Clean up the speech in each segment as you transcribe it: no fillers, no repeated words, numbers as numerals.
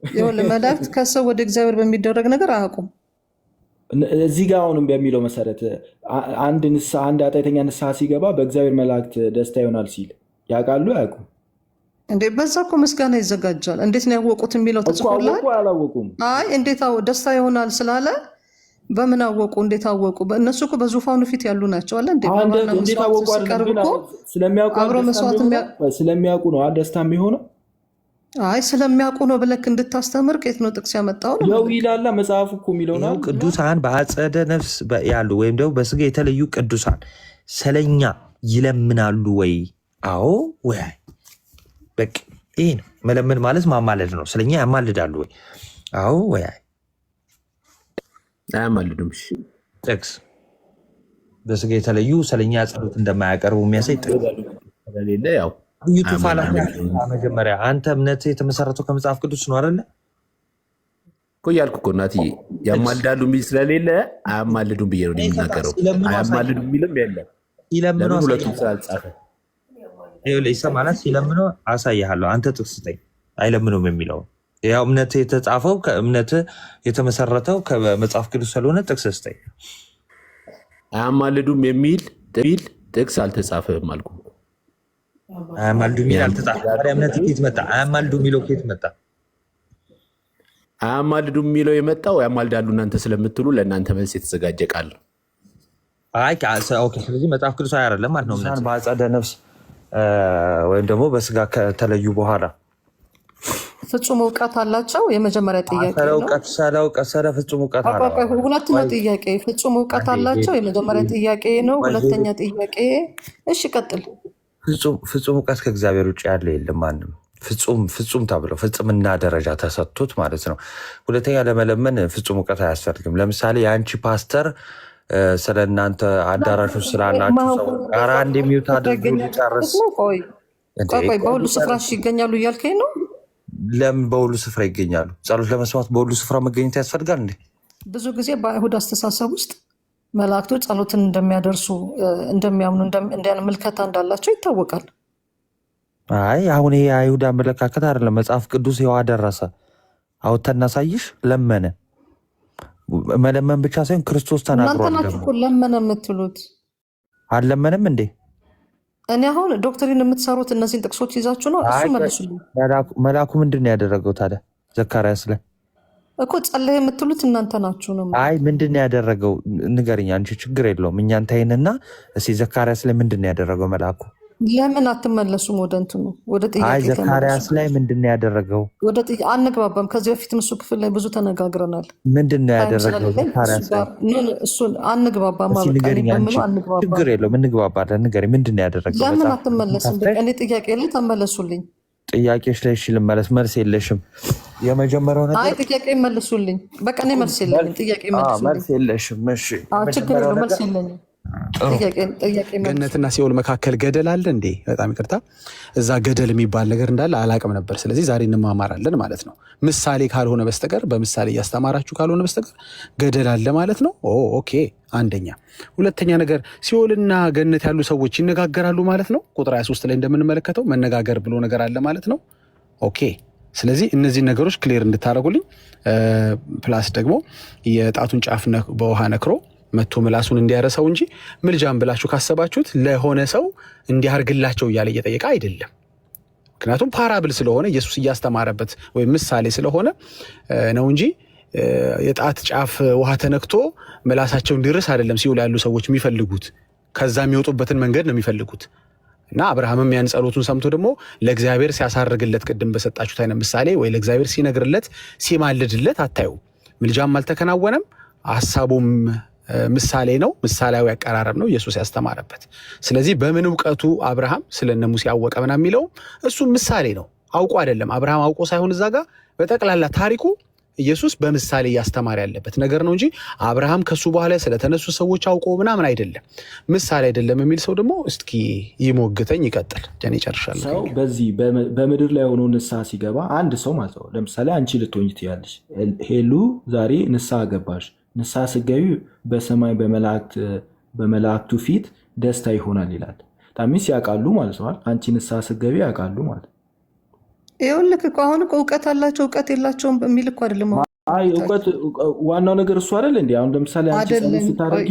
ይኸውልህ መላእክት ከሰው ወደ እግዚአብሔር በሚደረግ ነገር አያውቁም። እዚህ ጋር አሁንም በሚለው መሰረት አንድ ኃጢአተኛ ንስሐ ሲገባ በእግዚአብሔር መላእክት ደስታ ይሆናል ሲል ያውቃሉ አያውቁም? እንዴ በዛ እኮ ምስጋና ይዘጋጃል። እንዴት ነው ያወቁት የሚለው ተጽፎላል። አላወቁም። አይ እንዴት ደስታ ይሆናል ስላለ በምን አወቁ? እንዴት አወቁ? እነሱ እኮ በዙፋኑ ፊት ያሉ ናቸው አለ። እንዴት አወቁ? ስለሚያውቁ ነው ደስታ የሚሆነው። አይ ስለሚያውቁ ነው ብለክ እንድታስተምር ከየት ነው ጥቅስ ያመጣው? ነው ያው ይላል መጽሐፉ እኮ የሚለው ነው። ቅዱሳን በአጸደ ነፍስ ያሉ ወይም ደግሞ በስጋ የተለዩ ቅዱሳን ስለኛ ይለምናሉ ወይ? አዎ ወይ? በቃ ይሄ ነው መለመን ማለት ማማለድ ነው። ስለኛ ያማልዳሉ ወይ? አዎ ወይ? አያማልዱም። ጥቅስ በስጋ የተለዩ ስለኛ ጸሎት እንደማያቀርቡ የሚያሳይ ስለሌለ ያው መጀመሪያ አንተ እምነት የተመሰረተው ከመጽሐፍ ቅዱስ ነው አይደለ? እኮ እያልኩ እኮ እናትዬ ያማልዳሉ የሚል ስለሌለ አያማልዱም ብዬ ነው የሚናገረው። አያማልዱም የሚልም የለም። ለምን ሁለቱም ስላልጻፈ ይሰማናል። ሲለምኑ አሳይሃለሁ። አንተ ጥቅስ ስጠኝ። አይለምኑም የሚለው ያው እምነት የተጻፈው ከእምነት የተመሰረተው ከመጽሐፍ ቅዱስ ስለሆነ ጥቅስ ስጠኝ። አያማልዱም የሚል ጥቅስ አልተጻፈም አልኩ። አያማልዱ የሚል አልተጻፈም። እምነት ከየት መጣ? አያማልዱ የሚለው ከየት መጣ? አያማልዱ የሚለው የመጣው ያማልዳሉ እናንተ ስለምትሉ ለእናንተ መልስ የተዘጋጀ ቃል ነው። ስለዚህ መጽሐፍ ቅዱስ አይደለም ማለት ነው። እምነት በአጸደ ነፍስ ወይም ደግሞ በስጋ ከተለዩ በኋላ ፍጹም እውቀት አላቸው። የመጀመሪያ ጥያቄ ነው። ፍጹም እውቀት ሁለት ነው ጥያቄ። ፍጹም እውቀት አላቸው የመጀመሪያ ጥያቄ ነው። ሁለተኛ ጥያቄ እሺ ቀጥል። ፍጹም እውቀት ከእግዚአብሔር ውጭ ያለ የለም ማንም ፍጹም ተብለው ፍጽምና ደረጃ ተሰጥቶት ማለት ነው። ሁለተኛ ለመለመን ፍጹም እውቀት አያስፈልግም። ለምሳሌ የአንቺ ፓስተር ስለ እናንተ አዳራሾች ስላላችሁ ሰው ጋር አንድ የሚውት አድርጎ ሊጨርስ በሁሉ ስፍራ ይገኛሉ እያልከኝ ነው? ለምን በሁሉ ስፍራ ይገኛሉ? ጸሎት ለመስማት በሁሉ ስፍራ መገኘት ያስፈልጋል እንዴ? ብዙ ጊዜ በአይሁድ አስተሳሰብ ውስጥ መላእክቶች ጸሎትን እንደሚያደርሱ እንደሚያምኑ እንዲያን ምልከታ እንዳላቸው ይታወቃል። አይ አሁን ይሄ የአይሁድ አመለካከት አይደለም። መጽሐፍ ቅዱስ ይኸው አደረሰ። አውጥተን እናሳይሽ። ለመነ መለመን ብቻ ሳይሆን ክርስቶስ ተናግሯል። እናንተ ናችሁ ለመነ የምትሉት አልለመንም እንዴ? እኔ አሁን ዶክትሪን የምትሰሩት እነዚህን ጥቅሶች ይዛችሁ ነው። እሱ መልሱልኝ። መልአኩ ምንድን ነው ያደረገው ታዲያ? ዘካርያስ ላይ እኮ ጸለየ የምትሉት እናንተ ናችሁ ነው። አይ ምንድን ነው ያደረገው ንገርኛ። አንቺ ችግር የለውም እኛን ታይንና እስኪ ዘካርያስ ላይ ምንድን ነው ያደረገው መልአኩ? ለምን አትመለሱም ወደ እንትኑ ወደ ጥያቄ? ዘካርያስ ላይ ምንድን ነው ያደረገው? አንግባባም። ከዚህ በፊት እሱ ክፍል ላይ ብዙ ተነጋግረናል። ምንድን ነው ያደረገው ዘካርያስ ላይ? እሱን አንግባባም። ችግር የለውም እንግባባለን። ንገሪኝ፣ ምንድን ነው ያደረገው? ለምን አትመለስም? እኔ ጥያቄ ላይ ተመለሱልኝ። ጥያቄዎች ላይ ልመለስ። መልስ የለሽም። የመጀመሪያው ነገር አይ ጥያቄ መልሱልኝ። በቃ እኔ መልስ የለኝም። ጥያቄ መልሱልኝ። መልስ የለሽም። እሺ ችግር የለውም። መልስ የለኝም። ገነትና ሲኦል መካከል ገደል አለ እንዴ? በጣም ይቅርታ፣ እዛ ገደል የሚባል ነገር እንዳለ አላቅም ነበር። ስለዚህ ዛሬ እንማማራለን ማለት ነው። ምሳሌ ካልሆነ በስተቀር በምሳሌ እያስተማራችሁ ካልሆነ በስተቀር ገደል አለ ማለት ነው። ኦኬ፣ አንደኛ። ሁለተኛ ነገር ሲኦልና ገነት ያሉ ሰዎች ይነጋገራሉ ማለት ነው። ቁጥር 23 ላይ እንደምንመለከተው መነጋገር ብሎ ነገር አለ ማለት ነው። ኦኬ፣ ስለዚህ እነዚህ ነገሮች ክሊር እንድታደርጉልኝ ፕላስ ደግሞ የጣቱን ጫፍ በውሃ ነክሮ መቶ ምላሱን እንዲያረሰው እንጂ ምልጃን ብላችሁ ካሰባችሁት ለሆነ ሰው እንዲያርግላቸው እያለ እየጠየቀ አይደለም። ምክንያቱም ፓራብል ስለሆነ ኢየሱስ እያስተማረበት ወይም ምሳሌ ስለሆነ ነው እንጂ የጣት ጫፍ ውሃ ተነክቶ ምላሳቸው እንዲርስ አይደለም ሲውል ያሉ ሰዎች የሚፈልጉት። ከዛ የሚወጡበትን መንገድ ነው የሚፈልጉት። እና አብርሃምም ያን ጸሎቱን ሰምቶ ደግሞ ለእግዚአብሔር ሲያሳርግለት ቅድም በሰጣችሁት አይነት ምሳሌ ወይ ለእግዚአብሔር ሲነግርለት ሲማልድለት አታዩ። ምልጃም አልተከናወነም። ሀሳቡም ምሳሌ ነው። ምሳሌያዊ አቀራረብ ነው ኢየሱስ ያስተማረበት። ስለዚህ በምን እውቀቱ አብርሃም ስለነ ሙሴ አወቀ ምናምን የሚለው እሱ ምሳሌ ነው። አውቆ አይደለም። አብርሃም አውቆ ሳይሆን እዛ ጋር በጠቅላላ ታሪኩ ኢየሱስ በምሳሌ እያስተማረ ያለበት ነገር ነው እንጂ አብርሃም ከሱ በኋላ ስለተነሱ ሰዎች አውቆ ምናምን አይደለም። ምሳሌ አይደለም የሚል ሰው ደግሞ እስኪ ይሞግተኝ። ይቀጥል። ጀኔ ጨርሻለሁ። ሰው በዚህ በምድር ላይ ሆኖ ንስሐ ሲገባ አንድ ሰው ማለት ነው። ለምሳሌ አንቺ ልትሆኝ ትያለሽ። ሄሉ ዛሬ ንስሐ ገባሽ። ንስሐ ስትገቢ በሰማይ በመላእክቱ ፊት ደስታ ይሆናል ይላል። ታሚስ ያውቃሉ ማለት ነው። አንቺ ንስሐ ስትገቢ ያውቃሉ ማለት ይኸውልህ እኮ አሁን እኮ እውቀት አላቸው እውቀት የላቸውም በሚል እኮ አይደለም። አይ እውቀት ዋናው ነገር እሱ አይደል እንዴ? አሁን ለምሳሌ አንቺ ጸሎት ስታደርጊ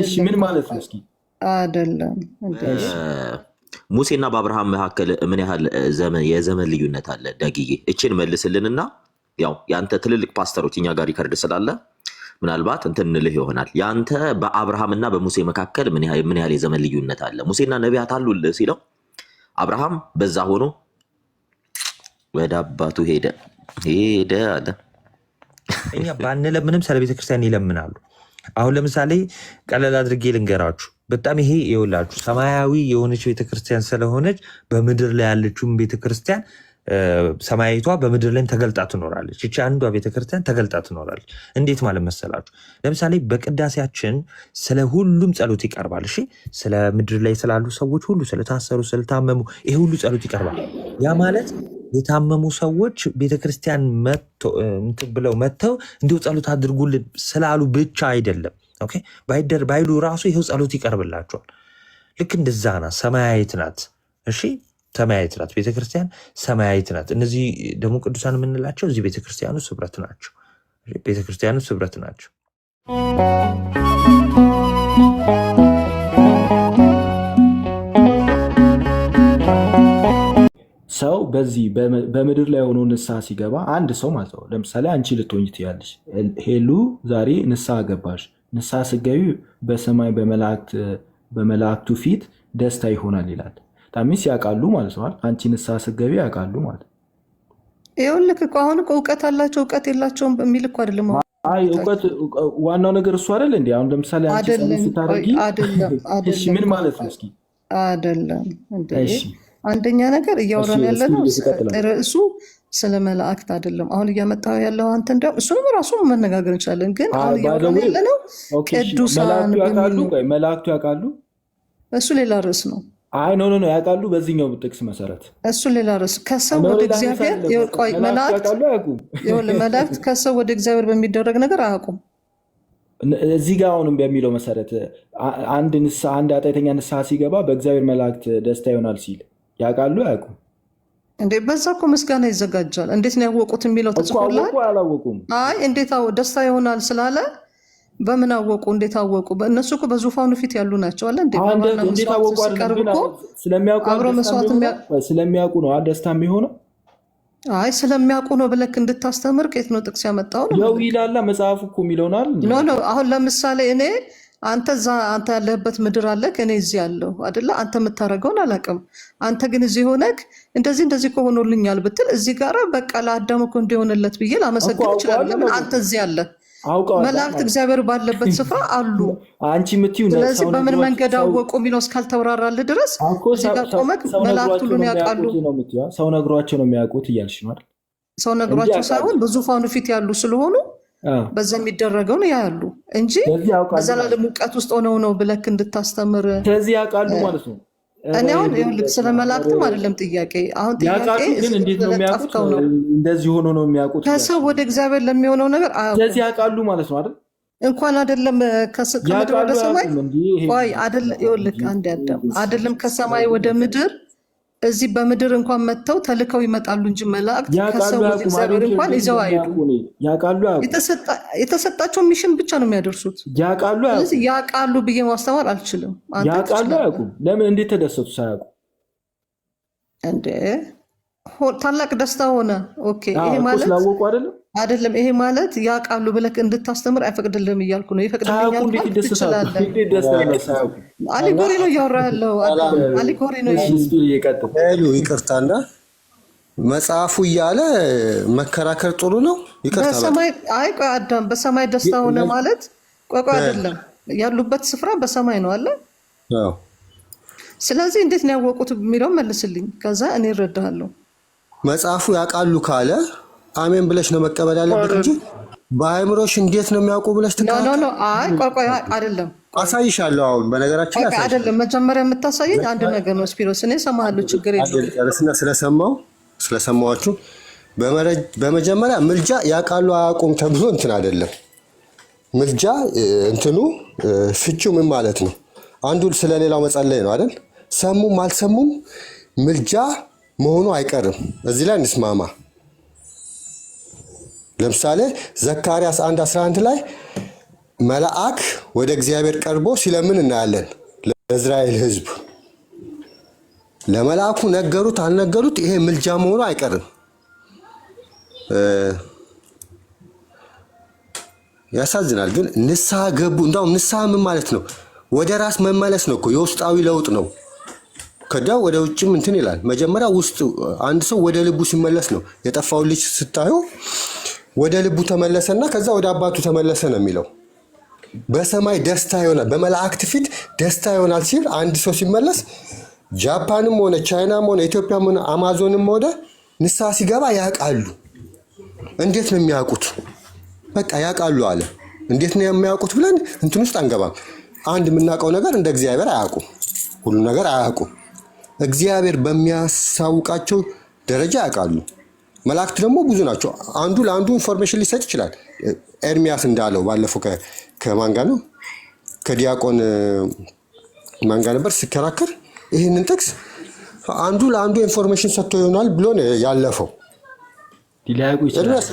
እሺ ምን ማለት ነው? እስኪ አይደለም እንዴ ሙሴና በአብርሃም መካከል ምን ያህል የዘመን ልዩነት አለ? ዳጊዬ እችን መልስልንና ያው ያንተ ትልልቅ ፓስተሮች እኛ ጋር ሪከርድ ስላለ ምናልባት እንትን እንልህ ይሆናል። ያንተ በአብርሃምና በሙሴ መካከል ምን ያህል የዘመን ልዩነት አለ? ሙሴና ነቢያት አሉልህ ሲለው አብርሃም በዛ ሆኖ ወደ አባቱ ሄደ አለ። እኛ ባንለምንም ስለ ቤተክርስቲያን ይለምናሉ። አሁን ለምሳሌ ቀለል አድርጌ ልንገራችሁ። በጣም ይሄ የውላችሁ ሰማያዊ የሆነች ቤተክርስቲያን ስለሆነች በምድር ላይ ያለችውን ቤተክርስቲያን ሰማያዊቷ በምድር ላይም ተገልጣ ትኖራለች። እቺ አንዷ ቤተክርስቲያን ተገልጣ ትኖራለች። እንዴት ማለት መሰላችሁ? ለምሳሌ በቅዳሴያችን ስለ ሁሉም ጸሎት ይቀርባል። እሺ፣ ስለ ምድር ላይ ስላሉ ሰዎች ሁሉ፣ ስለታሰሩ፣ ስለታመሙ ይሄ ሁሉ ጸሎት ይቀርባል። ያ ማለት የታመሙ ሰዎች ቤተክርስቲያን ብለው መጥተው እንዲሁ ጸሎት አድርጉልን ስላሉ ብቻ አይደለም። ኦኬ፣ ባይሉ ራሱ ይሄው ጸሎት ይቀርብላቸዋል። ልክ እንደዛ ናት፣ ሰማያዊት ናት። እሺ፣ ሰማያዊት ናት ቤተክርስቲያን፣ ሰማያዊት ናት። እነዚህ ደግሞ ቅዱሳን የምንላቸው እዚህ ቤተክርስቲያኑ ስብረት ናቸው። ቤተክርስቲያኑ ስብረት ናቸው። ሰው በዚህ በምድር ላይ ሆኖ ንስሐ ሲገባ አንድ ሰው ማለት ነው። ለምሳሌ አንቺ ልትሆኝ ትያለሽ። ሄሉ ዛሬ ንስሐ ገባሽ። ንስሐ ስገቢ በሰማይ በመላእክቱ ፊት ደስታ ይሆናል ይላል። ታሚስ ያውቃሉ ማለት ነው። አንቺ ንስሐ ስገቢ ያውቃሉ ማለት ነው። ይኸውልህ እኮ አሁን እኮ እውቀት አላቸው እውቀት የላቸውም በሚል እኮ አይደለም። አይ እውቀት ዋናው ነገር እሱ አይደል እንዴ? አሁን ለምሳሌ አንቺ ጸሎት ስታደርጊ እሺ ምን ማለት ነው? እስኪ አይደለም እንዴ? አንደኛ ነገር እያወራን ያለ ነው ርዕሱ ስለ መላእክት አይደለም። አሁን እያመጣው ያለው አንተ እንዲያውም እሱንም ራሱ መነጋገር እንችላለን። ግን አሁን እያወራን ያለ ነው ቅዱሳን መላእክቱ ያውቃሉ። እሱ ሌላ ርዕስ ነው። አይ ኖ ያውቃሉ። በዚህኛው ጥቅስ መሰረት እሱ ሌላ ርዕስ ከሰው ወደ እግዚአብሔር ቆይ መላእክት ከሰው ወደ እግዚአብሔር በሚደረግ ነገር አያውቁም። እዚህ ጋር አሁንም በሚለው መሰረት አንድ ኃጢአተኛ ንስሐ ሲገባ በእግዚአብሔር መላእክት ደስታ ይሆናል ሲል ያውቃሉ አያውቁም? እንዴ በዛ እኮ ምስጋና ይዘጋጃል። እንዴት ነው ያወቁት የሚለው ተጽፎላል። አላወቁም። አይ እንዴት ደስታ ይሆናል ስላለ በምን አወቁ? እንዴት አወቁ? እነሱ እኮ በዙፋኑ ፊት ያሉ ናቸው አለ። ስለሚያውቁ ነው ደስታ የሚሆነው። አይ ስለሚያውቁ ነው ብለክ እንድታስተምር ከየት ነው ጥቅስ ያመጣው? ነው ይላላ መጽሐፉ እኮ የሚለውናል። ኖ አሁን ለምሳሌ እኔ አንተ ያለህበት ምድር አለክ፣ እኔ እዚህ ያለሁ አይደለ? አንተ የምታደርገውን አላውቅም። አንተ ግን እዚህ ሆነክ እንደዚህ ከሆኖልኛል ብትል እዚህ ጋር በቃ ለአዳም እኮ እንዲሆንለት ብዬ ላመሰግን እችላለሁ። ለምን አንተ እዚህ አለ መላእክት እግዚአብሔር ባለበት ስፍራ አሉ። አንቺ የምትይው ስለዚህ በምን መንገድ አወቁ የሚለው እስካልተብራራልህ ድረስ እዚህ ጋር ቆመክ መላእክት ሁሉን ያውቃሉ። ሰው ነግሯቸው ነው የሚያውቁት እያልሽ ነው አይደል? ሰው ነግሯቸው ሳይሆን በዙፋኑ ፊት ያሉ ስለሆኑ በዛ የሚደረገውን ያያሉ እንጂ በዘላለም እውቀት ውስጥ ሆነው ነው ብለክ እንድታስተምር ከዚህ ያውቃሉ ማለት ነው። እኔ አሁን ይኸውልህ ስለ መላእክትም አይደለም ጥያቄ። አሁን ጥያቄ ግን እንዴት ነው የሚያውቁት? እንደዚህ ሆኖ ነው የሚያውቁት። ከሰው ወደ እግዚአብሔር ለሚሆነው ነገር ከዚህ ያውቃሉ ማለት ነው አይደል? እንኳን አይደለም ከምድር ወደ ሰማይ ቆይ አይደለም ይኸውልህ አንድ ያዳም አይደለም ከሰማይ ወደ ምድር እዚህ በምድር እንኳን መጥተው ተልከው ይመጣሉ እንጂ መላእክት ከሰው ወደ እግዚአብሔር እንኳን ይዘው አይሄዱ። የተሰጣቸው ሚሽን ብቻ ነው የሚያደርሱት። ያውቃሉ ብዬ ማስተማር አልችልም። ያውቃሉ አያውቁም? ለምን እንዴት ተደሰቱ ሳያውቁ? እንዴ ታላቅ ደስታ ሆነ። ኦኬ ይሄ ማለት ስላወቁ አይደለም አይደለም። ይሄ ማለት ያውቃሉ ብለህ እንድታስተምር አይፈቅድልህም እያልኩ ነው። ይፈቅድልኛል። አሊጎሪ ነው እያወራ ያለው አሊጎሪ ነው። ይቅርታና መጽሐፉ እያለ መከራከር ጥሩ ነው። በሰማይ አይ ቆይ አዳም በሰማይ ደስታ ሆነ ማለት ቆይ አይደለም። ያሉበት ስፍራ በሰማይ ነው አለ። ስለዚህ እንዴት ነው ያወቁት የሚለው መልስልኝ። ከዛ እኔ እረዳሃለሁ። መጽሐፉ ያውቃሉ ካለ አሜን ብለሽ ነው መቀበል ያለበት እንጂ በአእምሮሽ እንዴት ነው የሚያውቁ ብለሽ ኖ አይ ቆይ አይደለም። አሳይሻለሁ። አሁን በነገራችን ላይ አይደለም መጀመሪያ የምታሳየኝ አንድ ነገር ነው። ስፒሮስ እኔ እሰማሃለሁ፣ ችግር የለም። ስለሰማኋችሁ በመጀመሪያ ምልጃ ያውቃሉ አያውቁም ተብሎ እንትን አይደለም። ምልጃ እንትኑ ፍቺው ምን ማለት ነው? አንዱ ስለሌላው መጸለይ ነው አይደል? ሰሙም አልሰሙም ምልጃ መሆኑ አይቀርም። እዚህ ላይ እንስማማ። ለምሳሌ ዘካርያስ 1:11 ላይ መልአክ ወደ እግዚአብሔር ቀርቦ ሲለምን እናያለን። ለእስራኤል ሕዝብ ለመልአኩ ነገሩት አልነገሩት ይሄ ምልጃ መሆኑ አይቀርም። ያሳዝናል። ግን ንስሐ ገቡ። እንዳውም ንስሐ ምን ማለት ነው? ወደ ራስ መመለስ ነው እኮ የውስጣዊ ለውጥ ነው። ከዳ ወደ ውጭም እንትን ይላል። መጀመሪያ ውስጥ አንድ ሰው ወደ ልቡ ሲመለስ ነው። የጠፋው ልጅ ስታዩ ወደ ልቡ ተመለሰና ከዛ ወደ አባቱ ተመለሰ ነው የሚለው። በሰማይ ደስታ ይሆናል፣ በመላእክት ፊት ደስታ ይሆናል ሲል አንድ ሰው ሲመለስ ጃፓንም ሆነ ቻይናም ሆነ ኢትዮጵያም ሆነ አማዞንም ሆነ ንስሐ ሲገባ ያውቃሉ። እንዴት ነው የሚያውቁት? በቃ ያውቃሉ አለ። እንዴት ነው የሚያውቁት ብለን እንትን ውስጥ አንገባም። አንድ የምናውቀው ነገር እንደ እግዚአብሔር አያውቁም፣ ሁሉ ነገር አያውቁም። እግዚአብሔር በሚያሳውቃቸው ደረጃ ያውቃሉ። መላእክት ደግሞ ብዙ ናቸው። አንዱ ለአንዱ ኢንፎርሜሽን ሊሰጥ ይችላል። ኤርሚያስ እንዳለው ባለፈው ከማን ጋር ነው ከዲያቆን ማን ጋር ነበር ሲከራከር ይህንን ጥቅስ አንዱ ለአንዱ ኢንፎርሜሽን ሰጥቶ ይሆናል ብሎ ነው ያለፈው። ሊያውቁ ይችላል።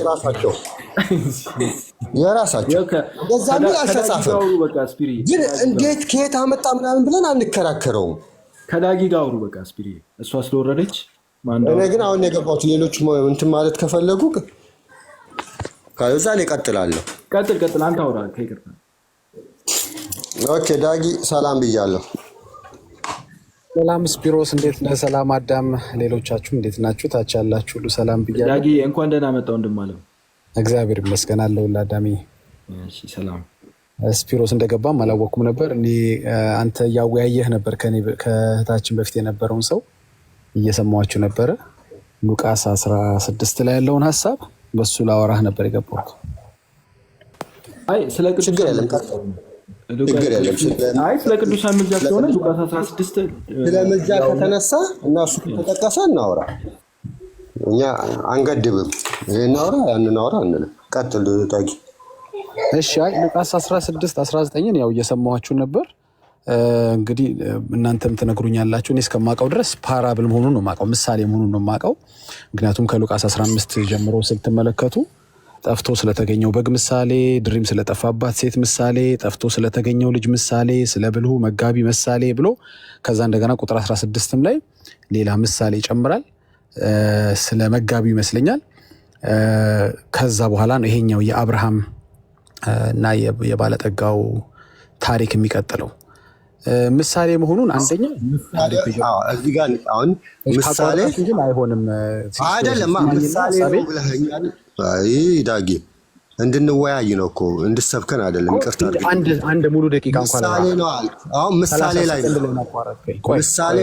የራሳቸው እንደዛ ምን አልተጻፈም። ግን እንዴት ከየት አመጣ ምናምን ብለን አንከራከረውም። ከዳጊ ጋር አውሩ በቃ ስፒሪ እሷ ስለወረደች እኔ ግን አሁን የገባሁት ሌሎች እንትን ማለት ከፈለጉ ከዛ ላይ እቀጥላለሁ። ቀጥል አንተ አውራ ከይቅርታ። ኦኬ ዳጊ ሰላም ብያለሁ። ሰላም ስፒሮስ እንዴት ነህ? ሰላም አዳም፣ ሌሎቻችሁ እንዴት ናችሁ? ታች ያላችሁ ሁሉ ሰላም ብያለሁ። ዳጊ እንኳን ደህና መጣ ወንድም አለው። እግዚአብሔር ይመስገን አለሁልህ አዳሚ። እሺ ሰላም። ስፒሮስ እንደገባም አላወኩም ነበር። እኔ አንተ እያወያየህ ነበር ከእህታችን በፊት የነበረውን ሰው እየሰማችሁ ነበረ። ሉቃስ 16 ላይ ያለውን ሀሳብ በሱ ላወራህ ነበር የገባሁት። አይ ስለ ቅዱሳን ስለ ቅዱሳን ምልጃ ስለሆነ ሉቃስ 16 ስለ ምልጃ ከተነሳ እና እሱ ከተጠቀሰ እናውራ። እኛ አንገድብም። እናውራ ያንናውራ እንልም። ቀጥል ዳጊ። እሺ አይ ሉቃስ 16-19 ያው እየሰማችሁ ነበር። እንግዲህ እናንተም ትነግሩኛላችሁ። እኔ እስከማውቀው ድረስ ፓራብል መሆኑን ነው የማውቀው፣ ምሳሌ መሆኑን ነው የማውቀው። ምክንያቱም ከሉቃስ 15 ጀምሮ ስትመለከቱ ጠፍቶ ስለተገኘው በግ ምሳሌ፣ ድሪም ስለጠፋባት ሴት ምሳሌ፣ ጠፍቶ ስለተገኘው ልጅ ምሳሌ፣ ስለ ብልሁ መጋቢ ምሳሌ ብሎ ከዛ እንደገና ቁጥር 16ም ላይ ሌላ ምሳሌ ይጨምራል። ስለ መጋቢው ይመስለኛል። ከዛ በኋላ ነው ይሄኛው የአብርሃም እና የባለጠጋው ታሪክ የሚቀጥለው። ምሳሌ መሆኑን አንደኛ እዚህ ጋር አሁን ምሳሌ ግን አይሆንም አይደለም። ምሳሌ ነው ብለኸኛል። አይ ዳጊ እንድንወያይ ነው እኮ እንድሰብከን አይደለም። ይቅርታ አንድ ሙሉ ደቂቃ እንኳን ምሳሌ ነው አልኩ። አሁን ምሳሌ ላይ ምሳሌ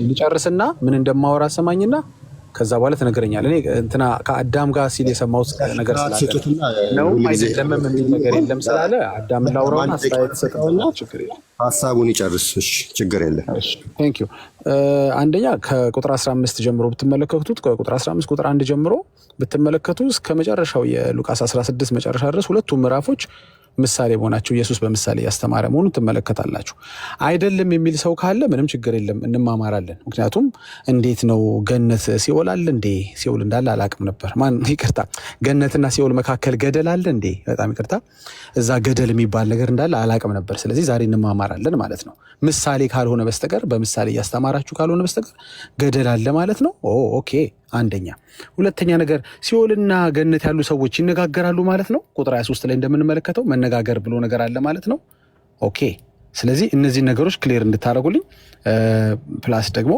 ልጨርስና ምን እንደማወራ ሰማኝና ከዛ በኋላ ትነግረኛለህ። እኔ እንትና ከአዳም ጋር ሲል የሰማሁት ነገር ስላለ ነው አይደለም የሚል ነገር የለም ስላለ አዳም ላውራውና አስተያየት ሰጠውና ችግር የለም ሀሳቡን ይጨርስ። እሺ ችግር የለም። እሺ ቴንክ ዩ። አንደኛ ከቁጥር 15 ጀምሮ ብትመለከቱት ከቁጥር 15 ቁጥር 1 ጀምሮ ብትመለከቱ እስከ መጨረሻው የሉቃስ 16 መጨረሻ ድረስ ሁለቱም ምዕራፎች ምሳሌ መሆናቸው ኢየሱስ በምሳሌ ያስተማረ መሆኑን ትመለከታላችሁ። አይደለም የሚል ሰው ካለ ምንም ችግር የለም፣ እንማማራለን። ምክንያቱም እንዴት ነው ገነት ሲኦል አለ እንዴ? ሲኦል እንዳለ አላቅም ነበር። ማን ይቅርታ፣ ገነትና ሲኦል መካከል ገደል አለ እንዴ? በጣም ይቅርታ፣ እዛ ገደል የሚባል ነገር እንዳለ አላቅም ነበር። ስለዚህ ዛሬ እንማማራለን ማለት ነው። ምሳሌ ካልሆነ በስተቀር በምሳሌ እያስተማራችሁ ካልሆነ በስተቀር ገደል አለ ማለት ነው። ኦኬ አንደኛ። ሁለተኛ ነገር ሲኦልና ገነት ያሉ ሰዎች ይነጋገራሉ ማለት ነው። ቁጥር 23 ላይ እንደምንመለከተው መነጋገር ብሎ ነገር አለ ማለት ነው። ኦኬ ስለዚህ እነዚህ ነገሮች ክሊር እንድታደርጉልኝ ፕላስ ደግሞ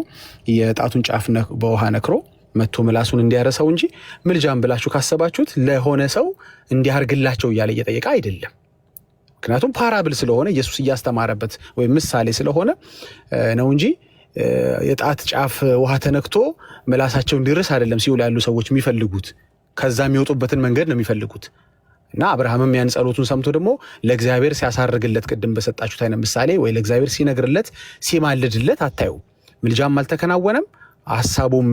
የጣቱን ጫፍ በውሃ ነክሮ መቶ ምላሱን እንዲያረሰው እንጂ ምልጃን ብላችሁ ካሰባችሁት ለሆነ ሰው እንዲያርግላቸው እያለ እየጠየቀ አይደለም። ምክንያቱም ፓራብል ስለሆነ ኢየሱስ እያስተማረበት ወይም ምሳሌ ስለሆነ ነው እንጂ የጣት ጫፍ ውሃ ተነክቶ ምላሳቸው እንዲርስ አይደለም ሲውል ያሉ ሰዎች የሚፈልጉት። ከዛ የሚወጡበትን መንገድ ነው የሚፈልጉት። እና አብርሃምም ያን ጸሎቱን ሰምቶ ደግሞ ለእግዚአብሔር ሲያሳርግለት ቅድም በሰጣችሁት አይነት ምሳሌ ወይ ለእግዚአብሔር ሲነግርለት ሲማልድለት አታዩ። ምልጃም አልተከናወነም። ሀሳቡም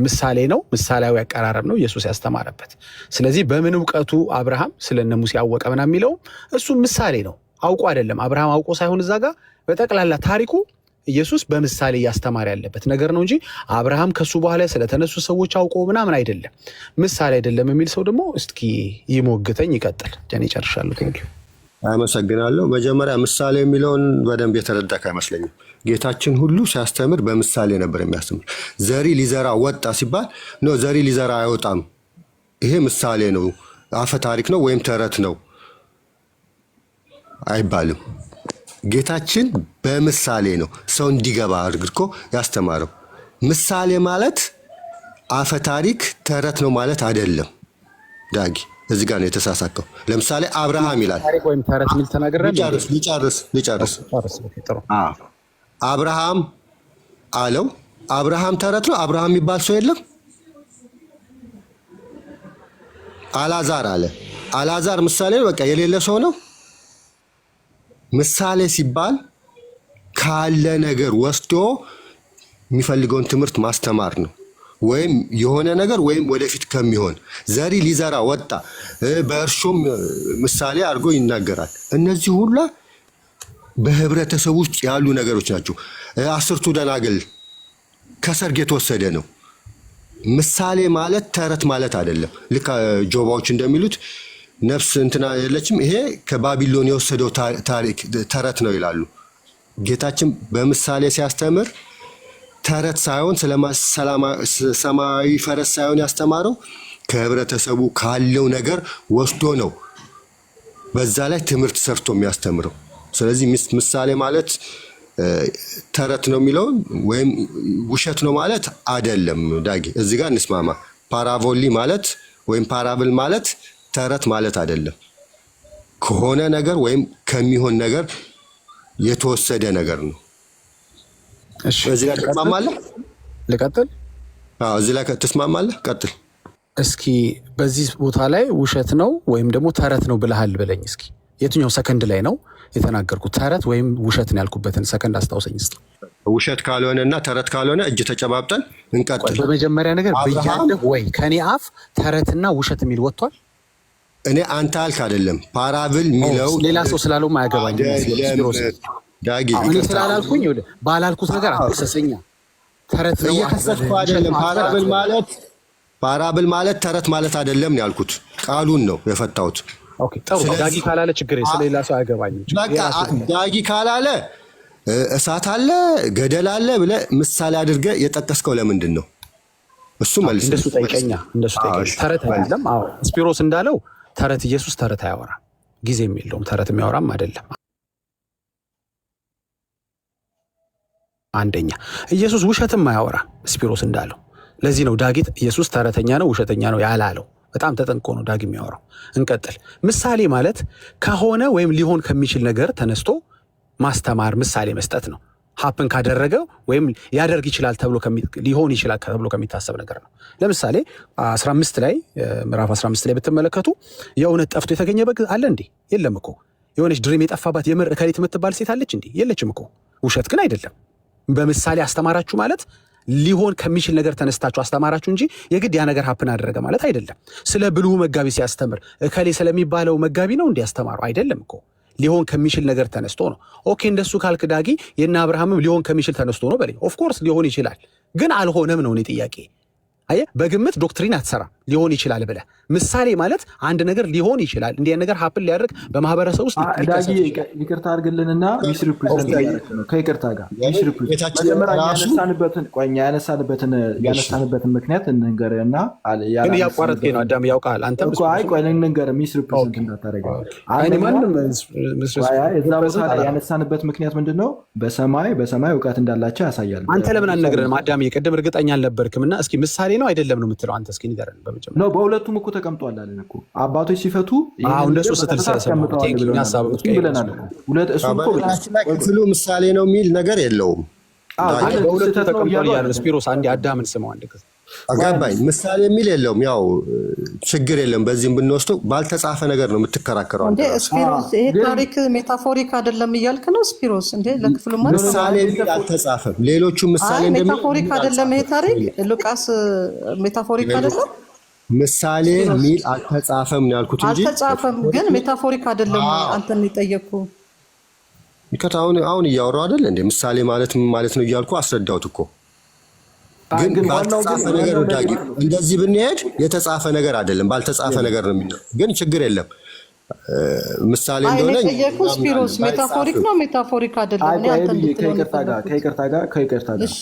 ምሳሌ ነው፣ ምሳሌያዊ አቀራረብ ነው ኢየሱስ ያስተማረበት። ስለዚህ በምን እውቀቱ አብርሃም ስለነ ሙሴ አወቀ ምናምን የሚለው እሱ ምሳሌ ነው። አውቆ አይደለም። አብርሃም አውቆ ሳይሆን እዛ ጋር በጠቅላላ ታሪኩ ኢየሱስ በምሳሌ እያስተማረ ያለበት ነገር ነው እንጂ አብርሃም ከሱ በኋላ ስለተነሱ ሰዎች አውቆ ምናምን አይደለም። ምሳሌ አይደለም የሚል ሰው ደግሞ እስኪ ይሞግተኝ። ይቀጥል። ጀኔ ጨርሻለሁ። ቴንኪው አመሰግናለሁ። መጀመሪያ ምሳሌ የሚለውን በደንብ የተረዳክ አይመስለኝም። ጌታችን ሁሉ ሲያስተምር በምሳሌ ነበር የሚያስተምር። ዘሪ ሊዘራ ወጣ ሲባል ነው፣ ዘሪ ሊዘራ አይወጣም፣ ይሄ ምሳሌ ነው፣ አፈ ታሪክ ነው ወይም ተረት ነው አይባልም። ጌታችን በምሳሌ ነው ሰው እንዲገባ አድርጎ ያስተማረው። ምሳሌ ማለት አፈ ታሪክ ተረት ነው ማለት አይደለም። ዳጊ እዚህ ጋር ነው የተሳሳከው። ለምሳሌ አብርሃም ይላል ታሪክ ወይም ተረት የሚል ተናገራል። ሊጨርስ አብርሃም አለው። አብርሃም ተረት ነው። አብርሃም የሚባል ሰው የለም። አላዛር አለ። አላዛር ምሳሌ ነው። በቃ የሌለ ሰው ነው። ምሳሌ ሲባል ካለ ነገር ወስዶ የሚፈልገውን ትምህርት ማስተማር ነው። ወይም የሆነ ነገር ወይም ወደፊት ከሚሆን ዘሪ ሊዘራ ወጣ፣ በእርሾም ምሳሌ አድርጎ ይናገራል። እነዚህ ሁላ በህብረተሰብ ውስጥ ያሉ ነገሮች ናቸው። 10ቱ ደናግል ከሰርግ የተወሰደ ነው። ምሳሌ ማለት ተረት ማለት አይደለም። ልክ ጆባዎች እንደሚሉት ነፍስ እንትና የለችም፣ ይሄ ከባቢሎን የወሰደው ታሪክ ተረት ነው ይላሉ። ጌታችን በምሳሌ ሲያስተምር ተረት ሳይሆን ሰማያዊ ፈረስ ሳይሆን ያስተማረው ከህብረተሰቡ ካለው ነገር ወስዶ ነው በዛ ላይ ትምህርት ሰርቶ የሚያስተምረው። ስለዚህ ምሳሌ ማለት ተረት ነው የሚለውን ወይም ውሸት ነው ማለት አይደለም። ዳጊ እዚህ ጋር እንስማማ። ፓራቦሊ ማለት ወይም ፓራብል ማለት ተረት ማለት አይደለም። ከሆነ ነገር ወይም ከሚሆን ነገር የተወሰደ ነገር ነው። እሺ እዚህ ላይ ትስማማለህ? ልቀጥል? አዎ እዚህ ላይ ትስማማለህ? ቀጥል። እስኪ በዚህ ቦታ ላይ ውሸት ነው ወይም ደግሞ ተረት ነው ብለሃል ብለኝ እስኪ። የትኛው ሰከንድ ላይ ነው የተናገርኩት? ተረት ወይም ውሸት ነው ያልኩበትን ሰከንድ አስታውሰኝ እስኪ። ውሸት ካልሆነና ተረት ካልሆነ እጅ ተጨባብጠን እንቀጥል። በመጀመሪያ ነገር ብያለሁ ወይ ከኔ አፍ ተረትና ውሸት የሚል ወጥቷል? እኔ አንተ አልክ አይደለም። ፓራብል የሚለው ሌላ ሰው ስላለውም አያገባኝም። ዳጊ እኔ ስላላልኩኝ ባላልኩት ነገር አትከሰሰኛ። ተረት ነው እየከሰስኩ አይደለም። ፓራብል ማለት ተረት ማለት አይደለም ነው ያልኩት። ቃሉን ነው የፈታሁት። ኦኬ ጥሩ። ዳጊ ካላለ ችግር ስለሌላ ሰው አያገባኝም። ዳጊ ካላለ እሳት አለ ገደል አለ ብለህ ምሳሌ አድርገህ የጠቀስከው ለምንድን ነው? እሱ መልስ። እንደሱ ጠይቀኛ። ተረት አይደለም። አዎ ስፒሮስ እንዳለው ተረት ኢየሱስ ተረት አያወራም፣ ጊዜም የለውም፣ ተረት የሚያወራም አይደለም። አንደኛ ኢየሱስ ውሸትም አያወራም ስፒሮስ እንዳለው። ለዚህ ነው ዳጊት ኢየሱስ ተረተኛ ነው ውሸተኛ ነው ያላለው። በጣም ተጠንቆ ነው ዳጊ የሚያወራው። እንቀጥል። ምሳሌ ማለት ከሆነ ወይም ሊሆን ከሚችል ነገር ተነስቶ ማስተማር፣ ምሳሌ መስጠት ነው። ሀፕን ካደረገ ወይም ሊያደርግ ይችላል ተብሎ ሊሆን ይችላል ተብሎ ከሚታሰብ ነገር ነው። ለምሳሌ 15 ላይ ምዕራፍ 15 ላይ ብትመለከቱ የእውነት ጠፍቶ የተገኘ በግ አለ እንዴ? የለም እኮ። የሆነች ድሪም የጠፋባት የምር እከሊት የምትባል ሴት አለች እንዴ? የለችም እኮ። ውሸት ግን አይደለም። በምሳሌ አስተማራችሁ ማለት ሊሆን ከሚችል ነገር ተነስታችሁ አስተማራችሁ እንጂ የግድ ያ ነገር ሀፕን አደረገ ማለት አይደለም። ስለ ብልሁ መጋቢ ሲያስተምር እከሌ ስለሚባለው መጋቢ ነው እንዲህ ያስተማረው አይደለም እኮ። ሊሆን ከሚችል ነገር ተነስቶ ነው። ኦኬ እንደሱ ካልክ ዳጊ የእነ አብርሃምም ሊሆን ከሚችል ተነስቶ ነው በለኝ። ኦፍኮርስ ሊሆን ይችላል፣ ግን አልሆነም ነው እኔ ጥያቄ። አየህ በግምት ዶክትሪን አትሰራም። ሊሆን ይችላል ብለህ ምሳሌ ማለት አንድ ነገር ሊሆን ይችላል እንዲህ ነገር ሀፕን ሊያደርግ በማህበረሰብ ውስጥ ዳጊ ይቅርታ አድርግልንና ሚስ ሪፕሬዘንት ነው ከይቅርታ ጋር ሚስ ሪፕሬዘንት ያነሳንበትን ምክንያት እንንገርና ግን እያቋረጥከኝ ነው አዳም ያውቃል። አንተም ልንገርህ ሚስ ሪፕሬዘንት እንዳታደርግ። እዛ ቦታ ላይ ያነሳንበት ምክንያት ምንድን ነው? በሰማይ እውቀት እንዳላቸው ያሳያል። አንተ ለምን አልነግረንም አዳም? የቀደም እርግጠኛ አልነበርክም እና እስኪ ምሳሌ ነው አይደለም ነው የምትለው አንተ? እስኪ ንገረን በመጀመሪያ ነው። በሁለቱም እኮ ተቀምጧል አለን እኮ አባቶች ሲፈቱ ክፍሉ ምሳሌ ነው የሚል ነገር የለውም። በሁለቱ ተቀምጧል እያለ ስፒሮስ አንዴ አዳምን ስመው አንድ ጊዜ አጋባኝ። ምሳሌ የሚል የለውም። ያው ችግር የለም። በዚህም ብንወስደው ባልተጻፈ ነገር ነው የምትከራከረው አንተ ስፒሮስ። ይሄ ታሪክ ሜታፎሪክ አይደለም እያልክ ነው ስፒሮስ? እንዴ ለክፍሉ ማለት ምሳሌ የሚል አልተጻፈም። ሌሎቹ ምሳሌ ሜታፎሪክ አይደለም ይሄ ታሪክ ሉቃስ ሜታፎሪክ አይደለም። ምሳሌ ሚል አልተጻፈም ነው ያልኩት እንጂ አልተጻፈም፣ ግን ሜታፎሪክ አይደለም። አንተን የጠየቅኩ አሁን እያወራሁ አይደል እንዴ? ምሳሌ ማለት ምን ማለት ነው እያልኩ አስረዳሁት እኮ። ግን ባልተጻፈ ነገር ዳጊ እንደዚህ ብንሄድ የተጻፈ ነገር አይደለም፣ ባልተጻፈ ነገር ነው የሚለው። ግን ችግር የለም ምሳሌ እንደሆነ ጠየቁ። ስፒሮስ ሜታፎሪክ ነው ሜታፎሪክ አይደለም? ከይቅርታ ጋር እሺ፣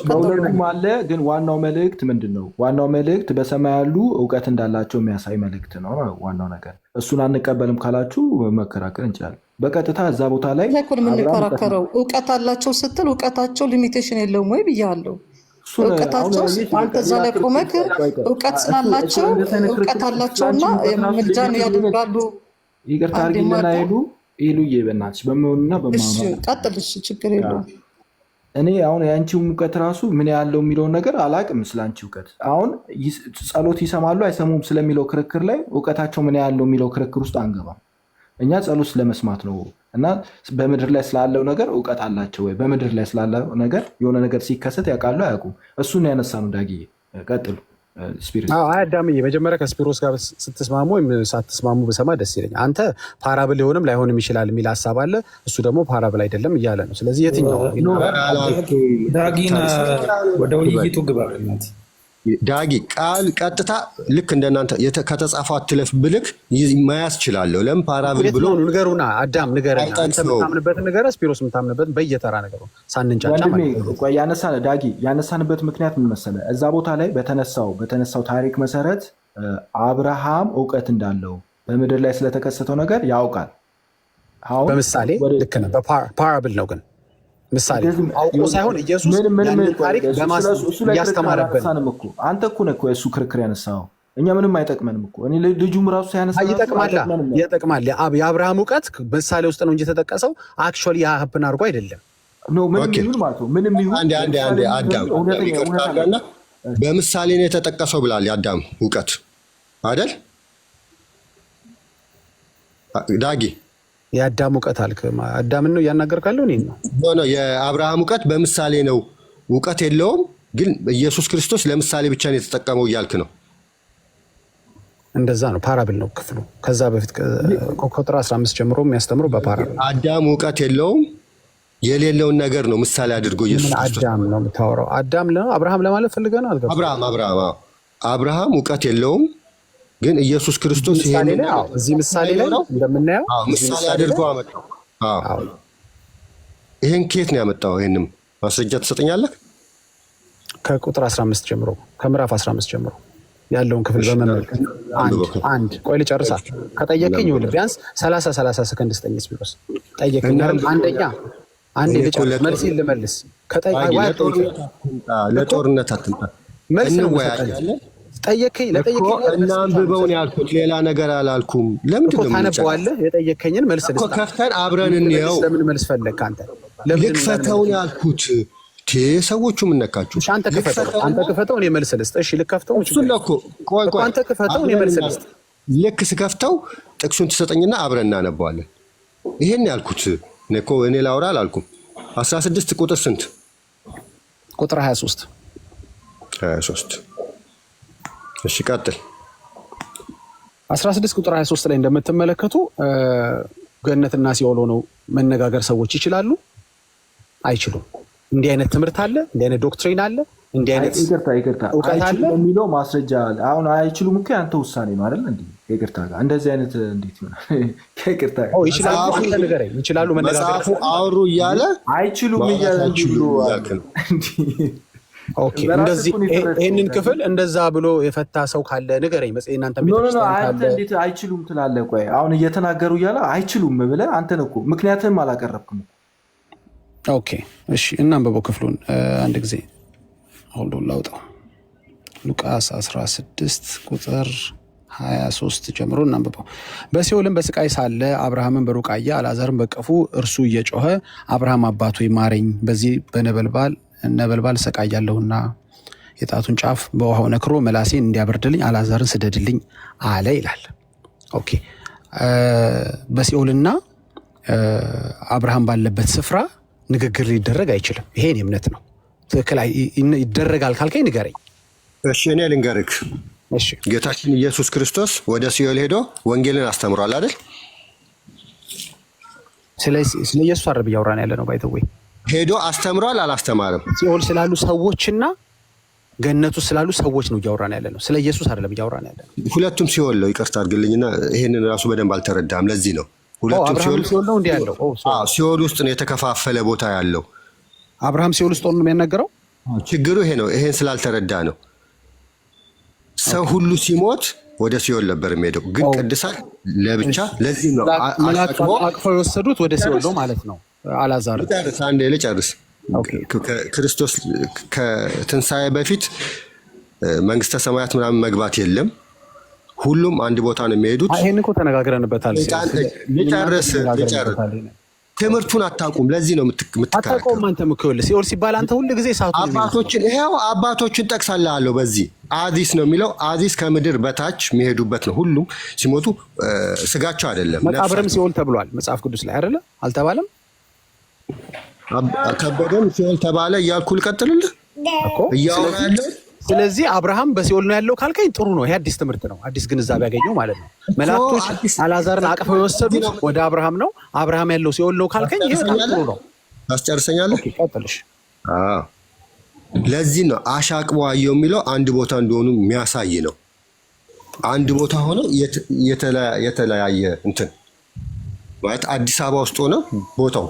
በሁለቱም አለ። ግን ዋናው መልእክት ምንድን ነው? ዋናው መልእክት በሰማይ ያሉ እውቀት እንዳላቸው የሚያሳይ መልእክት ነው ዋናው ነገር። እሱን አንቀበልም ካላችሁ መከራከር እንችላለን። በቀጥታ እዛ ቦታ ላይ የምንከራከረው እውቀት አላቸው ስትል እውቀታቸው ሊሚቴሽን የለውም ወይ ብያለሁ። እውቀታቸው አንተ እዛ ላይ ቆመክ እውቀት ስላላቸው እውቀት አላቸውና ምልጃን ያደርጋሉ። ይቅርታ አድርጊልና ሄሉዬ በእናትሽ በመሆኑና በማሆኑ ቀጥልሽ፣ ችግር የለውም። እኔ አሁን የአንቺው እውቀት ራሱ ምን ያለው የሚለውን ነገር አላቅም። ስለ አንቺ እውቀት አሁን ጸሎት ይሰማሉ አይሰሙም ስለሚለው ክርክር ላይ እውቀታቸው ምን ያለው የሚለው ክርክር ውስጥ አንገባም። እኛ ጸሎት ስለመስማት ነው እና በምድር ላይ ስላለው ነገር እውቀት አላቸው ወይ? በምድር ላይ ስላለው ነገር የሆነ ነገር ሲከሰት ያውቃሉ አያውቁም? እሱን ያነሳ ነው። ዳጊዬ ቀጥሉ። ስፒሪት አዳምዬ መጀመሪያ ከስፒሮስ ጋር ስትስማሙ ወይም ሳትስማሙ ብሰማ ደስ ይለኛል። አንተ ፓራብል ሊሆንም ላይሆንም ይችላል የሚል ሀሳብ አለ። እሱ ደግሞ ፓራብል አይደለም እያለ ነው። ስለዚህ የትኛው ዳጊን ወደ ውይይቱ ግባ ዳጊ ቃል ቀጥታ ልክ እንደናንተ ከተጻፈው አትለፍ ብልክ መያዝ እችላለሁ። ለምን ፓራብል ብሎ ንገሩና አዳም ንገረኝ። አንተ የምታምንበትን ንገረህ፣ ስፒሮስ የምታምንበትን በየተራ ነገሩ ሳንንጫጫ ዳጊ ያነሳንበት ምክንያት ምን መሰለህ? እዛ ቦታ ላይ በተነሳው ታሪክ መሰረት አብርሃም እውቀት እንዳለው በምድር ላይ ስለተከሰተው ነገር ያውቃል። በምሳሌ ልክ ነህ። በፓራብል ነው ግን ምሳሌ አውቆ ሳይሆን ኢየሱስ ታሪክ እያስተማረብን። አንተ እኮ ነህ እሱ ክርክር ያነሳው፣ እኛ ምንም አይጠቅመንም እኮ። እኔ ልጁም ራሱ ሲያነሳ ይጠቅማል። የአብርሃም እውቀት ምሳሌ ውስጥ ነው እንጂ የተጠቀሰው አክቹዋሊ ሀፕን አድርጎ አይደለም። አዳም በምሳሌ ነው የተጠቀሰው ብላል። የአዳም እውቀት አይደል ዳጊ? የአዳም እውቀት አልክ። አዳምን ነው እያናገርካለሁ? እኔ ነው የአብርሃም እውቀት በምሳሌ ነው። እውቀት የለውም፣ ግን ኢየሱስ ክርስቶስ ለምሳሌ ብቻ ነው የተጠቀመው እያልክ ነው። እንደዛ ነው። ፓራብል ነው ክፍሉ። ከዛ በፊት ቁጥር 15 ጀምሮ የሚያስተምረው በፓራብል። አዳም እውቀት የለውም፣ የሌለውን ነገር ነው ምሳሌ አድርጎ ኢየሱስ ክርስቶስ። አዳም ነው የምታወራው? አዳም አብርሃም ለማለት ፈልገህ ነው? አብርሃም እውቀት የለውም፣ ግን ኢየሱስ ክርስቶስ እዚህ ምሳሌ ላይ እንደምናየው ምሳሌ አድርጎ አመጣው። ይህን ከየት ነው ያመጣው? ይህንም ማስረጃ ትሰጠኛለህ? ከቁጥር 15 ጀምሮ ከምዕራፍ 15 ጀምሮ ያለውን ክፍል በመመልከት አንድ ቆይ ልጨርሳ። ከጠየቅኝ ይኸውልህ ቢያንስ 30 ሰከንድ ስጠኝ። ስፒሮስ ጠየቅኝ። አንዴ ልጨርስ፣ መልሴን ልመልስ። ለጦርነት አትምጣ፣ እንወያያለን። ጠየቅኝ እናንብበውን ያልኩት ሌላ ነገር አላልኩም። ለምንድን ነው ታነበዋለህ? የጠየቀኝን መልስ ልስጥ። ከፍተን አብረን እንየው። ለምን መልስ ፈለግህ አንተ? ልክፈተውን ያልኩት ሰዎቹ ምን ነካችሁ? አንተ ክፈተው፣ እኔ መልስ ልስጥ። እሺ ልከፍተው። አንተ ክፈተው፣ እኔ መልስ ልስጥ። ልክ ስከፍተው ጥቅሱን ትሰጠኝና አብረን እናነባዋለን። ይሄን ያልኩት እኔ ላውራ አላልኩም። 16 ቁጥር ስንት? ቁጥር 23። እሺ ቀጥል። 16 ቁጥር 23 ላይ እንደምትመለከቱ ገነትና ሲኦል ሆነው መነጋገር ሰዎች ይችላሉ? አይችሉም። እንዲህ አይነት ትምህርት አለ፣ እንዲህ አይነት ዶክትሪን አለ፣ እንዲህ አይነት እውቀት አለ የሚለው ማስረጃ አለ። አሁን አይችሉም እኮ ያንተ ውሳኔ ነው አይደል? እንዴ ይቅርታ ጋር እንደዚህ አይነት እንዴት ይሆናል? ይቅርታ ይችላሉ፣ አንተ ንገረኝ። ይችላሉ መነጋገር አውሩ እያለ አይችሉም እያለ ኦኬ። እንደዚህ ይሄንን ክፍል እንደዛ ብሎ የፈታ ሰው ካለ ንገረኝ። እናንተ እንዴት አይችሉም ትላለህ? ቆይ አሁን እየተናገሩ እያለ አይችሉም ብለህ አንተን እኮ ምክንያትም አላቀረብክም። ኦኬ እሺ፣ እናንብበው ክፍሉን አንድ ጊዜ ሆልዶን ላውጣው። ሉቃስ 16 ቁጥር 23 ጀምሮ እናንብበው። በሲኦልም በስቃይ ሳለ አብርሃምን በሩቅ አየ፣ አልዓዛርን በቀፉ እርሱ እየጮኸ አብርሃም አባት ሆይ ማረኝ፣ በዚህ ነበልባል ሰቃያለሁና የጣቱን ጫፍ በውሃው ነክሮ መላሴን እንዲያበርድልኝ አልዓዛርን ስደድልኝ አለ ይላል። ኦኬ በሲኦልና አብርሃም ባለበት ስፍራ ንግግር ሊደረግ አይችልም። ይሄ የእኔ እምነት ነው። ትክክል ይደረጋል ካልከኝ ንገረኝ። እሺ እኔ ልንገርህ። እሺ ጌታችን ኢየሱስ ክርስቶስ ወደ ሲኦል ሄዶ ወንጌልን አስተምሯል አይደል? ስለ ኢየሱስ አይደለም እያወራን ያለ ነው። ባይተወይ ሄዶ አስተምሯል አላስተማርም? ሲኦል ስላሉ ሰዎችና ገነቱ ስላሉ ሰዎች ነው እያወራን ያለ ነው። ስለ ኢየሱስ አይደለም እያወራን ያለ ነው። ሁለቱም ሲኦል ነው። ይቅርታ አድርግልኝና ይሄንን ራሱ በደንብ አልተረዳም። ለዚህ ነው ሁለቱም ሲኦል ነው እንዴ ያለው? ሲኦል ውስጥ ነው የተከፋፈለ ቦታ ያለው። አብርሃም ሲኦል ውስጥ ነው የሚያናገረው። ችግሩ ይሄ ነው። ይሄን ስላልተረዳ ነው። ሰው ሁሉ ሲሞት ወደ ሲኦል ነበር የሚሄደው፣ ግን ቅዱሳን ለብቻ። ለዚህ ነው አቅፈው የወሰዱት ወደ ሲኦል ነው ማለት ነው። አልዓዛር ልጨርስ። ክርስቶስ ከትንሣኤ በፊት መንግስተ ሰማያት ምናምን መግባት የለም። ሁሉም አንድ ቦታ ነው የሚሄዱት። ይሄን እኮ ተነጋግረንበታል። ልጨርስ። ትምህርቱን አታውቁም። ለዚህ ነው አታውቀውም። አንተ ምክውል ሲኦል ሲባል አንተ ሁሉ ጊዜ አባቶችን ጠቅሳለሁ። በዚህ አዚስ ነው የሚለው። አዚስ ከምድር በታች የሚሄዱበት ነው። ሁሉም ሲሞቱ ስጋቸው አይደለም። መቃብርም ሲኦል ተብሏል መጽሐፍ ቅዱስ ላይ አይደለ? አልተባለም? ከበደም ሲኦል ተባለ እያልኩ ልቀጥልልህ እኮ እያወራ ያለው። ስለዚህ አብርሃም በሲኦል ነው ያለው ካልከኝ ጥሩ ነው። ይሄ አዲስ ትምህርት ነው። አዲስ ግንዛቤ ያገኘው ማለት ነው። መላእክቶች አልዓዛርን አቅፈው የወሰዱት ወደ አብርሃም ነው። አብርሃም ያለው ሲኦል ነው ካልከኝ ይሄ በጣም ጥሩ ነው። ታስጨርሰኛለህ? ቀጥልሽ። ለዚህ ነው አሻቅቦ አየው የሚለው አንድ ቦታ እንደሆኑ የሚያሳይ ነው። አንድ ቦታ ሆነው የተለያየ እንትን ማለት አዲስ አበባ ውስጥ ሆነ ቦታው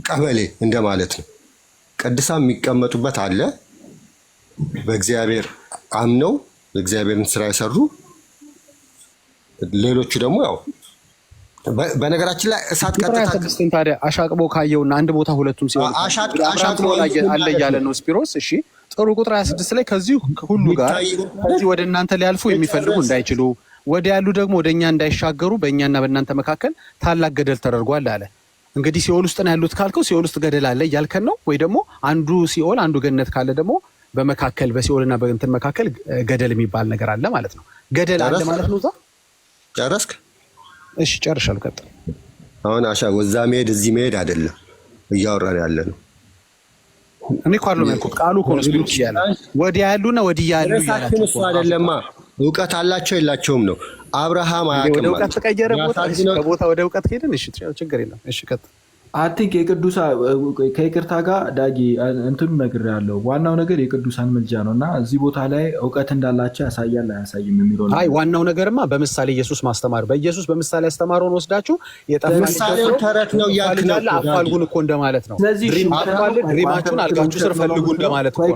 ቀበሌ እንደማለት ነው። ቅዱሳን የሚቀመጡበት አለ። በእግዚአብሔር አምነው እግዚአብሔርን ስራ የሰሩ ሌሎቹ ደግሞ ያው በነገራችን ላይ እሳት ቀጥታ ታዲያ አሻቅቦ ካየውና አንድ ቦታ ሁለቱም ሲሆን አሻቅቦ አለ እያለ ነው ስፒሮስ። እሺ ጥሩ። ቁጥር 26 ላይ ከዚህ ሁሉ ጋር ከዚህ ወደ እናንተ ሊያልፉ የሚፈልጉ እንዳይችሉ ወደ ያሉ ደግሞ ወደ እኛ እንዳይሻገሩ በእኛና በእናንተ መካከል ታላቅ ገደል ተደርጓል አለ። እንግዲህ ሲኦል ውስጥ ነው ያሉት ካልከው ሲኦል ውስጥ ገደል አለ እያልከን ነው ወይ? ደግሞ አንዱ ሲኦል አንዱ ገነት ካለ ደግሞ በመካከል በሲኦልና በእንትን መካከል ገደል የሚባል ነገር አለ ማለት ነው። ገደል አለ ማለት ነው። ጨረስክ? እሺ ጨርሻለሁ። ቀጥል። አሁን ወዛ መሄድ እዚህ መሄድ አይደለም እያወራን ያለ ነው። እኔ እኮ አይደለም ያልኩት ቃሉ እኮ ነው። ስፒሪት ይያለ ወዲያ ያሉና ወዲያ ያሉ ያላችሁ እሱ አይደለማ። እውቀት አላቸው የላቸውም ነው። አብርሃም አያውቅም ማለት እውቀት ተቀየረ ቦታ ወደ እውቀት ሄድን። እሺ ችግር የለም። እሺ ቀጥል። አቲንክ የቅዱሳ ከይቅርታ ጋር ዳጊ እንትኑ ነግሬያለሁ። ዋናው ነገር የቅዱሳን ምልጃ ነው እና እዚህ ቦታ ላይ እውቀት እንዳላቸው ያሳያል አያሳይም የሚለው ነው። አይ ዋናው ነገርማ በምሳሌ ኢየሱስ ማስተማር፣ በኢየሱስ በምሳሌ ያስተማረውን ወስዳችሁ የጠፋው ተረት ነው እያልክ ነው። አፋልጉን እኮ እንደማለት ነው። ድሪማችሁን አልጋችሁ ስር ፈልጉ እንደማለት ነው።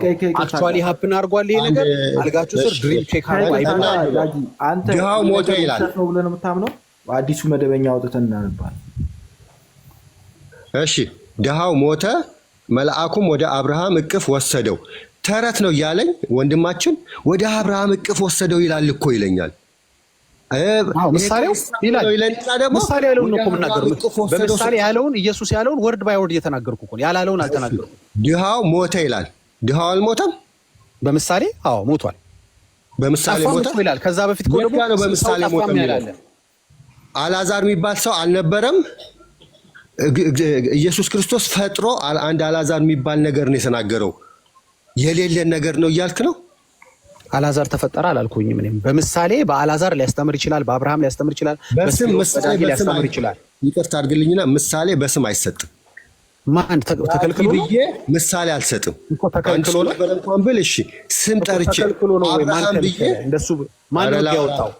አክቹዋሊ ሀፕን አድርጓል ይሄ ነገር። አልጋችሁ ስር ድሪም ቼክ አድርጓ አይባልም። አንተ ድሃው ሞተ ይላል ነው ብለህ ነው የምታምነው? አዲሱ መደበኛ አውጥተን እናነባለን። እሺ ድሃው ሞተ፣ መልአኩም ወደ አብርሃም እቅፍ ወሰደው። ተረት ነው እያለኝ ወንድማችን ወደ አብርሃም እቅፍ ወሰደው ይላል እኮ ይለኛል። ምሳሌው ይላል። ምሳሌ ያለውን እኮ የምናገረው በምሳሌ ያለውን ኢየሱስ ያለውን ወርድ ባይ ወርድ እየተናገርኩ እኮ ያላለውን አልተናገርኩም። ድሃው ሞተ ይላል። ድሃው አልሞተም በምሳሌ? አዎ ሞቷል። በምሳሌ ሞተ ይላል። ከዛ በፊት እኮ ደግሞ በምሳሌ ሞተ ይላል። አልዓዛር የሚባል ሰው አልነበረም። ኢየሱስ ክርስቶስ ፈጥሮ አንድ አልዓዛር የሚባል ነገር ነው የተናገረው። የሌለን ነገር ነው እያልክ ነው። አልዓዛር ተፈጠረ አላልኩኝም። እኔም በምሳሌ በአልዓዛር ሊያስተምር ይችላል፣ በአብርሃም ሊያስተምር ይችላል፣ በስም ሊያስተምር ይችላል። ይቅርታ አድርግልኝና ምሳሌ በስም አይሰጥም። ማን ተከልክሎ ብዬ ምሳሌ አልሰጥም እኮ ተከልክሎ ነበር እንኳን ብል እሺ፣ ስም ጠርቼ አብርሃም ብዬ እንደሱ ማን ነው ያወጣው?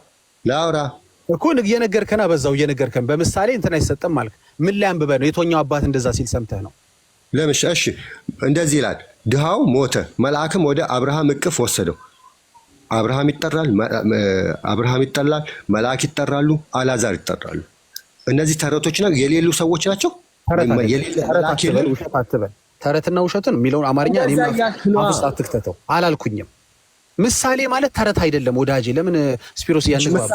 ላውራ እኮ እየነገርከና በዛው እየነገርከን በምሳሌ እንትን አይሰጥም ማለት ምን ላይ አንብበህ ነው? የቶኛው አባት እንደዛ ሲል ሰምተህ ነው? ለምሽ እሺ፣ እንደዚህ ይላል። ድሃው ሞተ፣ መልአክም ወደ አብርሃም እቅፍ ወሰደው። አብርሃም ይጠራል፣ መልአክ ይጠራሉ፣ አልዓዛር ይጠራሉ። እነዚህ ተረቶች ነው የሌሉ ሰዎች ናቸው። ተረትና ውሸትን የሚለውን አማርኛ እኔም አፍስ አትክተተው አላልኩኝም። ምሳሌ ማለት ተረት አይደለም ወዳጄ። ለምን ስፒሮስ እያንግባባ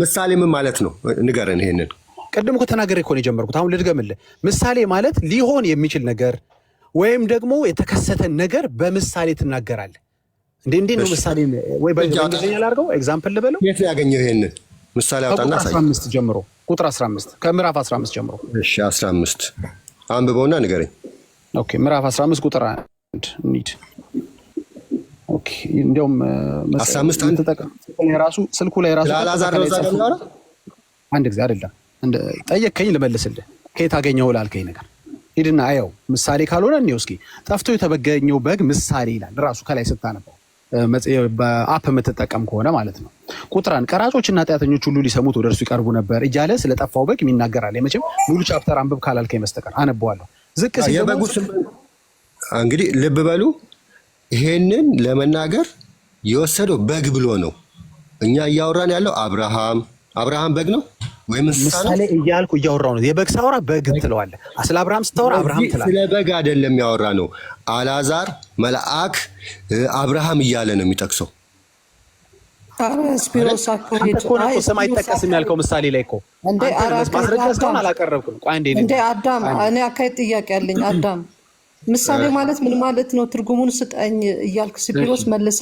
ምሳሌ ምን ማለት ነው ንገረን። ይሄንን ቅድም እኮ ተናገሬ እኮ ነው የጀመርኩት። አሁን ልድገምልህ። ምሳሌ ማለት ሊሆን የሚችል ነገር ወይም ደግሞ የተከሰተን ነገር በምሳሌ ትናገራለህ። እንዴት ነው ምሳሌ? ወይ በእንግሊዝኛ ላድርገው ኤግዛምፕል ልበለው። የት ነው ያገኘው ይሄንን ምሳሌ? አውጣና 15 ጀምሮ ቁጥር 15 ከምዕራፍ 15 ጀምሮ። እሺ 15 አንብበውና ንገረኝ። ኦኬ ምዕራፍ 15 ቁጥር 1 እንሂድ። ኦኬ እንደውም 15 አንድ ተጠቀም። ስልኩ ላይ ራሱ ለአልዓዛር ነው ዛሬ ነው። አንድ ጊዜ አይደለም ጠየቅከኝ ልመልስልህ። ከየት አገኘው ላልከኝ ነገር ሂድና አየው። ምሳሌ ካልሆነ እኔው እስኪ ጠፍቶ የተበገኘው በግ ምሳሌ ይላል ራሱ ከላይ ስታነበው በአፕ የምትጠቀም ከሆነ ማለት ነው። ቁጥራን ቀራጮችና ኃጢአተኞች ሁሉ ሊሰሙት ወደ እርሱ ይቀርቡ ነበር እያለ ስለጠፋው በግ ይናገራል። መቼም ሙሉ ቻፕተር አንብብ ካላልከኝ በስተቀር አነበዋለሁ። ዝቅ ሲል እንግዲህ ልብ በሉ፣ ይሄንን ለመናገር የወሰደው በግ ብሎ ነው። እኛ እያወራን ያለው አብርሃም በግ ነው ወይም ምሳሌ እያልኩ እያወራው ነው። የበግ ሳወራ በግ ትለዋለህ፣ ስለ አብርሃም ስታወራ አብርሃም ትላለህ። ስለ በግ አይደለም ያወራ ነው። አልዓዛር፣ መልአክ፣ አብርሃም እያለ ነው የሚጠቅሰው። ስፒሮስ አካሄድ ስም አይጠቀስም ያልከው ምሳሌ ላይ እኮ ማስረጃ እስካሁን አላቀረብኩም። እንደ አዳም እኔ አካሄድ ጥያቄ አለኝ። አዳም ምሳሌ ማለት ምን ማለት ነው? ትርጉሙን ስጠኝ እያልክ ስፒሮስ መልሰ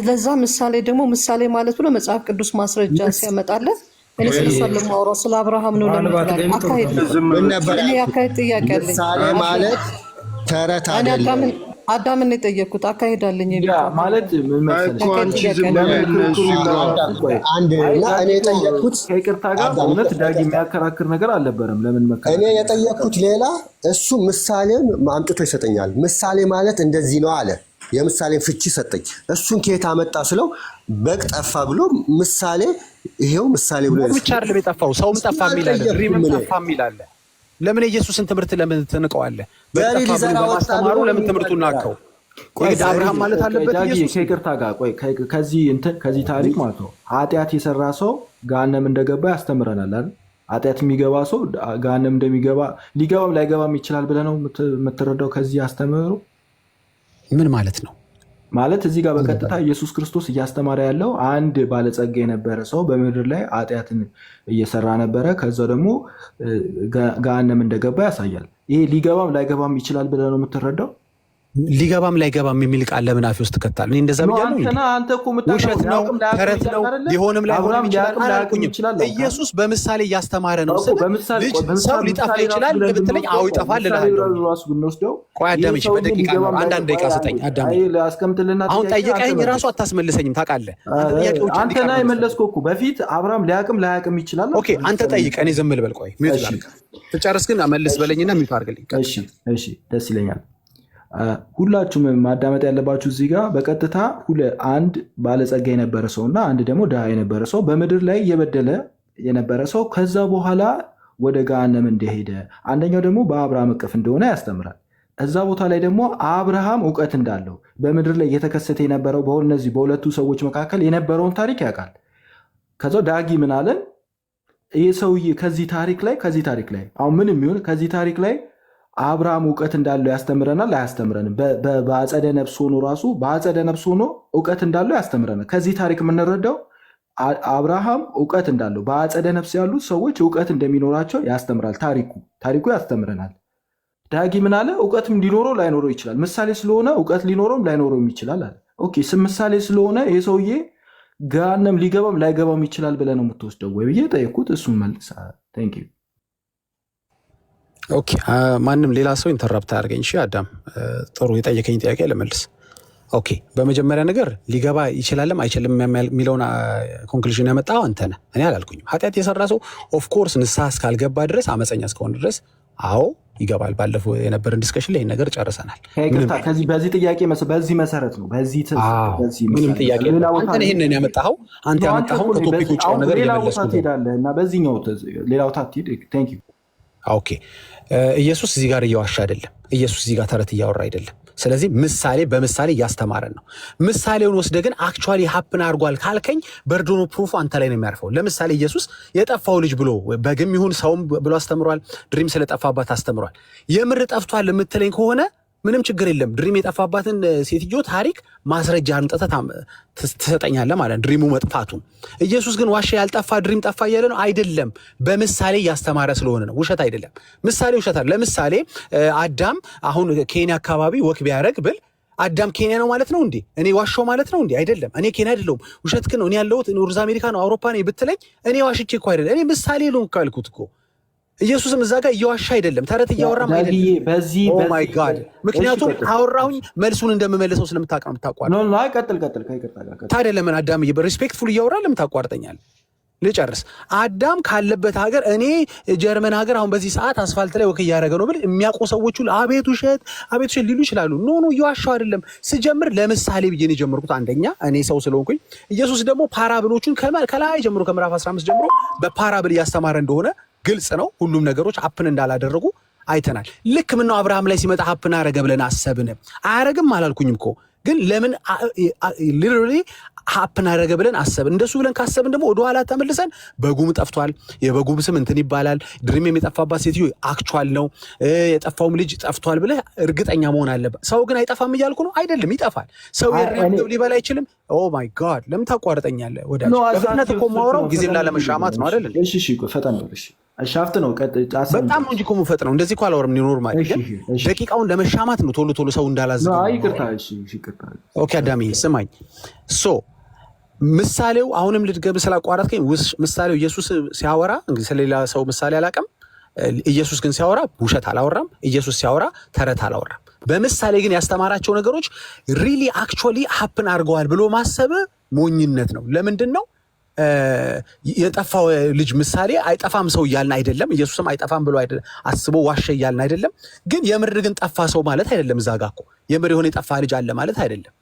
ለዛ ምሳሌ ደግሞ ምሳሌ ማለት ብሎ መጽሐፍ ቅዱስ ማስረጃ ሲያመጣለን እኔ ስለሰለም ማውራው ስለ አብርሃም ነው ለምን አካሄድ ጥያቄ አለኝ። ምሳሌ ማለት ተረት አይደለም። አዳምን ነው የጠየኩት። አካሄድ አለኝ ማለት ምን መሰለሽ እኔ የጠየኩት ከይቅርታ ጋር እውነት ዳጊ የሚያከራክር ነገር አልነበረም። ለምን መከራከር? እኔ የጠየኩት ሌላ፣ እሱ ምሳሌን አምጥቶ ይሰጠኛል። ምሳሌ ማለት እንደዚህ ነው አለ። የምሳሌ ፍቺ ሰጠኝ። እሱን ከየት አመጣ ስለው በግ ጠፋ ብሎ ምሳሌ ይሄው ምሳሌ ብሎ ብቻ አይደለም የጠፋው ሰውም ጠፋ የሚላል ድሪምም ጠፋ የሚላል። ለምን ኢየሱስን ትምህርት ለምን ትንቀዋለህ? በማስተማሩ ለምን ትምህርቱን ናቀው? ቆይ አብርሃም ማለት አለበት ኢየሱስ። ከይቅርታ ጋር ቆይ ከዚህ ታሪክ ማለት ነው ኃጢአት የሰራ ሰው ገሃነም እንደገባ ያስተምረናል አይደል? ኃጢአት የሚገባ ሰው ገሃነም እንደሚገባ ሊገባም ላይገባም ይችላል ብለህ ነው የምትረዳው ከዚህ አስተምህሮ? ምን ማለት ነው? ማለት እዚህ ጋር በቀጥታ ኢየሱስ ክርስቶስ እያስተማረ ያለው አንድ ባለጸጋ የነበረ ሰው በምድር ላይ ኃጢአትን እየሰራ ነበረ። ከዛ ደግሞ ገሃነም እንደገባ ያሳያል። ይሄ ሊገባም ላይገባም ይችላል ብለህ ነው የምትረዳው? ሊገባም ላይገባም የሚል ቃል ለምን አፌ ውስጥ ትከታለህ? እኔ እንደዛ ብያለሁ። ውሸት ነው፣ ተረት ነው፣ ሊሆንም ላይሆንም ይችላል። ኢየሱስ በምሳሌ እያስተማረ ነው። ሰው ሊጠፋ ይችላል ብትለኝ አዎ ይጠፋል እላለሁ። ቆይ አዳምጪ፣ በደቂቃ አንዳንድ ደቂቃ ስጠኝ። አሁን ጠየቀኝ ራሱ አታስመልሰኝም ታውቃለህ። አንተ ነህ የመለስከው እኮ በፊት አብርሃም ሊያቅም ላያቅም ይችላል። ኦኬ አንተ ጠይቅ፣ እኔ ዝም ልበል። ቆይ ሚውት ላድርግ፣ ትጨርስ ግን መልስ በለኝና ሚውት አድርግልኝ። እሺ ደስ ይለኛል። ሁላችሁም ማዳመጥ ያለባችሁ እዚህ ጋር በቀጥታ አንድ ባለጸጋ የነበረ ሰው እና አንድ ደግሞ ድሃ የነበረ ሰው በምድር ላይ እየበደለ የነበረ ሰው ከዛ በኋላ ወደ ገሃነም እንደሄደ፣ አንደኛው ደግሞ በአብርሃም እቅፍ እንደሆነ ያስተምራል። እዛ ቦታ ላይ ደግሞ አብርሃም እውቀት እንዳለው በምድር ላይ እየተከሰተ የነበረው በእነዚህ በሁለቱ ሰዎች መካከል የነበረውን ታሪክ ያውቃል። ከዛው ዳጊ ምን አለን? ይህ ሰውዬ ከዚህ ታሪክ ላይ አሁን ምን የሚሆን ከዚህ ታሪክ ላይ አብርሃም እውቀት እንዳለው ያስተምረናል አያስተምረንም? በአጸደ ነፍስ ሆኖ ራሱ በአጸደ ነፍስ ሆኖ እውቀት እንዳለው ያስተምረናል። ከዚህ ታሪክ የምንረዳው አብርሃም እውቀት እንዳለው በአጸደ ነፍስ ያሉት ሰዎች እውቀት እንደሚኖራቸው ያስተምራል። ታሪኩ ያስተምረናል። ዳጊ ምን አለ? እውቀትም ሊኖረው ላይኖረው ይችላል። ምሳሌ ስለሆነ እውቀት ሊኖረውም ላይኖረውም ይችላል አለ። ኦኬ ምሳሌ ስለሆነ ይህ ሰውዬ ገሃነም ሊገባም ላይገባም ይችላል ብለህ ነው የምትወስደው ወይ ብዬ ጠየኩት። እሱን መልስ። ቴንክ ዩ። ኦኬ ማንም ሌላ ሰው ኢንተራፕት አያደርገኝ። እሺ አዳም ጥሩ የጠየቀኝ ጥያቄ ለመልስ። ኦኬ በመጀመሪያ ነገር ሊገባ ይችላልም አይችልም የሚለውን ኮንክሉዥን ያመጣው አንተ ነህ፣ እኔ አላልኩኝም። ኃጢአት የሰራ ሰው ኦፍኮርስ ንስሐ እስካልገባ ድረስ አመፀኛ እስከሆነ ድረስ አዎ ይገባል። ባለፈው የነበረን ዲስከሽን ላይ ነገር ጨርሰናል። በዚህ ጥያቄ በዚህ መሰረት ነው ምንም ጥያቄ አንተ ይህንን ያመጣኸው አንተ ያመጣኸው ከቶፒክ ውጭ ነገር እየመለስኩ እና በዚህኛው ሌላው ታትሄድ ቴንክ ዩ። ኦኬ ኢየሱስ እዚህ ጋር እየዋሻ አይደለም። ኢየሱስ እዚህ ጋር ተረት እያወራ አይደለም። ስለዚህ ምሳሌ በምሳሌ እያስተማረን ነው። ምሳሌውን ወስደ ግን አክቹዋሊ ሀፕን አድርጓል ካልከኝ በርዶኖ ፕሩፉ አንተ ላይ ነው የሚያርፈው። ለምሳሌ ኢየሱስ የጠፋው ልጅ ብሎ በግም ይሁን ሰውም ብሎ አስተምሯል። ድሪም ስለጠፋባት አስተምሯል። የምር ጠፍቷል የምትለኝ ከሆነ ምንም ችግር የለም። ድሪም የጠፋባትን ሴትዮ ታሪክ ማስረጃ አምጥተህ ትሰጠኛለህ ማለት ነው፣ ድሪሙ መጥፋቱን። ኢየሱስ ግን ዋሻ ያልጠፋ ድሪም ጠፋ እያለ ነው አይደለም። በምሳሌ እያስተማረ ስለሆነ ነው። ውሸት አይደለም። ምሳሌ ውሸት አይደለም። ለምሳሌ አዳም አሁን ኬንያ አካባቢ ወክ ቢያደርግ ብል አዳም ኬንያ ነው ማለት ነው እንዴ? እኔ ዋሻው ማለት ነው እንዴ? አይደለም። እኔ ኬንያ አይደለሁም። ውሸት ግን ነው። እኔ ያለሁት ኖርዝ አሜሪካ ነው አውሮፓ ነው ብትለኝ እኔ ዋሽቼ እኮ አይደለም። እኔ ምሳሌ ነው ካልኩት እኮ ኢየሱስም እዛ ጋር እየዋሻ አይደለም፣ ተረት እያወራም አይደለም። ኦ ማይ ጋድ! ምክንያቱም ካወራሁኝ መልሱን እንደምመልሰው ስለምታውቅ ነው የምታቋርጠው። ቀጥል። ታዲያ ለምን አዳምዬ በሪስፔክትፉል እያወራ ለምን ታቋርጠኛል? ልጨርስ። አዳም ካለበት ሀገር እኔ ጀርመን ሀገር አሁን በዚህ ሰዓት አስፋልት ላይ ወክ እያደረገ ነው ብል የሚያውቁ ሰዎች ሁሉ አቤት ውሸት ሊሉ ይችላሉ። ኖ እየዋሻው አይደለም። ስጀምር ለምሳሌ ብዬ ነው የጀመርኩት። አንደኛ እኔ ሰው ስለሆንኩኝ፣ ኢየሱስ ደግሞ ፓራብሎቹን ከላይ ጀምሮ ከምዕራፍ 15 ጀምሮ በፓራብል እያስተማረ እንደሆነ ግልጽ ነው። ሁሉም ነገሮች ሀፕን እንዳላደረጉ አይተናል። ልክ ምነው አብርሃም ላይ ሲመጣ ሀፕን አረገ ብለን አሰብን? አያረግም አላልኩኝም እኮ ግን ለምን ሊትራሊ ሀፕን አደረገ ብለን አሰብን። እንደሱ ብለን ካሰብን ደግሞ ወደኋላ ተመልሰን በጉም ጠፍቷል፣ የበጉም ስም እንትን ይባላል፣ ድሪም የሚጠፋባት ሴትዮ አክቹዋል ነው፣ የጠፋውም ልጅ ጠፍቷል ብለህ እርግጠኛ መሆን አለበት። ሰው ግን አይጠፋም እያልኩ ነው? አይደለም፣ ይጠፋል። ሰው የሬብ ሊበላ አይችልም። ኦ ማይ ጋድ፣ ለምን ታቋርጠኛለህ? ወዳጅ በፍጥነት እኮ ማውራው ጊዜም ላለመሻማት ነው አይደል? እሺ ፈጠን ነው። እሺ ሻፍት ነው። በጣም ነው እንጂ እኮ የምፈጥነው እንደዚህ እኮ አላወራም። ኖርማል ግን ደቂቃውን ለመሻማት ነው፣ ቶሎ ሰው እንዳላዝግ። ኦኬ አዳሚ ስማኝ። ምሳሌው አሁንም ልድገም ስላቋረጥከኝ፣ ምሳሌው ኢየሱስ ሲያወራ እንግዲህ ስለሌላ ሰው ምሳሌ አላውቅም። ኢየሱስ ግን ሲያወራ ውሸት አላወራም። ኢየሱስ ሲያወራ ተረት አላወራም። በምሳሌ ግን ያስተማራቸው ነገሮች ሪሊ አክቹዋሊ ሀፕን አድርገዋል ብሎ ማሰብ ሞኝነት ነው። ለምንድን ነው የጠፋው ልጅ ምሳሌ አይጠፋም ሰው እያልን አይደለም። ኢየሱስም አይጠፋም ብሎ አስቦ ዋሸ እያልን አይደለም። ግን የምር ግን ጠፋ ሰው ማለት አይደለም። እዛ ጋ እኮ የምር የሆነ የጠፋ ልጅ አለ ማለት አይደለም።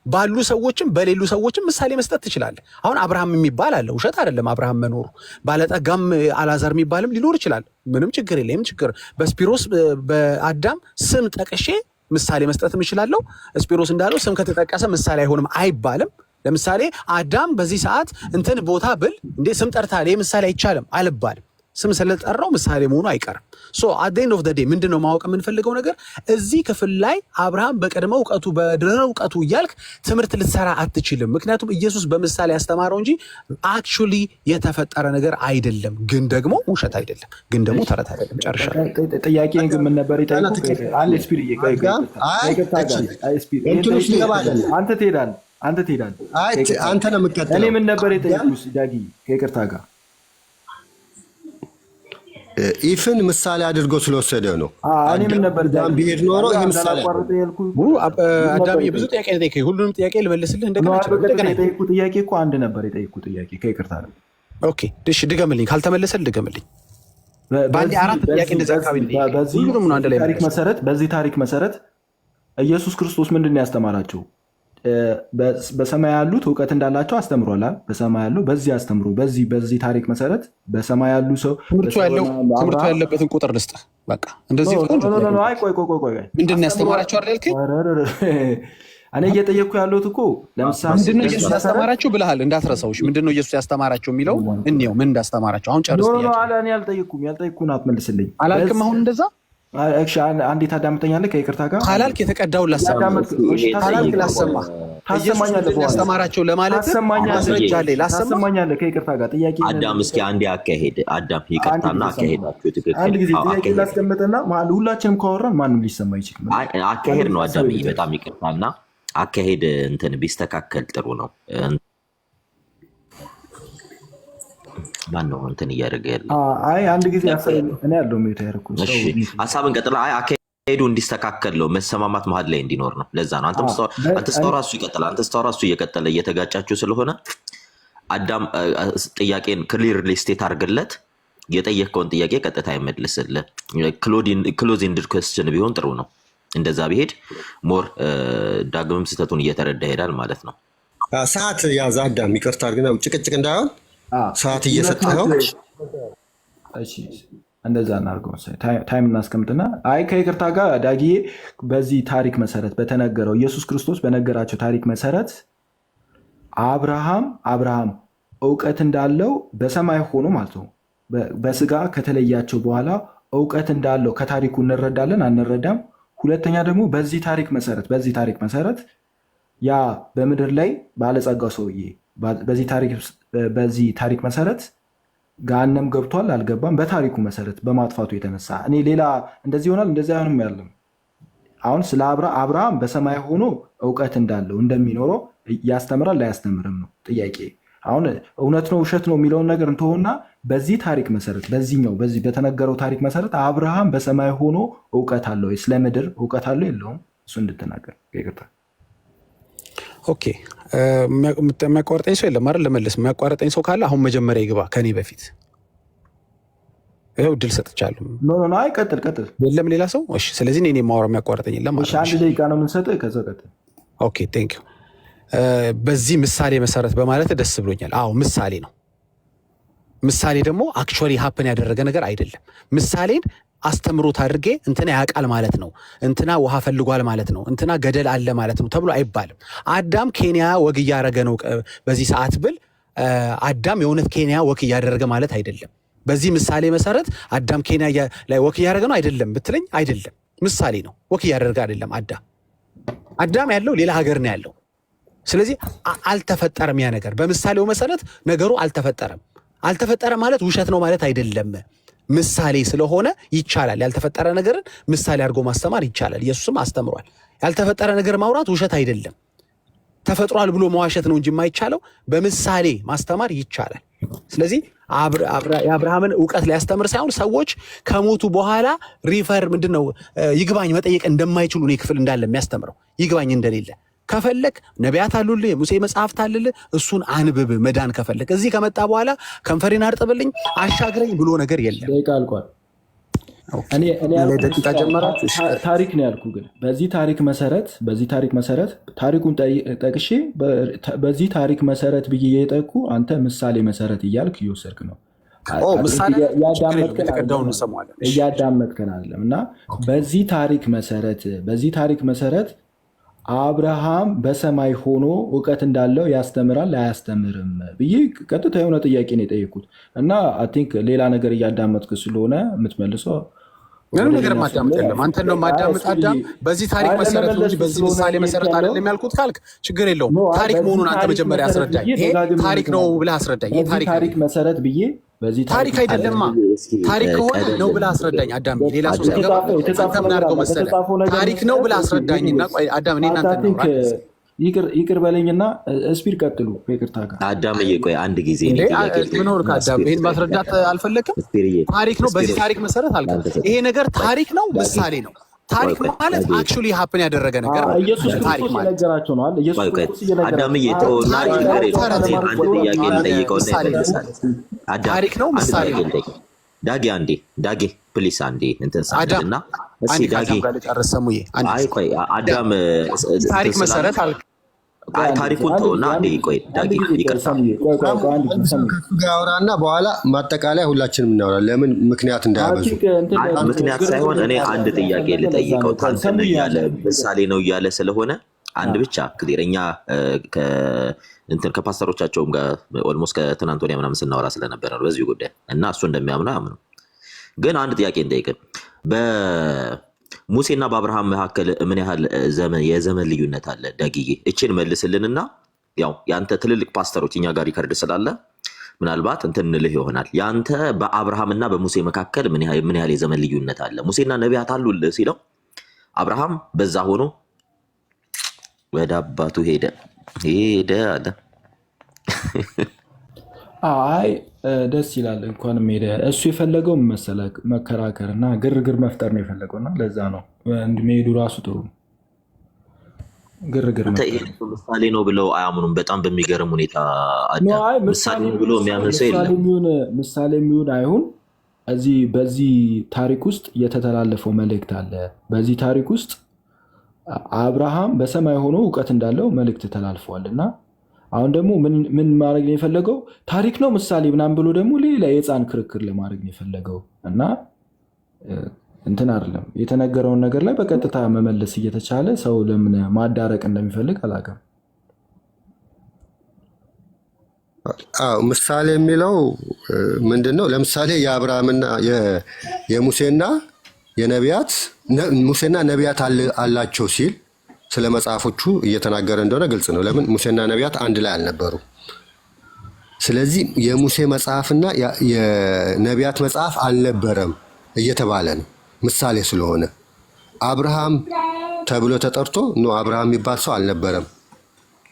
ባሉ ሰዎችም በሌሉ ሰዎችም ምሳሌ መስጠት ትችላለህ። አሁን አብርሃም የሚባል አለ፣ ውሸት አይደለም አብርሃም መኖሩ። ባለጠጋም አላዛር የሚባልም ሊኖር ይችላል። ምንም ችግር የለም። ችግር በስፒሮስ በአዳም ስም ጠቅሼ ምሳሌ መስጠትም እችላለሁ። ስፒሮስ እንዳለው ስም ከተጠቀሰ ምሳሌ አይሆንም አይባልም። ለምሳሌ አዳም በዚህ ሰዓት እንትን ቦታ ብል እንዴ ስም ጠርታል፣ ይህ ምሳሌ አይቻልም አልባልም። ስም ስለጠራው ምሳሌ መሆኑ አይቀርም። አት ኤንድ ኦፍ ዘ ዴይ ምንድነው ማወቅ የምንፈልገው ነገር እዚህ ክፍል ላይ አብርሃም በቀድሞ እውቀቱ በድህረ እውቀቱ እያልክ ትምህርት ልትሰራ አትችልም። ምክንያቱም ኢየሱስ በምሳሌ ያስተማረው እንጂ አክቹሊ የተፈጠረ ነገር አይደለም። ግን ደግሞ ውሸት አይደለም፣ ግን ደግሞ ተረት አይደለም። ጨርሻለሁ። ጥያቄ ግን ምን ነበር? አንተ ትሄዳለህ። አንተ ነው የምትቀጥለው። እኔ ምን ነበር የጠየኩት ዳጊ? ከይቅርታ ጋር ኢፍን ምሳሌ አድርጎ ስለወሰደ ነው። እኔ ምን ነበር ቢሄድ ኖሮ ይሄ ምሳሌ አዳሚ ብዙ ጥያቄ ነው የጠየቀኝ። ሁሉንም ጥያቄ ልመልስልህ እንደገና የጠየኩት ጥያቄ እኮ አንድ ነበር የጠየኩት ጥያቄ። ከይቅርታ ነው። ኦኬ እሺ፣ ድገምልኝ። ካልተመለሰልህ ድገምልኝ። በአንዴ አራት ጥያቄ እንደዛ አካባቢ ሁሉንም ነው አንድ ላይ በዚህ ታሪክ መሰረት ኢየሱስ ክርስቶስ ምንድን ነው ያስተማራቸው? በሰማይ ያሉት እውቀት እንዳላቸው አስተምሯል። በሰማይ ያሉ በዚህ አስተምሮ በዚህ ታሪክ መሰረት በሰማይ ያሉ ሰው ትምህርቱ ያለበትን ቁጥር ልስጥህ። በቃ እንደዚህ ቆይ ምንድን ነው ያስተማራቸው አይደልከኝ? እኔ እየጠየቅኩ ያለሁት እኮ ለምሳሌ ምንድን ነው ኢየሱስ ያስተማራቸው ብለሃል፣ እንዳትረሳውሽ። ምንድን ነው ኢየሱስ ያስተማራቸው የሚለው እንየው። ምን እንዳስተማራቸው አሁን ጨርስ። እኔ ያልጠየቅኩህን አትመልስልኝ አላልክም? አሁን እንደዛ አንዴ ታዳምጠኛለህ? ከይቅርታ ጋር ካላልክ የተቀዳውን ላሰማ ያስተማራቸው ለማለት ማስረጃ ላይ ታሰማኛለህ። ከይቅርታ ጋር ጥያቄ አዳም እስኪ አንዴ አካሄድ አዳም ይቅርታና አካሄዳችሁ ትክክል። አንድ ጊዜ ጥያቄ ላስቀምጥና ሁላችንም ካወራን ማንም ሊሰማ ይችላል። አካሄድ ነው አዳም፣ በጣም ይቅርታና አካሄድ እንትን ቢስተካከል ጥሩ ነው። ማነው እንትን እያደረገ ያለ? አንድ ጊዜ እኔ ያለው ሜታ ያደረኩት ሀሳብን ቀጥላ አካሄዱ እንዲስተካከል ነው፣ መሰማማት መሀል ላይ እንዲኖር ነው። ለዛ ነው አንተ ስታወራ እሱ ይቀጥላል፣ አንተ ስታወራ እሱ እየቀጠለ እየተጋጫችሁ ስለሆነ አዳም ጥያቄን ክሊርሊ ስቴት አድርግለት። የጠየቅከውን ጥያቄ ቀጥታ ይመልስልህ። ክሎዝ ኢንድድ ኩዌስችን ቢሆን ጥሩ ነው። እንደዛ ቢሄድ ሞር ዳግምም ስህተቱን እየተረዳ ይሄዳል ማለት ነው። ሰዓት ያዝ አዳም፣ ይቅርታ አድርግና ጭቅጭቅ እንዳይሆን ሰዓት እየሰጠኸው። እንደዛ እናድርገው። ታይም እናስቀምጥና ከይቅርታ ጋር ዳጊዬ፣ በዚህ ታሪክ መሰረት በተነገረው ኢየሱስ ክርስቶስ በነገራቸው ታሪክ መሰረት አብርሃም እውቀት እንዳለው በሰማይ ሆኖ ማለት ነው በስጋ ከተለያቸው በኋላ እውቀት እንዳለው ከታሪኩ እንረዳለን አንረዳም? ሁለተኛ ደግሞ በዚህ ታሪክ መሰረት ያ በምድር ላይ ባለጸጋው ሰውዬ በዚህ ታሪክ መሰረት ገሃነም ገብቷል አልገባም? በታሪኩ መሰረት በማጥፋቱ የተነሳ እኔ ሌላ እንደዚህ ይሆናል እንደዚህ አይሆንም ያለም። አሁን ስለ አብርሃም በሰማይ ሆኖ እውቀት እንዳለው እንደሚኖረው ያስተምራል ላያስተምርም ነው ጥያቄ። አሁን እውነት ነው ውሸት ነው የሚለውን ነገር እንትሆና በዚህ ታሪክ መሰረት በዚህ በተነገረው ታሪክ መሰረት አብርሃም በሰማይ ሆኖ እውቀት አለው፣ ስለ ምድር እውቀት አለው የለውም? እሱ እንድትናገር ይቅርታ። ኦኬ የሚያቋርጠኝ ሰው የለም አይደል? ለመለስ የሚያቋርጠኝ ሰው ካለ አሁን መጀመሪያ ይግባ ከኔ በፊት። ይኸው እድል ሰጥቻለሁ። ኖ አይ ቀጥል። የለም ሌላ ሰው? እሺ ስለዚህ እኔ የማወራው የሚያቋርጠኝ የለም ማለት ነው። አንድ ደቂቃ ነው የምንሰጥህ፣ ከዛ ቀጥል። ኦኬ ቴንክ ዩ። በዚህ ምሳሌ መሰረት በማለት ደስ ብሎኛል። አዎ ምሳሌ ነው። ምሳሌ ደግሞ አክቹዋሊ ሀፕን ያደረገ ነገር አይደለም። ምሳሌን አስተምሮት አድርጌ እንትና ያውቃል ማለት ነው፣ እንትና ውሃ ፈልጓል ማለት ነው፣ እንትና ገደል አለ ማለት ነው ተብሎ አይባልም። አዳም ኬንያ ወግ እያደረገ ነው በዚህ ሰዓት ብል አዳም የእውነት ኬንያ ወግ እያደረገ ማለት አይደለም። በዚህ ምሳሌ መሰረት አዳም ኬንያ ላይ ወክ እያደረገ ነው አይደለም ብትለኝ፣ አይደለም ምሳሌ ነው። ወክ እያደረገ አይደለም። አዳም ያለው ሌላ ሀገር ነው ያለው። ስለዚህ አልተፈጠረም ያ ነገር። በምሳሌው መሰረት ነገሩ አልተፈጠረም። አልተፈጠረ ማለት ውሸት ነው ማለት አይደለም። ምሳሌ ስለሆነ ይቻላል። ያልተፈጠረ ነገርን ምሳሌ አድርጎ ማስተማር ይቻላል። ኢየሱስም አስተምሯል። ያልተፈጠረ ነገር ማውራት ውሸት አይደለም። ተፈጥሯል ብሎ መዋሸት ነው እንጂ የማይቻለው በምሳሌ ማስተማር ይቻላል። ስለዚህ የአብርሃምን እውቀት ሊያስተምር ሳይሆን ሰዎች ከሞቱ በኋላ ሪፈር ምንድነው ይግባኝ መጠየቅ እንደማይችሉ ነው ክፍል እንዳለ የሚያስተምረው። ይግባኝ እንደሌለ ከፈለክ ነቢያት አሉልህ፣ የሙሴ መጽሐፍት አሉልህ፣ እሱን አንብብ መዳን ከፈለክ። እዚህ ከመጣ በኋላ ከንፈሬን አርጥብልኝ አሻግረኝ ብሎ ነገር የለም። ደቂቃ አልቋል። ደቂቃ ጀመራችሁ። ታሪክ ነው ያልኩ። ግን በዚህ ታሪክ መሰረት ታሪኩን ጠቅሼ በዚህ ታሪክ መሰረት ብዬ የጠቁ አንተ ምሳሌ መሰረት እያልክ እየወሰድክ ነው። እያዳመጥከን አይደለም። እና በዚህ ታሪክ መሰረት አብርሃም በሰማይ ሆኖ እውቀት እንዳለው ያስተምራል አያስተምርም ብዬ ቀጥታ የሆነ ጥያቄ ነው የጠየኩት። እና አይ ቲንክ ሌላ ነገር እያዳመጥክ ስለሆነ የምትመልሰው ምንም ነገር ማዳመጥ የለም። አንተን ነው ማዳመጥ። አዳም በዚህ ታሪክ መሰረት ነው እንጂ በዚህ ምሳሌ መሰረት አይደለም ያልኩት ካልክ ችግር የለውም። ታሪክ መሆኑን አንተ መጀመሪያ አስረዳኝ። ይሄ ታሪክ ነው ብለህ አስረዳኝ። ይሄ ታሪክ መሰረት ብዬ ታሪክ አይደለማ። ታሪክ ከሆነ ነው ብለህ አስረዳኝ። አዳም ሌላ ሰው ሲገባ አንተ ምን አድርገው መሰለህ ታሪክ ነው ብለህ አስረዳኝና ቆይ አዳም እኔ እናንተ ነው ይቅር በለኝና ስፒድ ቀጥሉ። ይቅርታ ጋር አዳምዬ ቆይ አንድ ጊዜ ምን ሆነ? አዳም ይሄን ማስረዳት አልፈለክም። ታሪክ ነው በዚህ ታሪክ መሰረት አልከ። ይሄ ነገር ታሪክ ነው ምሳሌ ነው። ታሪክ ማለት አክቹሊ ሀፕን ያደረገ ነገር ነው። ኢየሱስ ክርስቶስ የነገራቸው ነው። ኢየሱስ ክርስቶስ አዳምዬ ተውና ነገር አንድ ጥያቄ እንጠይቀውና ይመልሳል። ታሪክ ነው ምሳሌ ነው። ዳጌ ፕሊስ አንዴ እንትን ሳልና እሺ ዳጌ አይ ቆይ አዳም ታሪክ መሰረት አልከ። ታሪኩን ተውና አንዴ ቆይ ዳጌ ይቅርታ ያወራና በኋላ ማጠቃለያ ሁላችንም እናወራለን። ለምን ምክንያት እንዳያበዙ ምክንያት ሳይሆን እኔ አንድ ጥያቄ ልጠይቀው። ታንተን እያለ ምሳሌ ነው እያለ ስለሆነ አንድ ብቻ ክሊር እኛ እንትን ከፓስተሮቻቸውም ጋር ኦልሞስት ከትናንት ወዲያ ምናምን ስናወራ ስለነበረ ነው በዚህ ጉዳይ እና እሱ እንደሚያምነው አምኑ። ግን አንድ ጥያቄ እንጠይቅን። በሙሴና በአብርሃም መካከል ምን ያህል የዘመን ልዩነት አለ? ዳጊዬ እችን መልስልንና ያው የአንተ ትልልቅ ፓስተሮች እኛ ጋር ሪከርድ ስላለ ምናልባት እንትን እንልህ ይሆናል። የአንተ በአብርሃምና በሙሴ መካከል ምን ያህል የዘመን ልዩነት አለ? ሙሴና ነቢያት አሉልህ ሲለው አብርሃም በዛ ሆኖ ወደ አባቱ ሄደ አለ። አይ ደስ ይላል። እንኳንም ሄደ። እሱ የፈለገው መሰለህ መከራከር እና ግርግር መፍጠር ነው የፈለገውና ለዛ ነው መሄዱ ራሱ ጥሩ ነው። ግርግር ምሳሌ ነው ብለው አያምኑም። በጣም በሚገርም ሁኔታ ምሳሌ ነው ብሎ የሚያምን ሰው የለም። ምሳሌ የሚሆን አይሁን በዚህ ታሪክ ውስጥ የተተላለፈው መልእክት አለ። በዚህ ታሪክ ውስጥ አብርሃም በሰማይ ሆኖ እውቀት እንዳለው መልእክት ተላልፈዋል። እና አሁን ደግሞ ምን ማድረግ ነው የፈለገው? ታሪክ ነው ምሳሌ ምናምን ብሎ ደግሞ ሌላ የህፃን ክርክር ለማድረግ ነው የፈለገው። እና እንትን አይደለም የተነገረውን ነገር ላይ በቀጥታ መመለስ እየተቻለ ሰው ለምን ማዳረቅ እንደሚፈልግ አላውቅም። ምሳሌ የሚለው ምንድን ነው? ለምሳሌ የአብርሃምና የሙሴና የነቢያት ሙሴና ነቢያት አላቸው ሲል ስለ መጽሐፎቹ እየተናገረ እንደሆነ ግልጽ ነው። ለምን ሙሴና ነቢያት አንድ ላይ አልነበሩ። ስለዚህ የሙሴ መጽሐፍና የነቢያት መጽሐፍ አልነበረም እየተባለ ነው። ምሳሌ ስለሆነ አብርሃም ተብሎ ተጠርቶ አብርሃም የሚባል ሰው አልነበረም።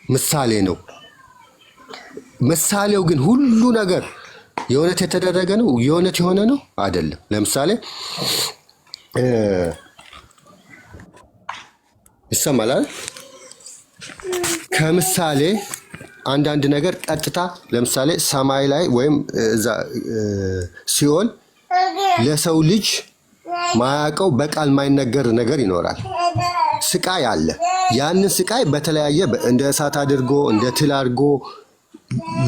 ምሳሌ ነው። ምሳሌው ግን ሁሉ ነገር የእውነት የተደረገ ነው፣ የእውነት የሆነ ነው አይደለም። ለምሳሌ ይሰማል አይደል? ከምሳሌ አንዳንድ ነገር ቀጥታ ለምሳሌ ሰማይ ላይ ወይም እዛ ሲኦል ለሰው ልጅ ማያውቀው በቃል ማይነገር ነገር ይኖራል። ስቃይ አለ። ያንን ስቃይ በተለያየ እንደ እሳት አድርጎ እንደ ትል አድርጎ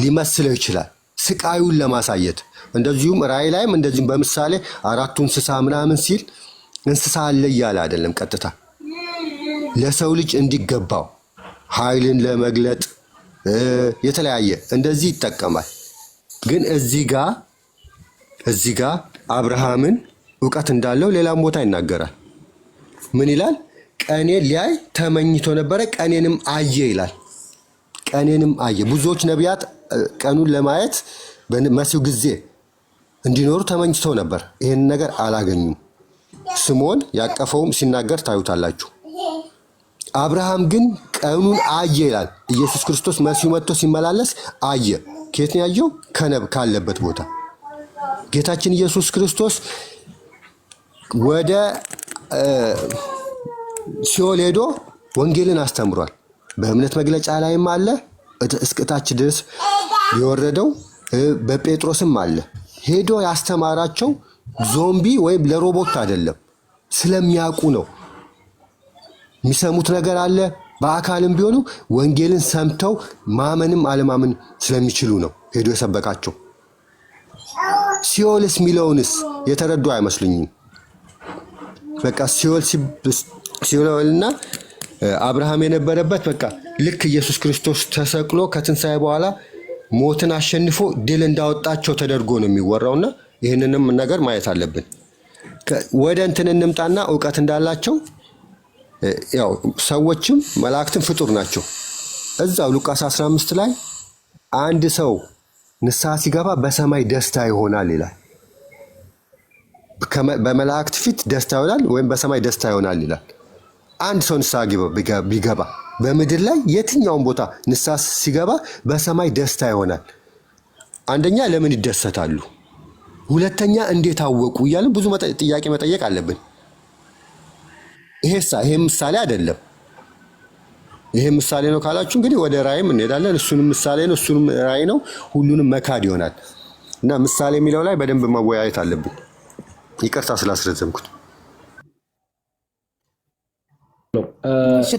ሊመስለው ይችላል ስቃዩን ለማሳየት። እንደዚሁም ራእይ ላይም እንደዚሁም በምሳሌ አራቱ እንስሳ ምናምን ሲል እንስሳ አለ እያለ አይደለም። ቀጥታ ለሰው ልጅ እንዲገባው ኃይልን ለመግለጥ የተለያየ እንደዚህ ይጠቀማል። ግን እዚህ ጋር አብርሃምን እውቀት እንዳለው ሌላም ቦታ ይናገራል። ምን ይላል? ቀኔን ሊያይ ተመኝቶ ነበረ ቀኔንም አየ ይላል። ቀኔንም አየ። ብዙዎች ነቢያት ቀኑን ለማየት በመሲሁ ጊዜ እንዲኖሩ ተመኝተው ነበር። ይህን ነገር አላገኙም። ስምዖን ያቀፈውም ሲናገር ታዩታላችሁ። አብርሃም ግን ቀኑን አየ ይላል። ኢየሱስ ክርስቶስ መሲሁ መጥቶ ሲመላለስ አየ። ከየት ነው ያየው? ካለበት ቦታ። ጌታችን ኢየሱስ ክርስቶስ ወደ ሲኦል ሄዶ ወንጌልን አስተምሯል። በእምነት መግለጫ ላይም አለ እስከታች ድረስ የወረደው በጴጥሮስም አለ። ሄዶ ያስተማራቸው ዞምቢ ወይም ለሮቦት አይደለም፣ ስለሚያውቁ ነው። የሚሰሙት ነገር አለ። በአካልም ቢሆኑ ወንጌልን ሰምተው ማመንም አለማመን ስለሚችሉ ነው ሄዶ የሰበካቸው። ሲኦልስ ሚለውንስ የተረዱ አይመስሉኝም። በቃ ሲኦልና አብርሃም የነበረበት በቃ ልክ ኢየሱስ ክርስቶስ ተሰቅሎ ከትንሣኤ በኋላ ሞትን አሸንፎ ድል እንዳወጣቸው ተደርጎ ነው የሚወራውና ይህንንም ነገር ማየት አለብን። ወደ እንትን እንምጣና እውቀት እንዳላቸው ያው ሰዎችም መላእክትም ፍጡር ናቸው። እዛው ሉቃስ 15 ላይ አንድ ሰው ንስሐ ሲገባ በሰማይ ደስታ ይሆናል ይላል። በመላእክት ፊት ደስታ ይሆናል ወይም በሰማይ ደስታ ይሆናል ይላል። አንድ ሰው ንስሐ ቢገባ በምድር ላይ የትኛውን ቦታ ንስሐ ሲገባ በሰማይ ደስታ ይሆናል። አንደኛ ለምን ይደሰታሉ? ሁለተኛ እንዴት አወቁ? እያልን ብዙ ጥያቄ መጠየቅ አለብን። ይሄ ምሳሌ አይደለም። ይሄ ምሳሌ ነው ካላችሁ እንግዲህ ወደ ራእይም እንሄዳለን። እሱንም ምሳሌ ነው፣ እሱንም ራእይ ነው። ሁሉንም መካድ ይሆናል እና ምሳሌ የሚለው ላይ በደንብ መወያየት አለብን። ይቅርታ ስላስረዘምኩት።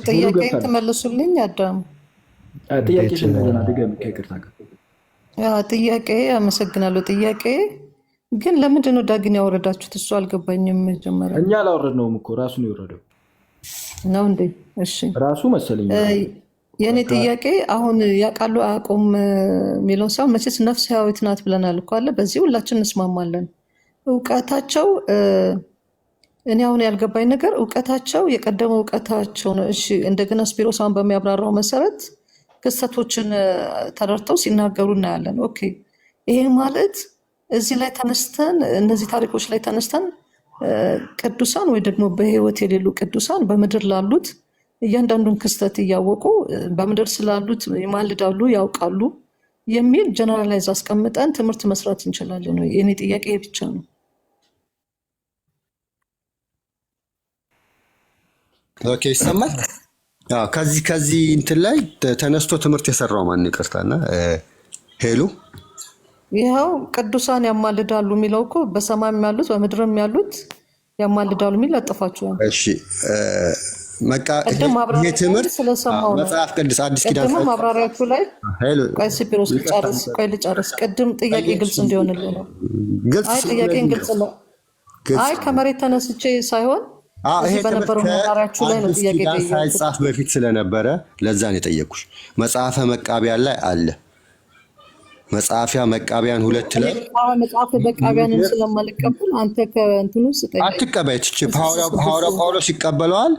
ጥያቄ ተመልሱልኝ። አዳም ጥያቄ ጥያቄ አመሰግናለሁ። ጥያቄ ግን ለምንድን ነው ዳግን ያወረዳችሁት? እሱ አልገባኝም። መጀመሪያ እኛ አላወረድነውም እኮ ራሱ ነው የወረደው ነው እንዴ? እሺ ራሱ መሰለኝ። የእኔ ጥያቄ አሁን ያውቃሉ አያውቁም የሚለውን ሳይሆን መቼስ ነፍስ ሕያዊት ናት ብለናል እኮ አለ። በዚህ ሁላችን እንስማማለን። እውቀታቸው እኔ አሁን ያልገባኝ ነገር እውቀታቸው የቀደመው እውቀታቸው ነው። እሺ እንደገና ስፒሮሳን በሚያብራራው መሰረት ክስተቶችን ተረድተው ሲናገሩ እናያለን። ኦኬ ይሄ ማለት እዚህ ላይ ተነስተን እነዚህ ታሪኮች ላይ ተነስተን ቅዱሳን ወይ ደግሞ በህይወት የሌሉ ቅዱሳን በምድር ላሉት እያንዳንዱን ክስተት እያወቁ በምድር ስላሉት ይማልዳሉ፣ ያውቃሉ የሚል ጀነራላይዝ አስቀምጠን ትምህርት መስራት እንችላለን። የኔ ጥያቄ ብቻ ነው። ኦኬ ይሰማል። ከዚህ እንትን ላይ ተነስቶ ትምህርት የሰራው ማን? ይቅርታና ሄሉ ይኸው ቅዱሳን ያማልዳሉ የሚለው እኮ በሰማይም ያሉት በምድርም ያሉት ያማልዳሉ የሚል ለጥፋችኋል። እሺ ይሄ ትምህርት መጽሐፍ ቅዱስ አዲስ ኪዳን ማብራሪያችሁ ላይ ስፒሮስ ልጨርስ። ቅድም ጥያቄ ግልጽ እንዲሆንልህ ነው። ጥያቄን ግልጽ ነው። ከመሬት ተነስቼ ሳይሆን ይሄ በነበረው ላይ ነው ጥያቄ ሳይጻፍ በፊት ስለነበረ ለዛ ነው የጠየኩሽ። መጽሐፈ መቃቢያን ላይ አለ። መጽሐፊያ መቃቢያን 2 ላይ መጽሐፈ መቃቢያንን ስለማልቀበል አንተ ከእንትኑ ስጠኝ አትቀበይ። ሐዋርያው ጳውሎስ ይቀበለዋል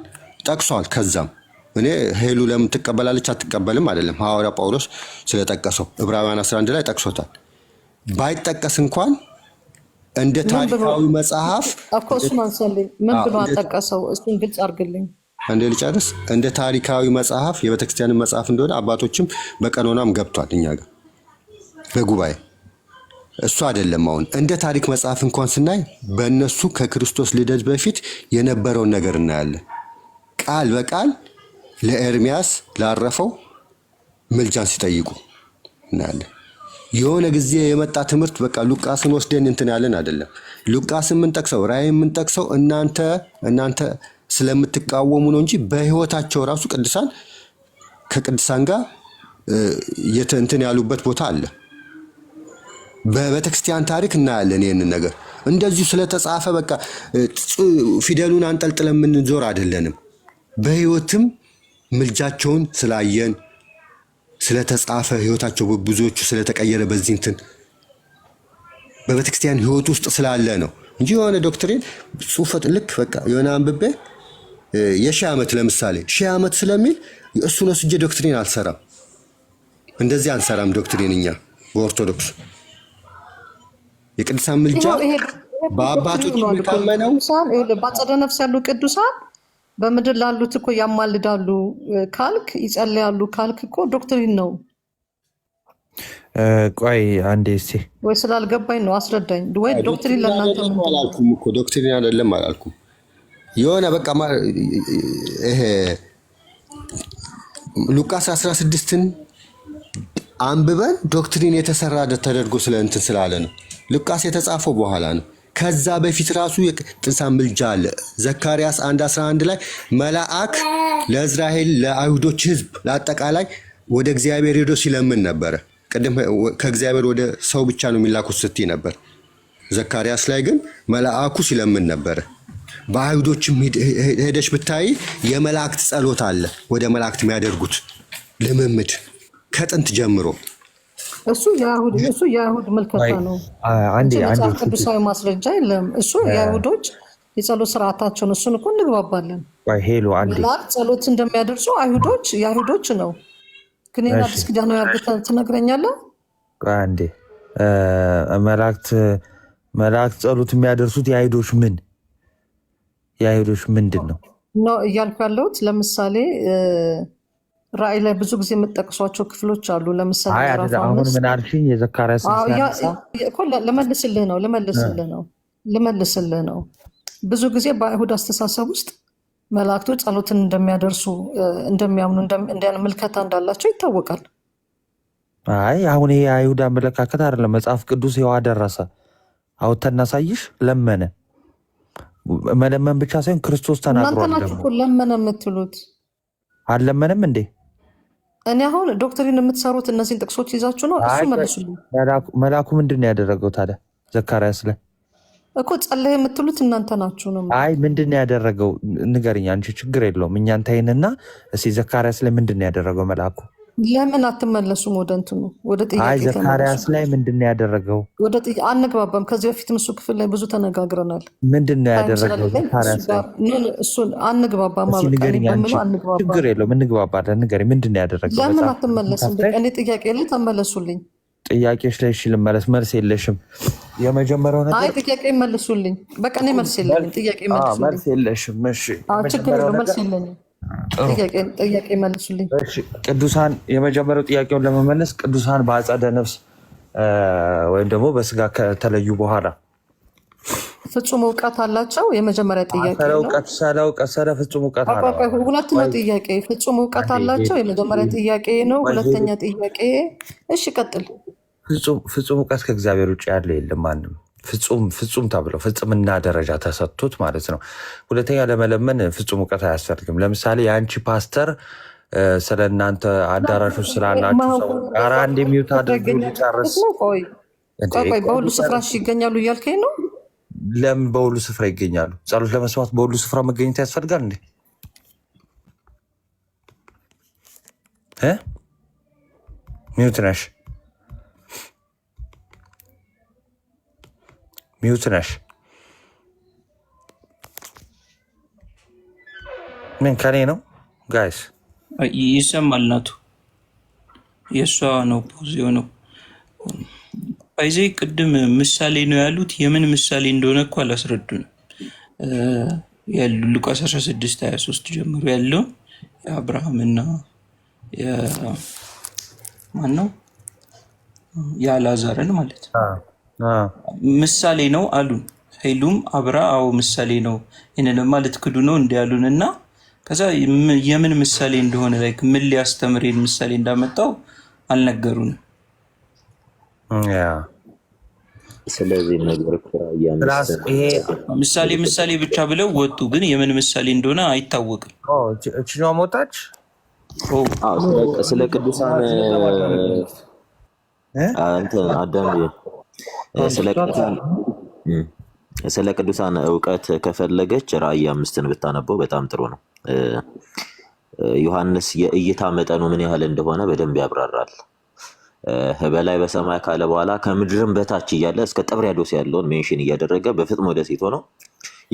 ጠቅሷል። ከዛም እኔ ሄሉ ለምን ትቀበላለች አትቀበልም አይደለም፣ ሐዋርያው ጳውሎስ ስለጠቀሰው ዕብራውያን 11 ላይ ጠቅሶታል። ባይጠቀስ እንኳን እንደ ታሪካዊ መጽሐፍ እሱን አንሳልኝ። ምን ብሎ አጠቀሰው? እሱን ግልጽ አድርግልኝ። እንደ ልጨርስ። እንደ ታሪካዊ መጽሐፍ የቤተክርስቲያንን መጽሐፍ እንደሆነ አባቶችም በቀኖናም ገብቷል እኛ ጋር በጉባኤ። እሱ አይደለም። አሁን እንደ ታሪክ መጽሐፍ እንኳን ስናይ በእነሱ ከክርስቶስ ልደት በፊት የነበረውን ነገር እናያለን። ቃል በቃል ለኤርሚያስ ላረፈው ምልጃን ሲጠይቁ እናያለን። የሆነ ጊዜ የመጣ ትምህርት በቃ ሉቃስን ወስደን እንትን ያለን አይደለም። ሉቃስን የምንጠቅሰው ራእይ የምንጠቅሰው እናንተ ስለምትቃወሙ ነው እንጂ በህይወታቸው ራሱ ቅዱሳን ከቅዱሳን ጋር እንትን ያሉበት ቦታ አለ። በቤተክርስቲያን ታሪክ እናያለን። ይህንን ነገር እንደዚሁ ስለተጻፈ በቃ ፊደሉን አንጠልጥለን የምንዞር አይደለንም። በህይወትም ምልጃቸውን ስላየን ስለተጻፈ ህይወታቸው ብዙዎቹ ስለተቀየረ በዚህ እንትን በቤተክርስቲያን ህይወት ውስጥ ስላለ ነው እንጂ የሆነ ዶክትሪን ጽሁፈት ልክ በቃ የሆነ አንብቤ የሺህ ዓመት ለምሳሌ 1000 ዓመት ስለሚል እሱን ወስጄ ዶክትሪን አልሰራም። እንደዚህ አንሰራም ዶክትሪን እኛ በኦርቶዶክስ የቅዱሳን ምልጃ በአባቶች የሚታመነው በአጸደ ነፍስ ያሉ ቅዱሳን በምድር ላሉት እኮ ያማልዳሉ ካልክ ይጸልያሉ ካልክ እኮ ዶክትሪን ነው። ቆይ አንዴ እስቲ ወይ ስላልገባኝ ነው አስረዳኝ። ወይ ዶክትሪን ለእናንተ ምን አላልኩም እኮ ዶክትሪን አይደለም አላልኩም። የሆነ በቃ ይሄ ሉቃስ 16ን አንብበን ዶክትሪን የተሰራ ተደርጎ ስለ እንትን ስላለ ነው። ሉቃስ የተጻፈው በኋላ ነው። ከዛ በፊት ራሱ የቅዱሳን ምልጃ አለ። ዘካርያስ 1:11 ላይ መልአክ ለእስራኤል ለአይሁዶች ህዝብ ለአጠቃላይ ወደ እግዚአብሔር ሄዶ ሲለምን ነበረ። ቀደም ከእግዚአብሔር ወደ ሰው ብቻ ነው የሚላኩት ስትይ ነበር። ዘካርያስ ላይ ግን መልአኩ ሲለምን ነበረ። በአይሁዶችም ሄደሽ ብታይ የመላእክት ጸሎት አለ። ወደ መላእክት የሚያደርጉት ልምምድ ከጥንት ጀምሮ እሱ የአይሁድ መልከታ ነው። አንዴ ቅዱሳዊ ማስረጃ የለም። እሱ የአይሁዶች የጸሎት ስርዓታቸውን እሱን እኮ እንግባባለን። ሄሎ አንዴ ጸሎት እንደሚያደርሱ የአይሁዶች ነው። ግን አዲስ ኪዳን ነው ያልኩት ትነግረኛለህ? አንዴ መላእክት ጸሎት የሚያደርሱት የአይሁዶች ምንድን ነው ነው እያልኩ ያለሁት። ለምሳሌ ራእይ ላይ ብዙ ጊዜ የምጠቅሷቸው ክፍሎች አሉ። ለምሳሌ አሁን ምን አልሽኝ? የዘካርያስ ልመልስልህ ነው። ብዙ ጊዜ በአይሁድ አስተሳሰብ ውስጥ መላእክቶች ጸሎትን እንደሚያደርሱ እንደሚያምኑ ምልከታ እንዳላቸው ይታወቃል። አይ አሁን ይሄ የአይሁድ አመለካከት አይደለም። መጽሐፍ ቅዱስ ይኸው አደረሰ አውጥተን እናሳይሽ። ለመነ መለመን ብቻ ሳይሆን ክርስቶስ ተናግሯል። እናንተ ናችሁ እኮ ለመነ የምትሉት። አልለመንም እንዴ? እኔ አሁን ዶክትሪን የምትሰሩት እነዚህን ጥቅሶች ይዛችሁ ነው። እሱ መልሱልኝ። መልአኩ ምንድን ነው ያደረገው ታዲያ? ዘካርያስ ላይ እኮ ጸለይ የምትሉት እናንተ ናችሁ ነው። አይ ምንድን ነው ያደረገው ንገርኝ አንቺ። ችግር የለውም እኛን ታይንና እስኪ ዘካርያስ ላይ ምንድን ነው ያደረገው መልአኩ? ለምን አትመለሱም ወደ እንትኑ ወደ ጥያቄ? አይ ዘካርያስ ላይ ምንድን ነው ያደረገው? ወደ አንግባባም። ከዚህ በፊትም እሱ ክፍል ላይ ብዙ ተነጋግረናል። ምንድን ነው ያደረገው ዘካርያስ ላይ? እሱን አንግባባም። ችግር የለውም እንግባባለን። ንገሪኝ ምንድን ነው ያደረገው? ለምን አትመለስም? እኔ ጥያቄ ላይ ተመለሱልኝ። ጥያቄዎች ላይ እሺ ልመለስ። መልስ የለሽም። የመጀመሪያው ነገር አይ ጥያቄ መልሱልኝ። በቃ እኔ መልስ የለኝም። ጥያቄ መልሱልኝ። መልስ የለሽም። እሺ ችግር የለውም። መልስ የለኝም። ጥያቄ መልሱልኝ። ቅዱሳን የመጀመሪያው ጥያቄውን ለመመለስ ቅዱሳን በአጸደ ነፍስ ወይም ደግሞ በስጋ ከተለዩ በኋላ ፍጹም እውቀት አላቸው? የመጀመሪያ ጥያቄ ነው። ስለ ፍጹም እውቀት ሁለት ነው ጥያቄ። ፍጹም እውቀት አላቸው የመጀመሪያ ጥያቄ ነው። ሁለተኛ ጥያቄ እሺ ቀጥል። ፍጹም እውቀት ከእግዚአብሔር ውጭ ያለ የለም ማንም። ፍጹም ተብለው ፍጽምና ደረጃ ተሰጥቶት ማለት ነው። ሁለተኛ ለመለመን ፍጹም እውቀት አያስፈልግም። ለምሳሌ የአንቺ ፓስተር ስለ እናንተ አዳራሾች ስላላችሁ ሰው ጋር አንድ የሚውት አድርጎ ሊጨርስ በሁሉ ስፍራ ይገኛሉ እያልከኝ ነው? ለምን በሁሉ ስፍራ ይገኛሉ? ጸሎት ለመስማት በሁሉ ስፍራ መገኘት ያስፈልጋል እንዴ? ሚውት ነሽ ምን ከኔ ነው ጋይስ? ይሰማል። ናቱ የእሷ ነው ፖዚዮ ነው አይዜ ቅድም ምሳሌ ነው ያሉት። የምን ምሳሌ እንደሆነ እኮ አላስረዱንም። ሉቃስ 16:23 ጀምሮ ያለው የአብርሃምና ማነው የአልዓዛርን ማለት ነው ምሳሌ ነው አሉን። ሄሉም አብራ አዎ ምሳሌ ነው ይህንንማ ልትክዱ ነው እንዲ ያሉን እና ከዛ የምን ምሳሌ እንደሆነ ላይክ ምን ሊያስተምር ምሳሌ እንዳመጣው አልነገሩንም። ስለዚህ ነገር ምሳሌ ብቻ ብለው ወጡ፣ ግን የምን ምሳሌ እንደሆነ አይታወቅም። እችኛዋ ሞታች ስለ ቅዱሳን ስለ ቅዱሳን እውቀት ከፈለገች ራእይ 5ን ብታነበው በጣም ጥሩ ነው። ዮሐንስ የእይታ መጠኑ ምን ያህል እንደሆነ በደንብ ያብራራል። በላይ በሰማይ ካለ በኋላ ከምድርም በታች እያለ እስከ ጥብርያዶስ ያለውን ሜንሽን እያደረገ በፍጥሞ ደሴት ሆኖ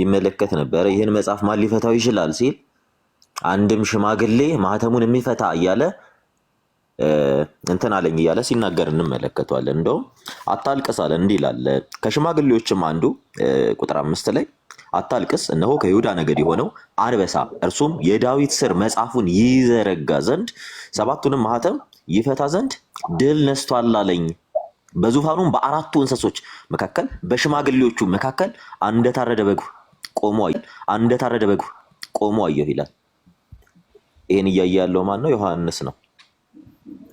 ይመለከት ነበረ። ይህን መጽሐፍ ማን ሊፈታው ይችላል ሲል አንድም ሽማግሌ ማህተሙን የሚፈታ እያለ እንትን አለኝ እያለ ሲናገር እንመለከተዋለን። እንደውም አታልቅስ አለ፣ እንዲህ ይላል። ከሽማግሌዎችም አንዱ ቁጥር 5 ላይ አታልቅስ፣ እነሆ ከይሁዳ ነገድ የሆነው አንበሳ እርሱም የዳዊት ስር መጽሐፉን ይዘረጋ ዘንድ ሰባቱንም ማህተም ይፈታ ዘንድ ድል ነስቷል አለኝ። በዙፋኑም በአራቱ እንስሶች መካከል በሽማግሌዎቹ መካከል እንደታረደ በግ ቆሞ አየሁ ይላል። ይህን እያየ ያለው ማን ነው? ዮሐንስ ነው።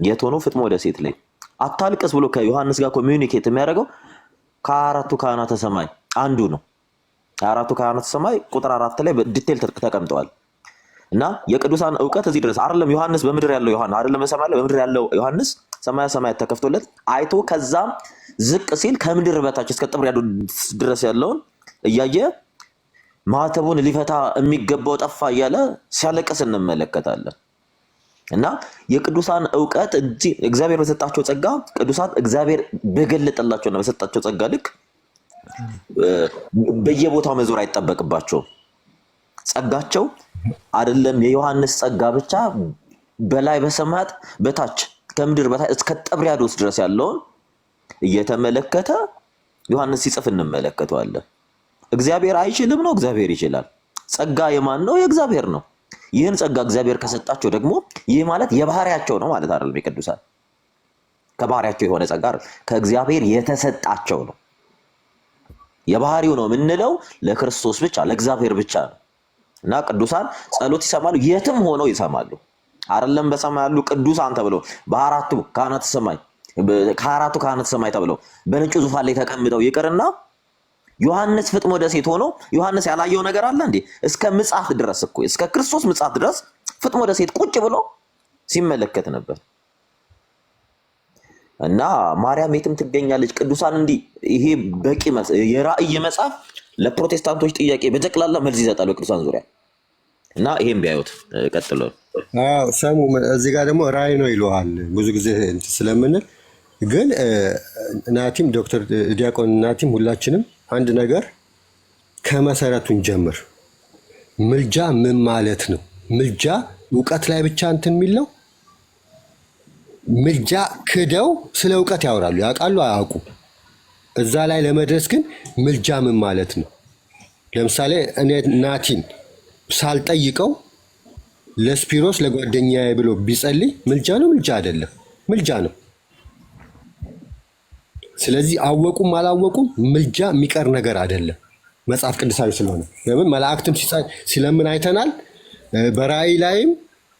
የት ሆኖ? ፍጥሞ ደሴት ላይ። አታልቅስ ብሎ ከዮሐንስ ጋር ኮሚዩኒኬት የሚያደርገው ከአራቱ ካህናተ ሰማይ አንዱ ነው። አራቱ ካህናተ ሰማይ ቁጥር 4 ላይ በዲቴል ተቀምጠዋል። እና የቅዱሳን እውቀት እዚህ ድረስ አይደለም። ዮሐንስ በምድር ያለው ዮሐንስ አይደለም፣ በሰማይ በምድር ያለው ዮሐንስ ሰማያት ተከፍቶለት አይቶ ከዛም ዝቅ ሲል ከምድር በታች እስከ ጥብርያዶስ ድረስ ያለውን እያየ ማህተቡን ሊፈታ የሚገባው ጠፋ እያለ ሲያለቅስ እንመለከታለን። እና የቅዱሳን እውቀት እግዚአብሔር በሰጣቸው ጸጋ ቅዱሳን እግዚአብሔር በገለጠላቸውና በሰጣቸው ጸጋ ልክ በየቦታው መዞር አይጠበቅባቸውም። ጸጋቸው አይደለም የዮሐንስ ጸጋ ብቻ በላይ በሰማያት በታች ከምድር በታች እስከ ጥብርያዶስ ድረስ ያለውን እየተመለከተ ዮሐንስ ሲጽፍ እንመለከተዋለን። እግዚአብሔር አይችልም ነው? እግዚአብሔር ይችላል። ጸጋ የማን ነው? የእግዚአብሔር ነው። ይህን ጸጋ እግዚአብሔር ከሰጣቸው ደግሞ ይህ ማለት የባህሪያቸው ነው ማለት አይደለም። የቅዱሳን ከባህሪያቸው የሆነ ጸጋ ከእግዚአብሔር የተሰጣቸው ነው። የባህሪው ነው የምንለው ለክርስቶስ ብቻ ለእግዚአብሔር ብቻ ነው። እና ቅዱሳን ጸሎት ይሰማሉ፣ የትም ሆነው ይሰማሉ። አይደለም በሰማይ ያሉ ቅዱሳን ተብለው በአራቱ ካህናተ ሰማይ ከአራቱ ካህናተ ሰማይ ተብለው በነጩ ዙፋን ላይ ተቀምጠው ይቅርና ዮሐንስ ፍጥሞ ደሴት ሆኖ ዮሐንስ ያላየው ነገር አለ እንዴ? እስከ ምጽአት ድረስ እኮ እስከ ክርስቶስ ምጽአት ድረስ ፍጥሞ ደሴት ቁጭ ብሎ ሲመለከት ነበር። እና ማርያም የትም ትገኛለች። ቅዱሳን እንዲህ ይሄ በቂ የራእይ መጽሐፍ ለፕሮቴስታንቶች ጥያቄ በጠቅላላ መልስ ይሰጣል በቅዱሳን ዙሪያ። እና ይሄን ቢያዩት ቀጥሎ ሰሙ። እዚህ ጋር ደግሞ ራእይ ነው ይለዋል ብዙ ጊዜ ስለምንል፣ ግን ናቲም ዶክተር ዲያቆን ናቲም ሁላችንም አንድ ነገር ከመሰረቱን ጀምር። ምልጃ ምን ማለት ነው? ምልጃ እውቀት ላይ ብቻ እንትን የሚለው ምልጃ ክደው ስለ እውቀት ያወራሉ። ያውቃሉ አያውቁ? እዛ ላይ ለመድረስ ግን ምልጃ ምን ማለት ነው? ለምሳሌ እኔ ናቲን ሳልጠይቀው ለስፒሮስ ለጓደኛዬ ብሎ ቢጸልይ ምልጃ ነው? ምልጃ አይደለም፣ ምልጃ ነው። ስለዚህ አወቁም አላወቁም ምልጃ የሚቀር ነገር አይደለም፣ መጽሐፍ ቅዱሳዊ ስለሆነ። ለምን መላእክትም ሲለምን አይተናል። በራእይ ላይም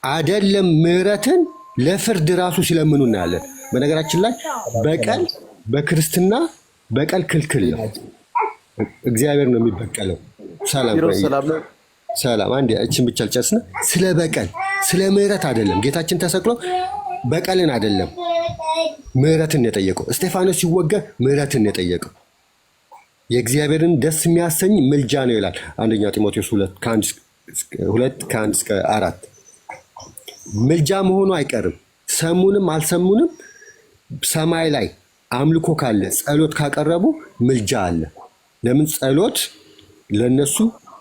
አይደለም ምሕረትን ለፍርድ ራሱ ሲለምኑ እናያለን። በነገራችን ላይ በቀል በክርስትና በቀል ክልክል ነው። እግዚአብሔር ነው የሚበቀለው። ሰላም አንድ እችን ብቻ ልጨርስና፣ ስለ በቀል ስለ ምሕረት አይደለም ጌታችን ተሰቅሎ በቀልን አይደለም ምሕረትን የጠየቀው። እስጢፋኖስ ሲወገር ምሕረትን የጠየቀው የእግዚአብሔርን ደስ የሚያሰኝ ምልጃ ነው ይላል አንደኛ ጢሞቴዎስ 2:1-4። ምልጃ መሆኑ አይቀርም። ሰሙንም አልሰሙንም ሰማይ ላይ አምልኮ ካለ ጸሎት ካቀረቡ ምልጃ አለ። ለምን? ጸሎት ለነሱ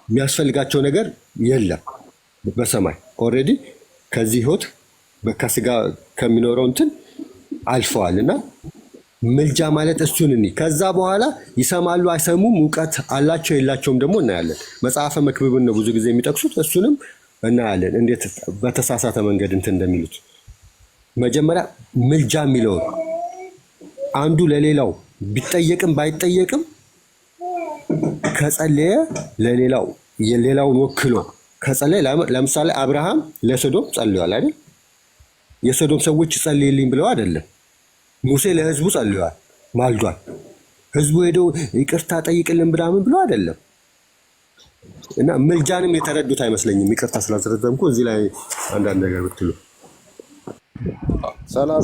የሚያስፈልጋቸው ነገር የለም በሰማይ ኦልሬዲ ከዚህ ህይወት ከስጋ ከሚኖረው እንትን አልፈዋል። እና ምልጃ ማለት እሱን ከዛ በኋላ ይሰማሉ አይሰሙም፣ እውቀት አላቸው የላቸውም ደግሞ እናያለን። መጽሐፈ መክብብን ነው ብዙ ጊዜ የሚጠቅሱት፣ እሱንም እናያለን እንዴት በተሳሳተ መንገድ እንትን እንደሚሉት። መጀመሪያ ምልጃ የሚለውን አንዱ ለሌላው ቢጠየቅም ባይጠየቅም ከጸለየ ለሌላው የሌላውን ወክሎ ከጸለይ ለምሳሌ አብርሃም ለሶዶም ጸልዋል አይደል? የሶዶም ሰዎች ጸልይልኝ ብለው አይደለም። ሙሴ ለህዝቡ ጸልዋል፣ ማልዷል። ህዝቡ ሄደው ይቅርታ ጠይቅልን ምናምን ብለው አይደለም። እና ምልጃንም የተረዱት አይመስለኝም። ይቅርታ ስላስረዘምኩ እዚህ ላይ አንዳንድ ነገር ብትሉ።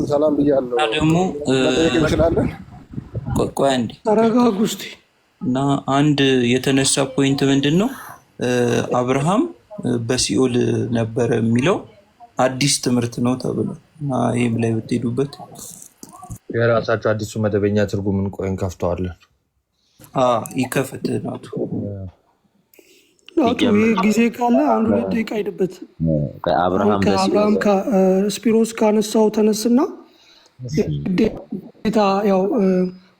ሰላም ብያለሁ። ደግሞ መጠየቅ እንችላለን? ቆይ አንዴ ተረጋጉ እስቲ። እና አንድ የተነሳ ፖይንት ምንድን ነው አብርሃም በሲኦል ነበረ የሚለው አዲስ ትምህርት ነው ተብሏል። እና ይህም ላይ ብትሄዱበት የራሳቸው አዲሱ መደበኛ ትርጉምን ቆይን ከፍተዋለን። ይከፍት ናቱ ይህ ጊዜ ካለ 1-2 ደቂቃ ሄድበት። አብርሃም ስፒሮስ ካነሳው ተነስና ግዴታ ያው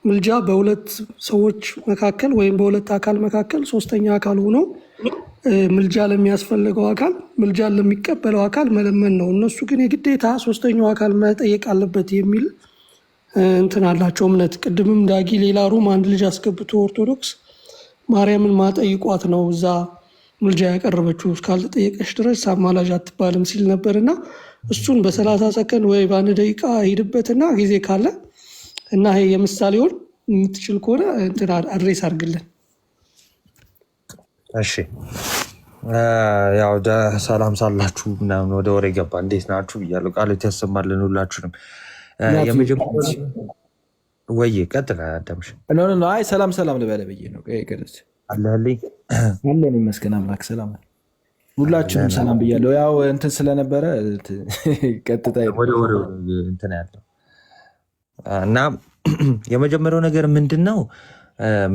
ምልጃ በሁለት ሰዎች መካከል ወይም በሁለት አካል መካከል ሶስተኛ አካል ሆኖ ምልጃ ለሚያስፈልገው አካል ምልጃን ለሚቀበለው አካል መለመን ነው። እነሱ ግን የግዴታ ሶስተኛው አካል መጠየቅ አለበት የሚል እንትን አላቸው እምነት። ቅድምም ዳጊ ሌላ ሩም አንድ ልጅ አስገብቶ ኦርቶዶክስ ማርያምን ማጠይቋት ነው እዛ ምልጃ ያቀረበችው እስካልተጠየቀች ድረስ አማላጅ አትባልም ሲል ነበርና እሱን በ30 ሰከንድ ወይ በ1 ደቂቃ ሂድበትና ጊዜ ካለ እና ይሄ የምሳሌውን የምትችል ከሆነ እንትን አድሬስ አድርግልን። እሺ ያው ሰላም ሳላችሁ ምናምን ወደ ወሬ ገባ። እንዴት ናችሁ ብያለሁ። ቃሎት ያሰማልን ሁላችሁንም። ወይ ቀጥል አዳምሽ። አይ ሰላም ልበለ ብዬ ነው። ቅድስ አለህልኝ አለን ይመስገን አምላክ ሰላም ሁላችሁንም ሰላም ብያለሁ። ያው እንትን ስለነበረ ቀጥታ ወደ ወሬ እንትን ያለው እና የመጀመሪያው ነገር ምንድን ነው?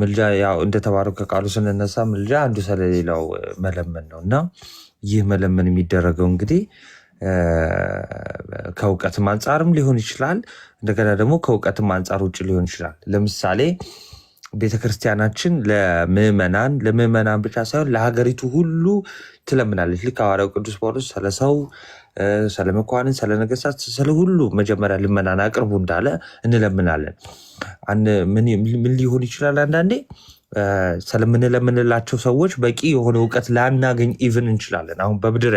ምልጃ ያው እንደተባረው ከቃሉ ስንነሳ ምልጃ አንዱ ስለሌላው መለመን ነው እና ይህ መለመን የሚደረገው እንግዲህ ከእውቀትም አንጻርም ሊሆን ይችላል። እንደገና ደግሞ ከእውቀትም አንጻር ውጭ ሊሆን ይችላል። ለምሳሌ ቤተክርስቲያናችን ለምዕመናን ብቻ ሳይሆን ለሀገሪቱ ሁሉ ትለምናለች። ልክ ሐዋርያው ቅዱስ ጳውሎስ ስለሰው፣ ስለመኳንን፣ ስለነገስታት፣ ስለሁሉ መጀመሪያ ልመናን አቅርቡ እንዳለ እንለምናለን። ምን ሊሆን ይችላል? አንዳንዴ ስለምንለምንላቸው ሰዎች በቂ የሆነ እውቀት ላናገኝ ኢቭን እንችላለን። አሁን በምድር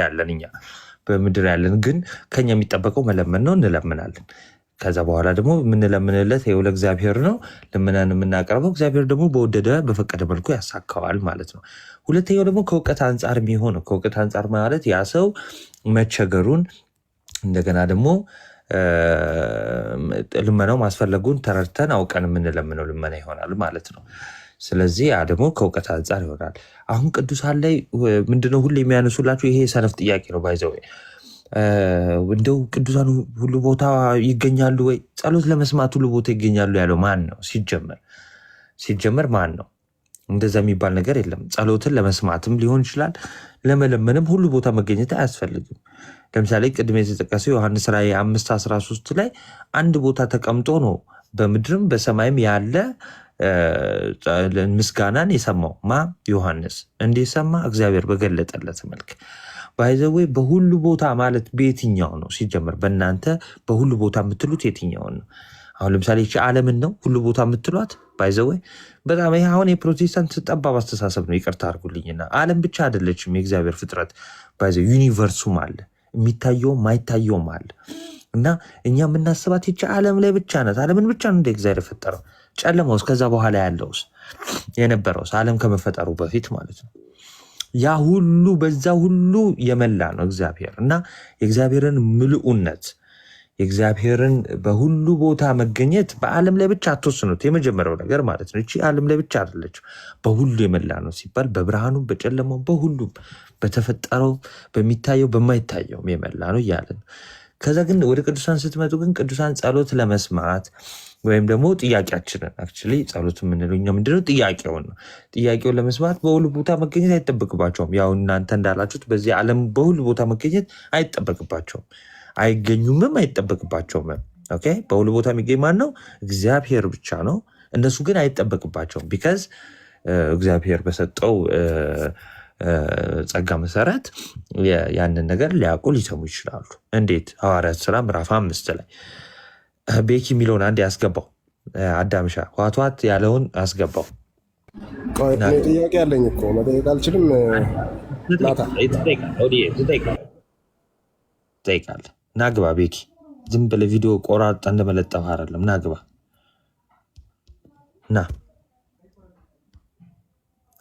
ያለን ግን ከኛ የሚጠበቀው መለመን ነው፣ እንለምናለን። ከዛ በኋላ ደግሞ የምንለምንለት ይኸው ለእግዚአብሔር ነው። ልመናን የምናቀርበው እግዚአብሔር ደግሞ በወደደ በፈቀደ መልኩ ያሳካዋል ማለት ነው። ሁለተኛው ደግሞ ከእውቀት አንጻር የሚሆነው ከእውቀት አንጻር ማለት ያ ሰው መቸገሩን እንደገና ደግሞ ልመናው ማስፈለጉን ተረድተን አውቀን የምንለምነው ልመና ይሆናል ማለት ነው። ስለዚህ ያ ደግሞ ከእውቀት አንጻር ይሆናል። አሁን ቅዱሳን ላይ ምንድነው ሁሉ የሚያነሱላችሁ? ይሄ ሰነፍ ጥያቄ ነው። ባይዘው እንደው ቅዱሳን ሁሉ ቦታ ይገኛሉ ወይ? ጸሎት ለመስማት ሁሉ ቦታ ይገኛሉ ያለው ማን ነው? ሲጀመር ማን ነው? እንደዛ የሚባል ነገር የለም። ጸሎትን ለመስማትም ሊሆን ይችላል፣ ለመለመንም ሁሉ ቦታ መገኘት አያስፈልግም። ለምሳሌ ቅድም የተጠቀሰው ዮሐንስ ራዕይ 5:13 ላይ አንድ ቦታ ተቀምጦ ነው በምድርም በሰማይም ያለ ምስጋናን የሰማው ዮሐንስ። እንዴት ሰማ? እግዚአብሔር በገለጠለት መልክ። ባይዘዌ በሁሉ ቦታ ማለት በየትኛው ነው? ሲጀመር በእናንተ በሁሉ ቦታ የምትሉት የትኛውን ነው? አሁን ለምሳሌ ዓለምን ነው ሁሉ ቦታ የምትሏት? ባይዘዌ በጣም ይህ አሁን የፕሮቴስታንት ጠባብ አስተሳሰብ ነው። ይቅርታ አድርጉልኝና ዓለም ብቻ አይደለችም የእግዚአብሔር ፍጥረት። ባይዘ ዩኒቨርሱም አለ፣ የሚታየውም ማይታየውም አለ። እና እኛ የምናስባት ይቺ ዓለም ላይ ብቻ ናት። ዓለምን ብቻ ነው እንደ እግዚአብሔር የፈጠረው። ጨለማውስ ከዛ በኋላ ያለውስ የነበረውስ ዓለም ከመፈጠሩ በፊት ማለት ነው። ያ ሁሉ በዛ ሁሉ የመላ ነው እግዚአብሔር። እና የእግዚአብሔርን ምልኡነት የእግዚአብሔርን በሁሉ ቦታ መገኘት በዓለም ላይ ብቻ አትወስኑት። የመጀመሪያው ነገር ማለት ነው። እቺ ዓለም ላይ ብቻ አይደለችም፣ በሁሉ የመላ ነው ሲባል በብርሃኑም በጨለማው በሁሉም በተፈጠረው በሚታየው በማይታየውም የመላ ነው እያለ ነው። ከዛ ግን ወደ ቅዱሳን ስትመጡ ግን ቅዱሳን ጸሎት ለመስማት ወይም ደግሞ ጥያቄያችንን አክቹዋሊ ጸሎት የምንለው እኛ ምንድነው? ጥያቄውን ነው። ጥያቄውን ለመስማት በሁሉ ቦታ መገኘት አይጠበቅባቸውም። ያው እናንተ እንዳላችሁት በዚህ ዓለም በሁሉ ቦታ መገኘት አይጠበቅባቸውም፣ አይገኙምም፣ አይጠበቅባቸውም። ኦኬ፣ በሁሉ ቦታ የሚገኝ ማን ነው? እግዚአብሔር ብቻ ነው። እነሱ ግን አይጠበቅባቸውም። ቢካዝ እግዚአብሔር በሰጠው ጸጋ መሰረት ያንን ነገር ሊያውቁ ሊሰሙ ይችላሉ። እንዴት? ሐዋርያት ሥራ ምዕራፍ 5 ላይ ቤኪ የሚለውን አንድ ያስገባው አዳምሻ ዋቷት ያለውን አስገባው። እኔ ጥያቄ አለኝ እኮ መጠየቅ አልችልም? ናታ ትጠይቃለህ። ናግባ ቤኪ፣ ዝም ብለህ ቪዲዮ ቆራርጠህ እንደመለጠፍ አይደለም። ናግባ ና።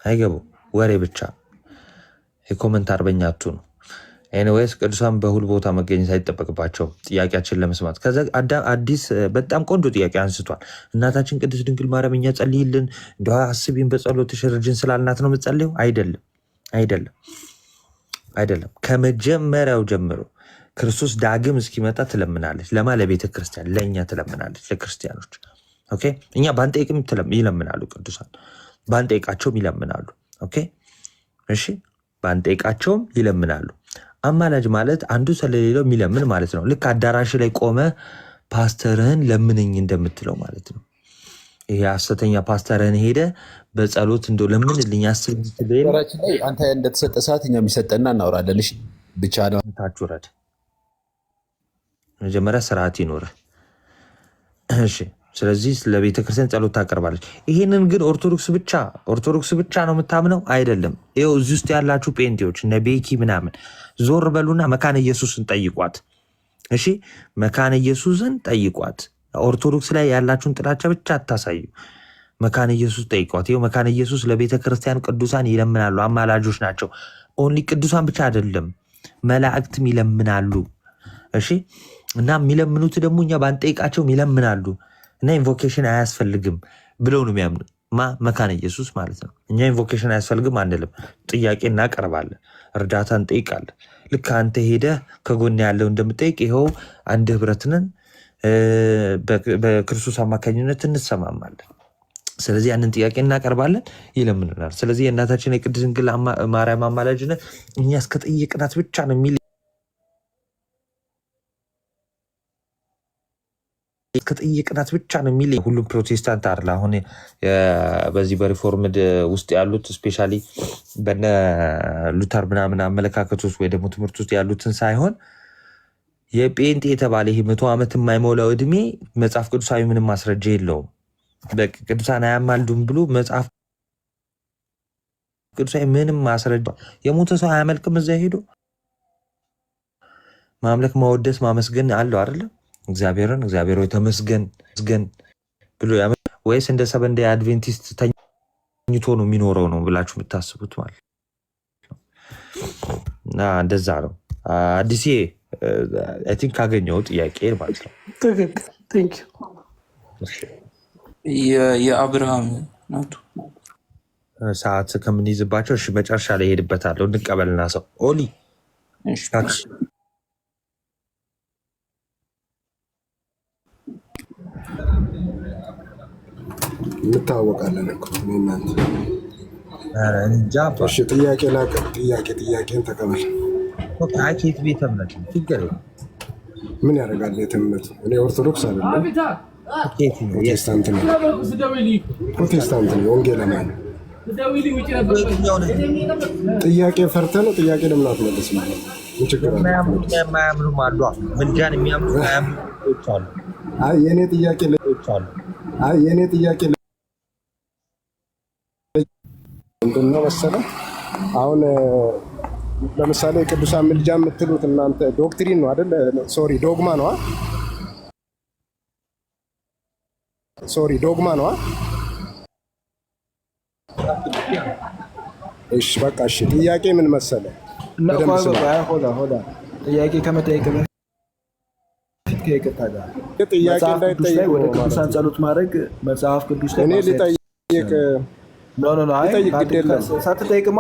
አይገቡ ወሬ ብቻ የኮመንት አርበኛ አትሁኑ። ኤኒዌይስ ቅዱሳን በሁሉ ቦታ መገኘት አይጠበቅባቸውም ጥያቄያችን ለመስማት። ከዛ አዲስ በጣም ቆንጆ ጥያቄ አንስቷል። እናታችን ቅድስት ድንግል ማርያም እኛ ጸልይልን እንደ አስቢን በጸሎትሽ እርጅን ስላልናት ነው የምትጸልየው? አይደለም። ከመጀመሪያው ጀምሮ ክርስቶስ ዳግም እስኪመጣ ትለምናለች። ለማ ለቤተ ክርስቲያን፣ ለእኛ ትለምናለች፣ ለክርስቲያኖች። ኦኬ፣ እኛ ባንጠይቅም ይለምናሉ ቅዱሳን፣ ባንጠይቃቸውም ይለምናሉ። ኦኬ፣ እሺ፣ ባንጠይቃቸውም ይለምናሉ። አማላጅ ማለት አንዱ ስለሌለው የሚለምን ማለት ነው። ልክ አዳራሽ ላይ ቆመ ፓስተርህን ለምንኝ እንደምትለው ማለት ነው። ይሄ ሐሰተኛ ፓስተርህን ሄደ በጸሎት እንደው ለምንልኝ አስብ ላይ አንተ እንደተሰጠ ሰዓት እኛ የሚሰጠና እናወራለን። እሺ ብቻ ነው ታችሁ ረድ መጀመሪያ ስርዓት ይኖረ። እሺ ስለዚህ ለቤተክርስቲያን ጸሎት ታቀርባለች። ይህንን ግን ኦርቶዶክስ ብቻ ነው የምታምነው አይደለም። ይኸው እዚህ ውስጥ ያላችሁ ጴንጤዎች እነ ቤኪ ምናምን ዞር በሉና መካነ ኢየሱስን ጠይቋት። እሺ መካነ ኢየሱስን ጠይቋት። ኦርቶዶክስ ላይ ያላችሁን ጥላቻ ብቻ አታሳዩ። መካነ ኢየሱስ ጠይቋት። ይኸው መካነ ኢየሱስ ለቤተ ክርስቲያን ቅዱሳን ይለምናሉ፣ አማላጆች ናቸው። ኦንሊ ቅዱሳን ብቻ አይደለም መላእክትም ይለምናሉ። እሺ እና የሚለምኑት ደግሞ እኛ ባንጠይቃቸውም ይለምናሉ እና ኢንቮኬሽን አያስፈልግም ብለው ነው የሚያምኑ። መካነ ኢየሱስ ማለት ነው። እኛ ኢንቮኬሽን አያስፈልግም አንልም። ጥያቄ እናቀርባለን፣ እርዳታ እንጠይቃለን። ልክ አንተ ሄደህ ከጎን ያለው እንደምጠይቅ ይኸው አንድ ህብረትንን በክርስቶስ አማካኝነት እንሰማማለን። ስለዚህ ያንን ጥያቄ እናቀርባለን፣ ይለምንናል። ስለዚህ የእናታችን የቅድስት ድንግል ማርያም አማላጅነት እኛ እስከጠየቅናት ብቻ ነው የሚል ከጠየቅናት ብቻ ነው የሚል ሁሉም ፕሮቴስታንት አለ። አሁን በዚህ በሪፎርምድ ውስጥ ያሉት ስፔሻሊ በነ ሉተር ምናምን አመለካከት ውስጥ ወይ ደግሞ ትምህርት ውስጥ ያሉትን ሳይሆን የጴንጤ የተባለ ይህ 100 ዓመት የማይሞላው እድሜ መጽሐፍ ቅዱሳዊ ምንም ማስረጃ የለውም። ቅዱሳን አያማልዱም ብሎ መጽሐፍ ቅዱሳዊ ምንም ማስረጃ የሞተ ሰው አያመልክም። እዚያ ሄዶ ማምለክ ማወደስ ማመስገን አለው አይደለም። እግዚአብሔርን እግዚአብሔር ሆይ ተመስገን ብሎ ወይስ እንደ ሰበንዴ አድቬንቲስት ተኝቶ ነው የሚኖረው ነው ብላችሁ የምታስቡት ማለት ነው? እና እንደዛ ነው። አዲስ አይ ቲንክ ካገኘው ጥያቄ ማለት ነው። የአብርሃም ናቱ ሰዓት ከምንይዝባቸው እሺ፣ መጨረሻ ላይ ሄድበታለሁ። እንቀበልና ሰው ኦሊ እንታወቃለን እኮ እናንተ። እሺ ጥያቄን ተቀበል። ኬት ቤተ እምነት ችግር ምን ያደርጋል ቤተ እምነቱ? እኔ ኦርቶዶክስ አይደለም ፕሮቴስታንት ነው። ወንጌላውያን ጥያቄ ፈርተ ነው። ጥያቄ ለምን አትመልስም? የማያምኑም አሉ፣ ምልጃን የሚያምኑ አሉ። የእኔ ጥያቄ ምንድን ነው መሰለህ? አሁን ለምሳሌ ቅዱሳን ምልጃ የምትሉት እናንተ ዶክትሪን ነው አይደል? ሶሪ ዶግማ ነው። እሺ በቃ እሺ። ጥያቄ ምን መሰለህ? ጥያቄ ከመጠየቅ በፊት ከይቅርታ ጋር ወደ ቅዱሳን ጸሎት ማድረግ መጽሐፍ ቅዱስ ላይ እኔ ልጠይቅ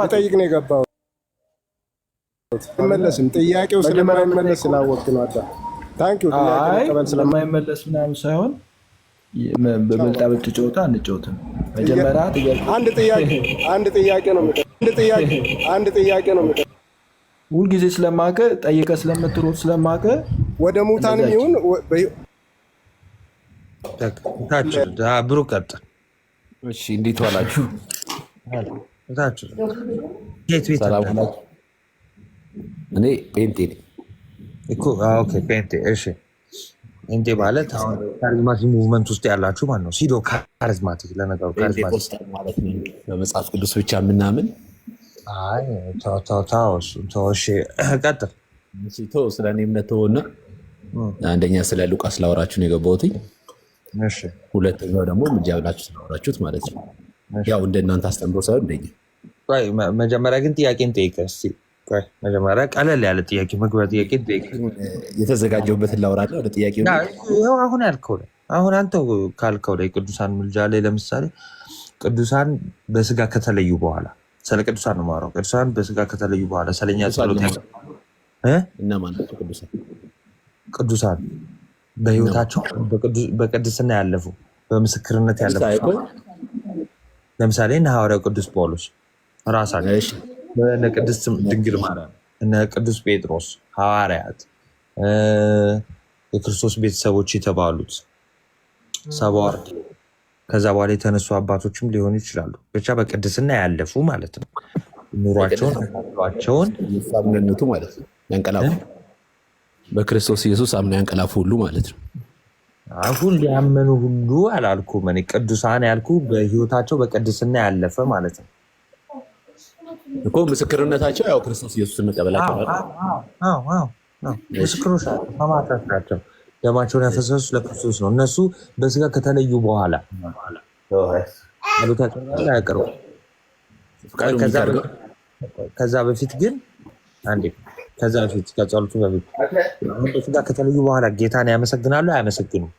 ልጠይቅ ነው የገባሁት። አይመለስም። ጥያቄው ስለማይመለስ ስላወቅህ ነው። ታንኪዩ። ስለማይመለስ ምናምን ሳይሆን በብልጣብልጥ ጨዋታ አንጫወትም። መጀመሪያ አንድ ጥያቄ ነው። ሁልጊዜ ስለማቀ ጠይቀ ስለምትሮጥ ስለማቀ ወደ ሙታንም ይሁን ብሩክ ቀጥል። እሺ እንዴት ዋላችሁ? ሰላም ናችሁ? እኔ ጴንጤ ነኝ እኮ። ጴንጤ። እሺ ጴንጤ ማለት አሁን ካሪዝማቲክ ሙቭመንት ውስጥ ያላችሁ ማለት ነው። ሲዶ ካሪዝማቲክ ለነገሩ ጴንጤኮስታል ማለት ነው። በመጽሐፍ ቅዱስ ብቻ የምናምን ተወሽ ቀጥል። ስለ እኔ እምነት ተወና፣ አንደኛ ስለ ሉቃስ ላወራችሁ ነው የገባሁት። ሁለተኛው ደግሞ ምልጃ ብላችሁ ስላወራችሁት ማለት ነው። ያው እንደናንተ አስተምሮ ሳይሆን እንደኛ። መጀመሪያ ግን ጥያቄን ጠይቀህ እስኪ። መጀመሪያ ቀለል ያለ ጥያቄ መግቢያ ጥያቄ ጠይቀህ የተዘጋጀሁበትን ላውራለሁ። ወደ ጥያቄ አሁን ያልከው ላይ አሁን አንተ ካልከው ላይ ቅዱሳን ምልጃ ላይ ለምሳሌ ቅዱሳን በስጋ ከተለዩ በኋላ ስለ ቅዱሳን ነው የማወራው። ቅዱሳን በስጋ ከተለዩ በኋላ ስለኛ ጸሎት እነማን ናቸው? ቅዱሳን በህይወታቸው በቅድስና ያለፉ በምስክርነት ያለፉ ለምሳሌ እነ ሐዋርያው ቅዱስ ጳውሎስ ራሳቸው፣ እነ ቅድስት ድንግል ማርያም፣ እነ ቅዱስ ጴጥሮስ ሐዋርያት፣ የክርስቶስ ቤተሰቦች የተባሉት ሰብዓ አርድእት ከዛ በኋላ የተነሱ አባቶችም ሊሆኑ ይችላሉ። ብቻ በቅድስና ያለፉ ማለት ነው። ኑሯቸውን ሳምነቱ ማለት ነው ያንቀላፉ፣ በክርስቶስ ኢየሱስ አምነው ያንቀላፉ ሁሉ ማለት ነው። አሁን ሊያመኑ ሁሉ አላልኩም እኔ ቅዱሳን ያልኩ በህይወታቸው በቅድስና ያለፈ ማለት ነው እኮ። ምስክርነታቸው ያው ክርስቶስ ኢየሱስን መቀበላቸው ምስክሮች ሰማዕታት ናቸው። ደማቸውን ያፈሰሱ ለክርስቶስ ነው። እነሱ በስጋ ከተለዩ በኋላ ጸሎታቸውን አያቀርቡ። ከዛ በፊት ግን ከዛ በፊት ከጸሎቱ በፊት በስጋ ከተለዩ በኋላ ጌታን ያመሰግናሉ አያመሰግኑም?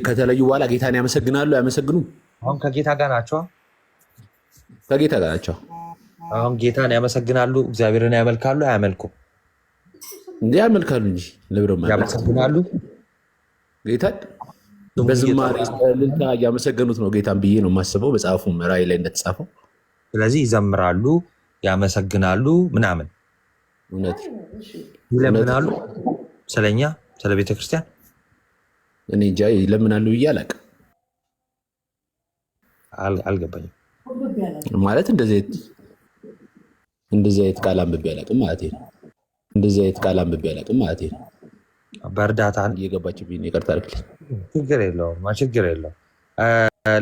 ከተለዩ በኋላ ጌታን ያመሰግናሉ አያመሰግኑም? አሁን ከጌታ ጋር ናቸው። ከጌታ ጋር ናቸው። አሁን ጌታን ያመሰግናሉ፣ እግዚአብሔርን ያመልካሉ አያመልኩም? እንዲ ያመልካሉ እንጂ ያመሰግናሉ። ጌታን በዝማሬ ልልታ እያመሰገኑት ነው ጌታን ብዬ ነው የማስበው፣ መጽሐፉ ራእይ ላይ እንደተጻፈው። ስለዚህ ይዘምራሉ፣ ያመሰግናሉ ምናምን እውነት ይለምናሉ። ስለኛ ስለ ቤተክርስቲያን እኔ እንጃ ይለምናሉ ብዬ አላውቅም። አልገባኝም ማለት እንደዚህ አይነት ቃል አንብቤ አላውቅም ማለት ነው። እንደዚህ አይነት ቃል አንብቤ አላውቅም ማለት ነው። በእርዳታ እየገባችብኝ ነው፣ ይቅርታ አድርግልኝ። ችግር የለውም።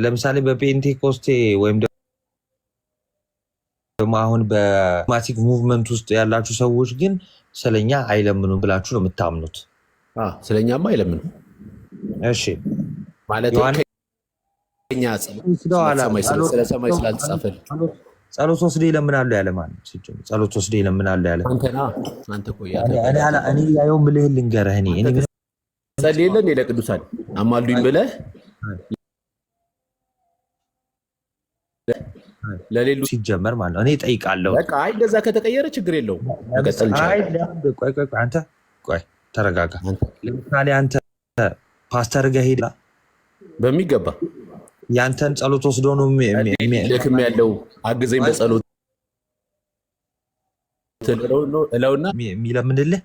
ለምሳሌ በፔንቴኮስቴ ወይም ደግሞ አሁን በማቲክ ሙቭመንት ውስጥ ያላችሁ ሰዎች ግን ስለኛ አይለምኑም ብላችሁ ነው የምታምኑት? ስለኛማ አይለምኑም። እሺ ማለት ስለ ሰማይ ስላልተጻፈል ጸሎት ወስዶ ይለምናሉ ያለ ማለት ጸሎት ወስዶ ይለምናሉ ያለ እኔ ያየው ብልህ ልንገርህ እኔ ጸልየለን ለቅዱሳን አማልዱኝ ብለህ ለሌሉ ሲጀመር ማለት ነው። እኔ እጠይቃለሁ። በቃ አይ እንደዛ ከተቀየረ ችግር የለውም። አንተ ቆይ ተረጋጋ። ለምሳሌ አንተ ፓስተር ጋር ሄዳ በሚገባ ያንተን ጸሎት ወስዶ ነው ደክም ያለው አግዘኝ በጸሎት እለውና የሚለምንልህ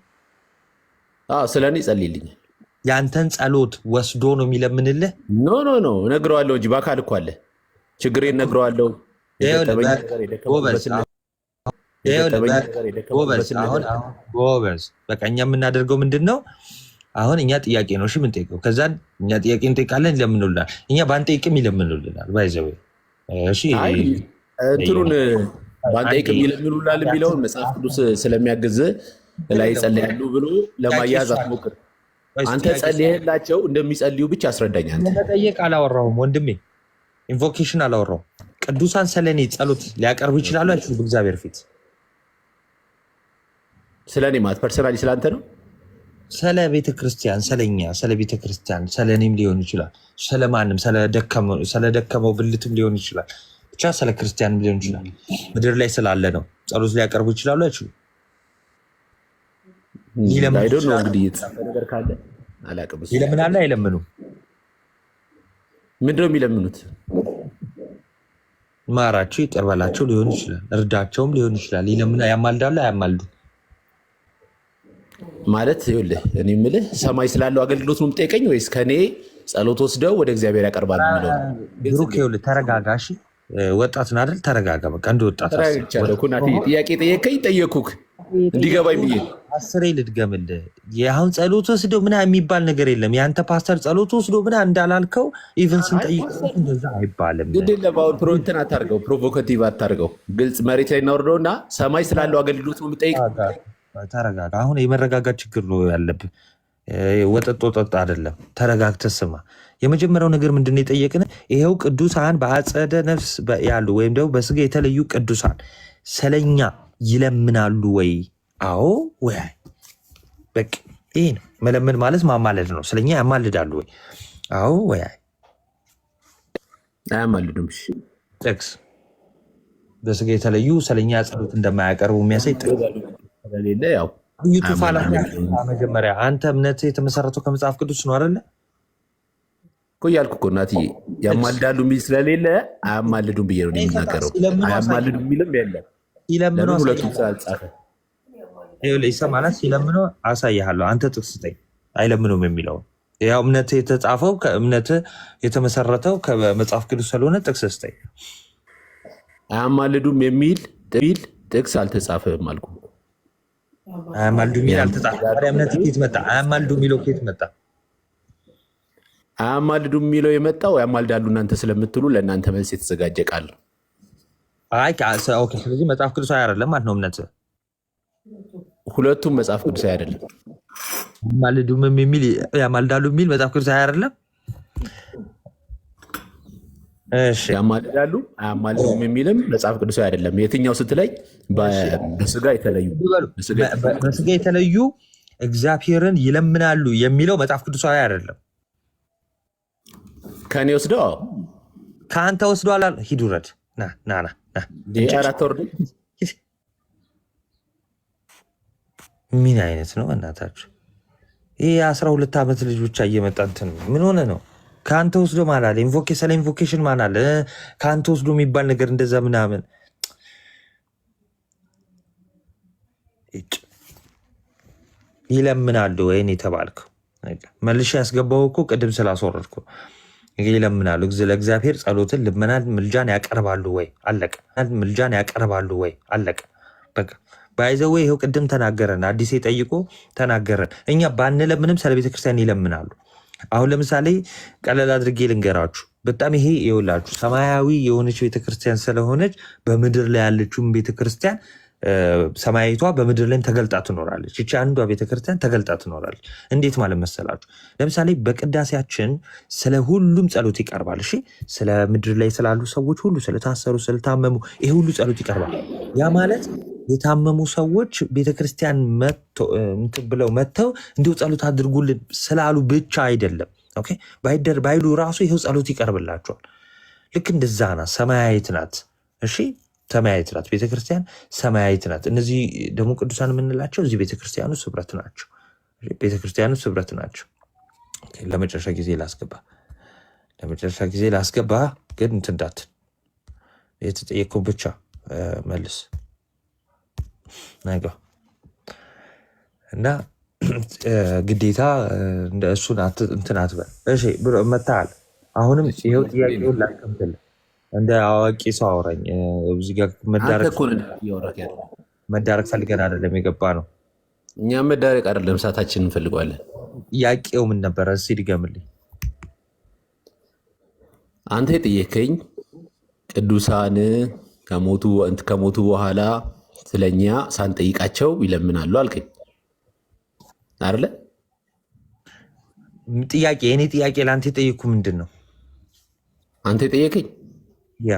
ስለ እኔ ጸልይልኛል። ያንተን ጸሎት ወስዶ ነው የሚለምንልህ? ኖ እነግረዋለሁ እንጂ በአካል እኮ አለ። ችግሬን እነግረዋለሁ። ጎበዝ በቃ እኛ የምናደርገው ምንድን ነው? አሁን እኛ ጥያቄ ነው የምንጠይቀው። ከዛ እኛ ጥያቄ እንጠይቃለን፣ ይለምኑልናል። እኛ ባንጠይቅም ይለምኑልናል። ባይዘው እንትኑን ባንጠይቅም ይለምኑልናል የሚለውን መጽሐፍ ቅዱስ ስለሚያግዝ ላይ ጸልያሉ ብሎ ለማያዝ አትሞክር። አንተ ጸልየላቸው እንደሚጸልዩ ብቻ አስረዳኝ። አንተ መጠየቅ አላወራሁም ወንድሜ፣ ኢንቮኬሽን አላወራሁም። ቅዱሳን ስለኔ ጸሎት ሊያቀርቡ ይችላሉ አይችሉም? በእግዚአብሔር ፊት ስለኔ ማለት ፐርሰናሊ ስለአንተ ነው። ስለ ቤተክርስቲያን፣ ስለኛ፣ ስለ ቤተክርስቲያን፣ ስለኔም ሊሆን ይችላል። ስለማንም፣ ስለደከመው ብልትም ሊሆን ይችላል። ብቻ ስለ ክርስቲያንም ሊሆን ይችላል። ምድር ላይ ስላለ ነው ጸሎት ሊያቀርቡ ይችላሉ አይችሉም? ይለምናሉ አይለምኑም? ምንድን ነው የሚለምኑት? ማራቸው፣ ይቅር በላቸው ሊሆን ይችላል። እርዳቸውም ሊሆን ይችላል። ያማልዳሉ አያማልዱ ማለት ይኸውልህ፣ እኔ የምልህ ሰማይ ስላለው አገልግሎት ነው የምጠይቀኝ ወይስ ከኔ ጸሎት ወስደው ወደ እግዚአብሔር ያቀርባሉ የሚለው? ብሩክ ይኸውልህ፣ ተረጋጋሽ። ወጣት ነህ አይደል? ተረጋጋ። በቃ እንደ ወጣት ጥያቄ ጠየቀኝ፣ ጠየኩህ። እንዲገባኝ ብዬ አስሬ ልድገምልህ። አሁን ጸሎት ወስዶ ምና የሚባል ነገር የለም። የአንተ ፓስተር ጸሎት ወስዶ ምና እንዳላልከው ኢቨን ስንጠይቅ እንደዛ አይባልም። ግድ የለም አሁን እንትን አታርገው፣ ፕሮቮካቲቭ አታርገው። ግልጽ መሬት ላይ እናወርደው እና ሰማይ ስላለው አገልግሎት ነው የምጠይቅ። ተረጋጋ። አሁን የመረጋጋት ችግር ነው ያለብህ። ወጠጥ ወጠጥ አይደለም። ተረጋግተህ ስማ። የመጀመሪያው ነገር ምንድነው የጠየቅን? ይኸው ቅዱሳን በአጸደ ነፍስ ያሉ ወይም ደግሞ በስጋ የተለዩ ቅዱሳን ስለኛ ይለምናሉ ወይ? አዎ ወይ? በቃ ይሄ ነው መለመን ማለት ማማለድ ነው። ስለኛ ያማልዳሉ ወይ? አዎ ወይ? አያማልዱም። ጥቅስ በስጋ የተለዩ ስለኛ ጸሎት እንደማያቀርቡ የሚያሳይ ስለሌለ ያው ዩቱብ መጀመሪያ አንተ እምነት የተመሰረተው ከመጽሐፍ ቅዱስ ነው አይደለ? እኮ እያልኩ እኮ እናትዬ ያማልዳሉ የሚል ስለሌለ አያማልዱም ብዬ ነው የሚናገረው። አያማልዱም የሚልም የለም። ለምን ሁለቱም ስላልጻፈ ይሰማል። ሲለምኖ አሳይሃለሁ። አንተ ጥቅስ ስጠኝ። አይለምኑም የሚለው ያው እምነት የተጻፈው ከእምነት የተመሰረተው ከመጽሐፍ ቅዱስ ስለሆነ ጥቅስ ስጠኝ። አያማልዱም የሚል ጥቅስ አልተጻፈም አልኩ። አያማልዱ የሚል አልተጻፈም። ታዲያ እምነት ከየት መጣ? አያማልዱ የሚለው ከየት መጣ? አያማልዱ የሚለው የመጣው ያማልዳሉ እናንተ ስለምትሉ ለእናንተ መልስ የተዘጋጀ ቃል ነው። ስለዚህ መጽሐፍ ቅዱሳዊ አይደለም ማለት ነው እምነት። ሁለቱም መጽሐፍ ቅዱሳዊ አይደለም። ያማልዱም የሚል ያማልዳሉ የሚል መጽሐፍ ቅዱሳዊ አይደለም። ያማልዳሉ አያማልዱም የሚልም መጽሐፍ ቅዱሳዊ አይደለም። የትኛው ስትለይ በስጋ የተለዩ እግዚአብሔርን ይለምናሉ የሚለው መጽሐፍ ቅዱሳዊ አይደለም። ከኔ ወስደው ከአንተ ወስዶ አላል። ሂድ ውረድ። ና ምን አይነት ነው እናታችሁ? ይህ የ12 ዓመት ልጅ ብቻ እየመጣ እንትን ምን ሆነ ነው? ከአንተ ወስዶ ማናለ ስለ ኢንቮኬሽን ማናለ ከአንተ ወስዶ የሚባል ነገር እንደዛ ምናምን ይለምናሉ ወይን የተባልከው መልሼ ያስገባው እኮ ቅድም ስላስወረድኩ ይለምናሉ። ለእግዚአብሔር ጸሎትን፣ ልመናን፣ ምልጃን ያቀርባሉ ወይ? አለቀ። ምልጃን ያቀርባሉ ወይ? አለቀ። በቃ ባይዘው ይኸው ቅድም ተናገረን። አዲስ ጠይቆ ተናገረን። እኛ ባንለምንም ስለ ቤተክርስቲያን ይለምናሉ። አሁን ለምሳሌ ቀለል አድርጌ ልንገራችሁ። በጣም ይሄ ይኸውላችሁ ሰማያዊ የሆነች ቤተክርስቲያን ስለሆነች በምድር ላይ ያለችውን ቤተክርስቲያን ሰማያዊቷ በምድር ላይም ተገልጣ ትኖራለች። ይቺ አንዷ ቤተክርስቲያን ተገልጣ ትኖራለች። እንዴት ማለት መሰላችሁ? ለምሳሌ በቅዳሴያችን ስለ ሁሉም ጸሎት ይቀርባል። እሺ፣ ስለ ምድር ላይ ስላሉ ሰዎች ሁሉ፣ ስለታሰሩ፣ ስለታመሙ ይሄ ሁሉ ጸሎት ይቀርባል። ያ ማለት የታመሙ ሰዎች ቤተክርስቲያን ብለው መጥተው እንዲሁ ጸሎት አድርጉልን ስላሉ ብቻ አይደለም። ኦኬ፣ ባይሉ ራሱ ይሄው ጸሎት ይቀርብላቸዋል። ልክ እንደዛ ናት፣ ሰማያዊት ናት። እሺ፣ ሰማያዊት ናት ቤተክርስቲያን፣ ሰማያዊት ናት። እነዚህ ደግሞ ቅዱሳን የምንላቸው እዚህ ቤተክርስቲያኑ ስብረት ናቸው። ቤተክርስቲያኑ ስብረት ናቸው። ለመጨረሻ ጊዜ ላስገባ ግን እንትን እንዳትል የተጠየቀው ብቻ መልስ ነገ እና ግዴታ እንደ እሱን እንትን አትበል። እሺ ብሎ መታል። አሁንም ይኸው ጥያቄውን ላቀምጥልህ እንደ አዋቂ ሰው አውራኝ። እዚህ ጋር መዳረቅ ፈልገን አይደለም የገባ ነው። እኛም መዳረቅ አይደለም ሰዓታችን እንፈልገዋለን። ጥያቄው ምን ነበረ? እስኪ ድገምልኝ። አንተ የጠየከኝ ቅዱሳን ከሞቱ በኋላ ስለኛ ሳንጠይቃቸው ይለምናሉ አልከኝ አይደለ? ጥያቄ እኔ ጥያቄ ለአንተ የጠየኩ ምንድን ነው? አንተ የጠየከኝ ያ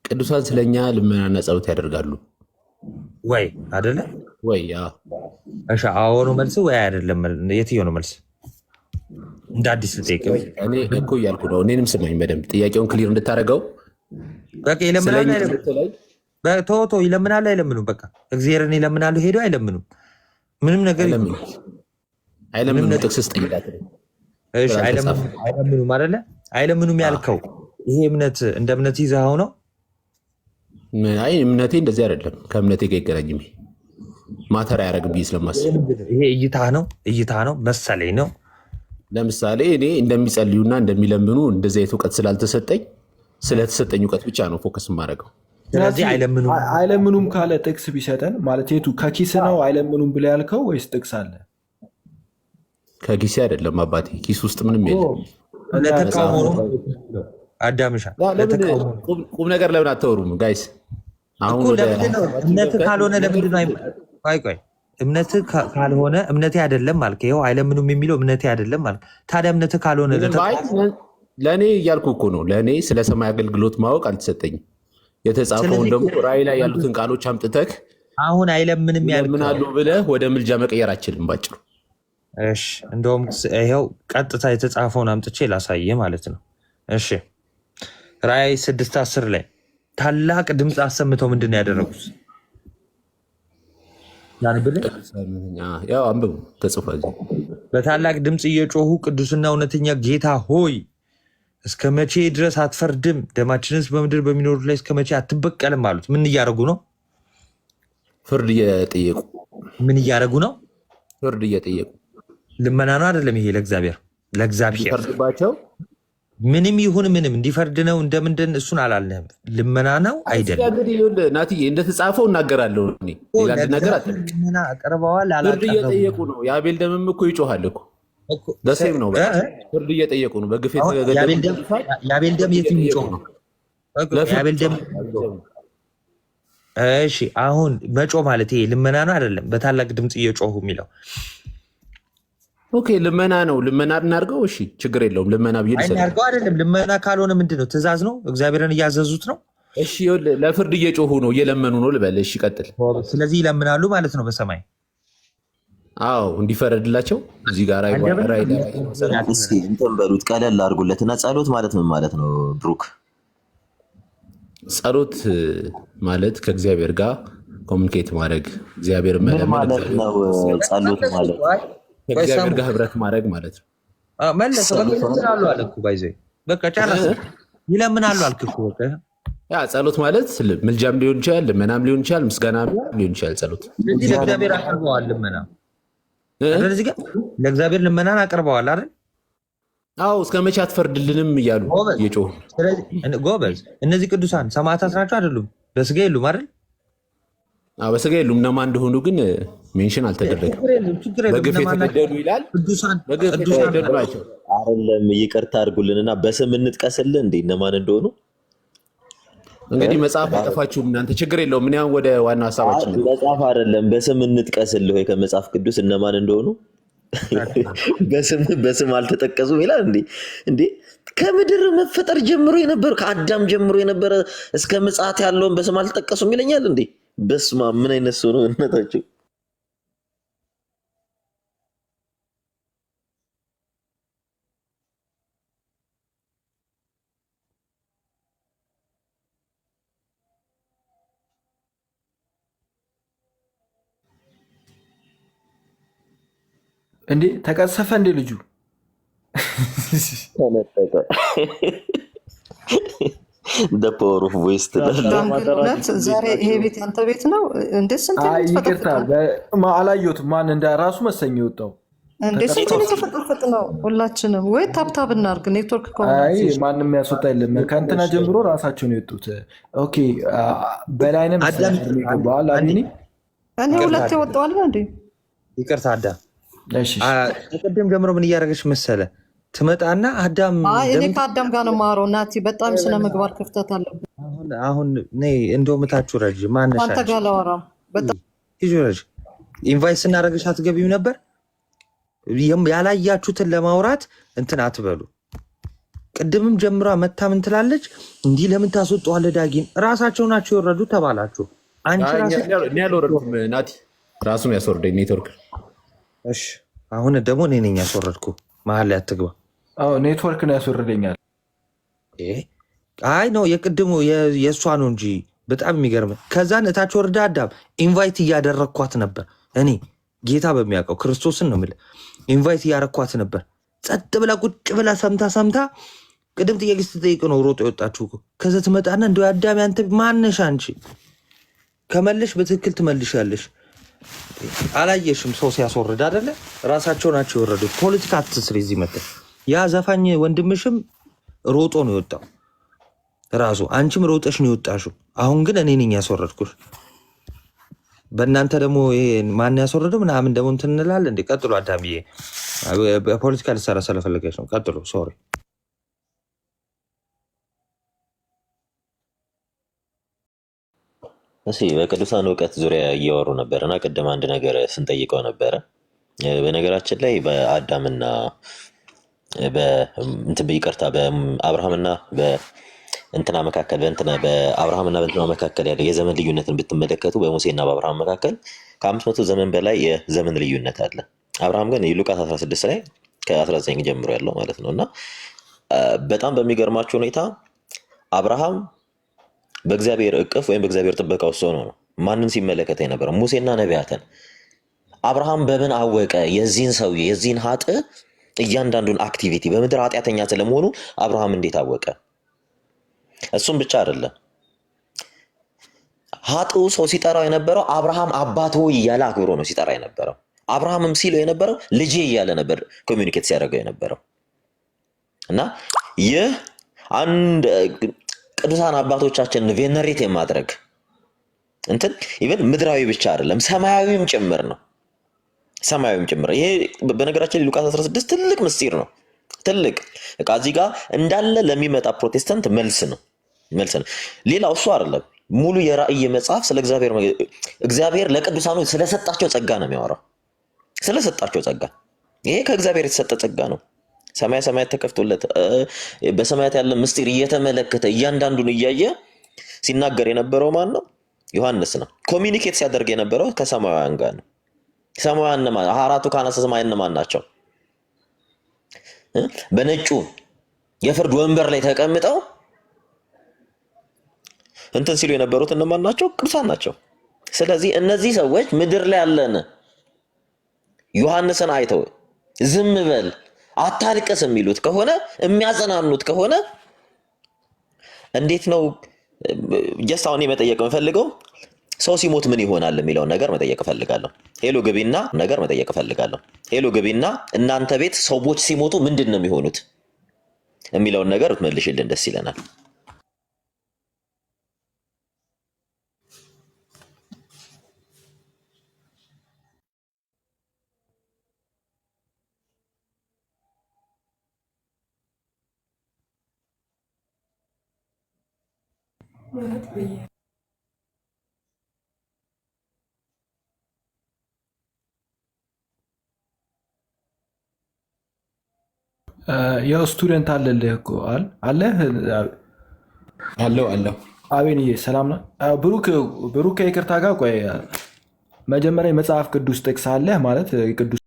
ቅዱሳን ስለኛ ልመናና ጸሎት ያደርጋሉ ወይ አይደለ? ወይ እሺ፣ አዎ ነው መልስ ወይ አይደለም? የትኛው ነው መልስ? እንደ አዲስ ልጠይቅ። እኔ እኮ እያልኩ ነው። እኔንም ስማኝ በደንብ ጥያቄውን ክሊር እንድታደርገው። በቃ ይለምናሉ ይለምናሉ አይለምኑም? በቃ እግዚአብሔርን ይለምናሉ ሄደው አይለምኑም? ምንም ነገር አይለምኑም። ጥቅስ ስጠይቃት አይለምኑም አይደለ? አይለምኑም ያልከው ይሄ እምነት እንደ እምነት ይዘኸው ነው? አይ እምነቴ እንደዚህ አይደለም። ከእምነቴ ጋር ይገናኝም ማተር አያደርግም ብዬ ስለማስብ ይሄ እይታ ነው መሰለኝ ነው። ለምሳሌ እኔ እንደሚጸልዩና እንደሚለምኑ እንደዚህ አይነት እውቀት ስላልተሰጠኝ ስለተሰጠኝ እውቀት ብቻ ነው ፎከስ የማደርገው። ስለዚህ አይለምኑም ካለ ጥቅስ ቢሰጠን ማለት የቱ ከኪስ ነው አይለምኑም ብለህ ያልከው ወይስ ጥቅስ አለ? ከኪሴ አይደለም አባቴ፣ ኪስ ውስጥ ምንም የለም። አዳምሻ ቁም ነገር ለምን አታወሩም ጋይስ? አሁን እምነት ካልሆነ ለምንድን ነው? ቆይ እምነት ካልሆነ እምነቴ አይደለም ማለት ይኸው አይለምኑም የሚለው እምነቴ አይደለም ማለት ታዲያ እምነት ካልሆነ ለእኔ እያልኩ እኮ ነው። ለእኔ ስለ ሰማይ አገልግሎት ማወቅ አልተሰጠኝም። የተጻፈውን ደግሞ ራእይ ላይ ያሉትን ቃሎች አምጥተህ አሁን አይለምንም ያልምናሉ ብለህ ወደ ምልጃ መቀየር አችልም ባጭሩ። እሺ እንደውም ይኸው ቀጥታ የተጻፈውን አምጥቼ ላሳየ ማለት ነው። እሺ ራእይ 6:10 ላይ ታላቅ ድምፅ አሰምተው ምንድን ነው ያደረጉት? ያው አንብቡ ተጽፏል። በታላቅ ድምፅ እየጮሁ ቅዱስና እውነተኛ ጌታ ሆይ እስከ መቼ ድረስ አትፈርድም? ደማችንስ በምድር በሚኖሩት ላይ እስከ መቼ አትበቀልም አሉት። ምን እያደረጉ ነው? ፍርድ እየጠየቁ። ምን እያደረጉ ነው? ፍርድ እየጠየቁ። ልመና ነው አይደለም? ይሄ ለእግዚአብሔር ፈርድባቸው ምንም ይሁን ምንም እንዲፈርድ ነው እንደምንድን እሱን አላልንም። ልመና ነው አይደለም? ናትዬ እንደተጻፈው እናገራለሁ። ሌላ ነገር ልመና አቅርበዋል። ፍርድ እየጠየቁ ነው። የአቤል ደምም እኮ ይጮሃል እኮ ደሴም ነው። ፍርድ እየጠየቁ ነው። በግፍ የአቤል ደም የት የሚጮህ ነው? የአቤል ደም። እሺ አሁን መጮ ማለት ይሄ ልመና ነው አይደለም? በታላቅ ድምፅ እየጮሁ የሚለው ኦኬ ልመና ነው። ልመና እናድርገው። እሺ ችግር የለውም። ልመና ብዬ እናድርገው አይደለም? ልመና ካልሆነ ምንድን ነው? ትእዛዝ ነው። እግዚአብሔርን እያዘዙት ነው። እሺ ለፍርድ እየጮሁ ነው፣ እየለመኑ ነው ልበል። እሺ ቀጥል። ስለዚህ ይለምናሉ ማለት ነው በሰማይ አዎ እንዲፈረድላቸው። እዚህ ጋር እስኪ እንትን በሉት ቀለል አድርጉለትና ጸሎት ማለት ምን ማለት ነው ብሩክ? ጸሎት ማለት ከእግዚአብሔር ጋር ኮሚኒኬት ማድረግ፣ እግዚአብሔር መለመን ማለት ነው። ጸሎት ማለት ከእግዚአብሔር ጋር ህብረት ማድረግ ማለት ነው። መለሰ ይለምናሉ አለ እኮ ባይዘ በቃ ጨረሰ። ይለምናሉ አልክ እኮ በቃ ያ ጸሎት ማለት ምልጃም ሊሆን ይችላል፣ ልመናም ሊሆን ይችላል፣ ምስጋናም ሊሆን ይችላል። ጸሎት ስለዚህ ለእግዚአብሔር አቅርበዋል። ልመና ስለዚህ ጋር ለእግዚአብሔር ልመናን አቅርበዋል አይደል? አዎ እስከ መቼ አትፈርድልንም እያሉ እየጮሁ። ስለዚህ ጎበዝ፣ እነዚህ ቅዱሳን ሰማዕታት ናቸው አይደሉም? በስጋ የሉም አይደል? በስጋ የሉም። እነማን እንደሆኑ ግን ሜንሽን አልተደረገም። በግፍ የተገደሉ ይላል። በግፍ የተገደሉ ናቸው አይደለም? ይቅርታ አድርጉልንና በስም እንጥቀስልን እንዴ እነማን እንደሆኑ። እንግዲህ መጽሐፍ አይጠፋችሁም እናንተ፣ ችግር የለውም። ምን ያህል ወደ ዋና ሀሳባችን መጽሐፍ አይደለም በስም እንጥቀስልህ ወይ ከመጽሐፍ ቅዱስ እነማን እንደሆኑ በስም አልተጠቀሱም ይላል እንዴ? ከምድር መፈጠር ጀምሮ የነበረ ከአዳም ጀምሮ የነበረ እስከ ምጽአት ያለውን በስም አልተጠቀሱም ይለኛል እንዴ? በስማ ምን አይነት ሰው ነው እናታቸው? እንዴ ተቀሰፈ እንዴ ልጁ ተነጠቀ። ፓወር ኦፍ ዌስት ዛሬ ይሄ ቤት ያንተ ቤት ነው እንዴ? ስንት ይቅርታ አላየሁትም። ማን እንደ ራሱ መሰኝ የወጣው እንዴ? ስንት የተፈጠፈጥ ነው ሁላችንም። ወይ ታብታብ እናድርግ ኔትወርክ ከሆነ ማንም ያስወጣ የለም። ከእንትና ጀምሮ ራሳቸውን የወጡት። ኦኬ በላይነህ ባል እኔ ሁለት የወጣዋል እንዴ? ይቅርታ አዳም ቅድም ጀምሮ ምን እያደረገች መሰለ ትመጣና አዳም እኔ ከአዳም ጋር ነው የማወራው። እናቴ በጣም ስነ ምግባር ክፍተት አለብን። አሁን እንደው ምታችሁ ረጅ ማነሻ አንተ ጋር ላወራም በጣም ረጅ ኢንቫይት ስናደርግሽ አትገቢም ነበር። ያላያችሁትን ለማውራት እንትን አትበሉ። ቅድምም ጀምሯ መታ ምን ትላለች? እንዲህ ለምን ታስወጣዋለህ? ዳጊን ራሳቸው ናቸው የወረዱ ተባላችሁ። አንቺ ያልወረድኩም ናቲ ራሱን ያስወርደኝ ኔትወርክ። እሺ አሁን ደግሞ እኔ ነኝ ያስወረድኩ። መሀል ላይ አትግባ። ኔትወርክ ነው ያስወርደኛል። አይ ነው የቅድሙ የእሷ ነው እንጂ በጣም የሚገርም። ከዛን እታች ወርዳ አዳም ኢንቫይት እያደረግኳት ነበር። እኔ ጌታ በሚያውቀው ክርስቶስን ነው የምልህ ኢንቫይት እያደረግኳት ነበር። ጸጥ ብላ ቁጭ ብላ ሰምታ ቅድም ጥያቄ ስትጠይቅ ነው ሮጦ የወጣችሁ። ከዛ ትመጣና እንዲ አዳም አንተ ማነሻ አንቺ ከመለሽ በትክክል ትመልሻለሽ። አላየሽም? ሰው ሲያስወርድ አይደለ? ራሳቸው ናቸው የወረዱት። ፖለቲካ አትስሪ እዚህ መጥተህ። ያ ዘፋኝ ወንድምሽም ሮጦ ነው የወጣው ራሱ። አንቺም ሮጠሽ ነው የወጣሽው። አሁን ግን እኔ ነኝ ያስወረድኩሽ። በእናንተ ደግሞ ማን ያስወረደው ምናምን ደግሞ እንትን እንላለን እንዴ? ቀጥሉ አዳምዬ። ፖለቲካ ልሰራ ስለፈለገች ነው። ቀጥሉ። ሶሪ። እሺ በቅዱሳን እውቀት ዙሪያ እያወሩ ነበር እና ቅድም አንድ ነገር ስንጠይቀው ነበረ። በነገራችን ላይ በአዳምና ይቅርታ በአብርሃምና በእንትና መካከል በአብርሃምና በእንትና መካከል ያለው የዘመን ልዩነትን ብትመለከቱ በሙሴና በአብርሃም መካከል ከ500 ዘመን በላይ የዘመን ልዩነት አለ። አብርሃም ግን ሉቃስ 16 ላይ ከ19 ጀምሮ ያለው ማለት ነው። እና በጣም በሚገርማችሁ ሁኔታ አብርሃም በእግዚአብሔር እቅፍ ወይም በእግዚአብሔር ጥበቃ ውስጥ ሆኖ ነው ማንን ሲመለከት የነበረው? ሙሴና ነቢያትን። አብርሃም በምን አወቀ የዚህን ሰውዬ የዚህን ሀጥ እያንዳንዱን አክቲቪቲ በምድር ኃጢአተኛ ስለመሆኑ አብርሃም እንዴት አወቀ? እሱም ብቻ አይደለም፣ ሀጡ ሰው ሲጠራው የነበረው አብርሃም አባት ሆይ እያለ አክብሮ ነው ሲጠራ የነበረው። አብርሃምም ሲለው የነበረው ልጄ እያለ ነበር ኮሚኒኬት ሲያደርገው የነበረው። እና ይህ አንድ ቅዱሳን አባቶቻችንን ቬነሬት የማድረግ እንትን ኢቨን ምድራዊ ብቻ አይደለም ሰማያዊም ጭምር ነው። ሰማያዊም ጭምር። ይሄ በነገራችን ሉቃስ 16 ትልቅ ምስጢር ነው። ትልቅ በቃ እዚህ ጋር እንዳለ ለሚመጣ ፕሮቴስታንት መልስ ነው። ሌላው እሱ አይደለም። ሙሉ የራእይ መጽሐፍ ስለ እግዚአብሔር ለቅዱሳኑ ስለሰጣቸው ጸጋ ነው የሚያወራው። ስለሰጣቸው ጸጋ። ይሄ ከእግዚአብሔር የተሰጠ ጸጋ ነው። ሰማያት ተከፍቶለት በሰማያት ያለ ምስጢር እየተመለከተ እያንዳንዱን እያየ ሲናገር የነበረው ማን ነው? ዮሐንስ ነው። ኮሚኒኬት ሲያደርግ የነበረው ከሰማያውያን ጋር ነው። ሰማያውያን እነማን? አራቱ ካህናተ ሰማይ እነማን ናቸው? በነጩ የፍርድ ወንበር ላይ ተቀምጠው እንትን ሲሉ የነበሩት እነማን ናቸው? ቅዱሳን ናቸው። ስለዚህ እነዚህ ሰዎች ምድር ላይ ያለን ዮሐንስን አይተው ዝም በል አታልቅስ የሚሉት ከሆነ የሚያጸናኑት ከሆነ እንዴት ነው? ጀስት አሁን መጠየቅ የምፈልገው ሰው ሲሞት ምን ይሆናል የሚለውን ነገር መጠየቅ እፈልጋለሁ። ሄሎ ግቢና ነገር መጠየቅ እፈልጋለሁ። ሄሎ ግቢና እናንተ ቤት ሰዎች ሲሞቱ ምንድን ነው የሚሆኑት የሚለውን ነገር ብትመልሽልን ደስ ይለናል። ያው ስቱደንት አለልህ እኮ አለህ አለው አቤንዬ ሰላም ነው። ብሩክ ከይቅርታ ጋር ቆይ፣ መጀመሪያ የመጽሐፍ ቅዱስ ጥቅስ አለህ ማለት ቅዱስ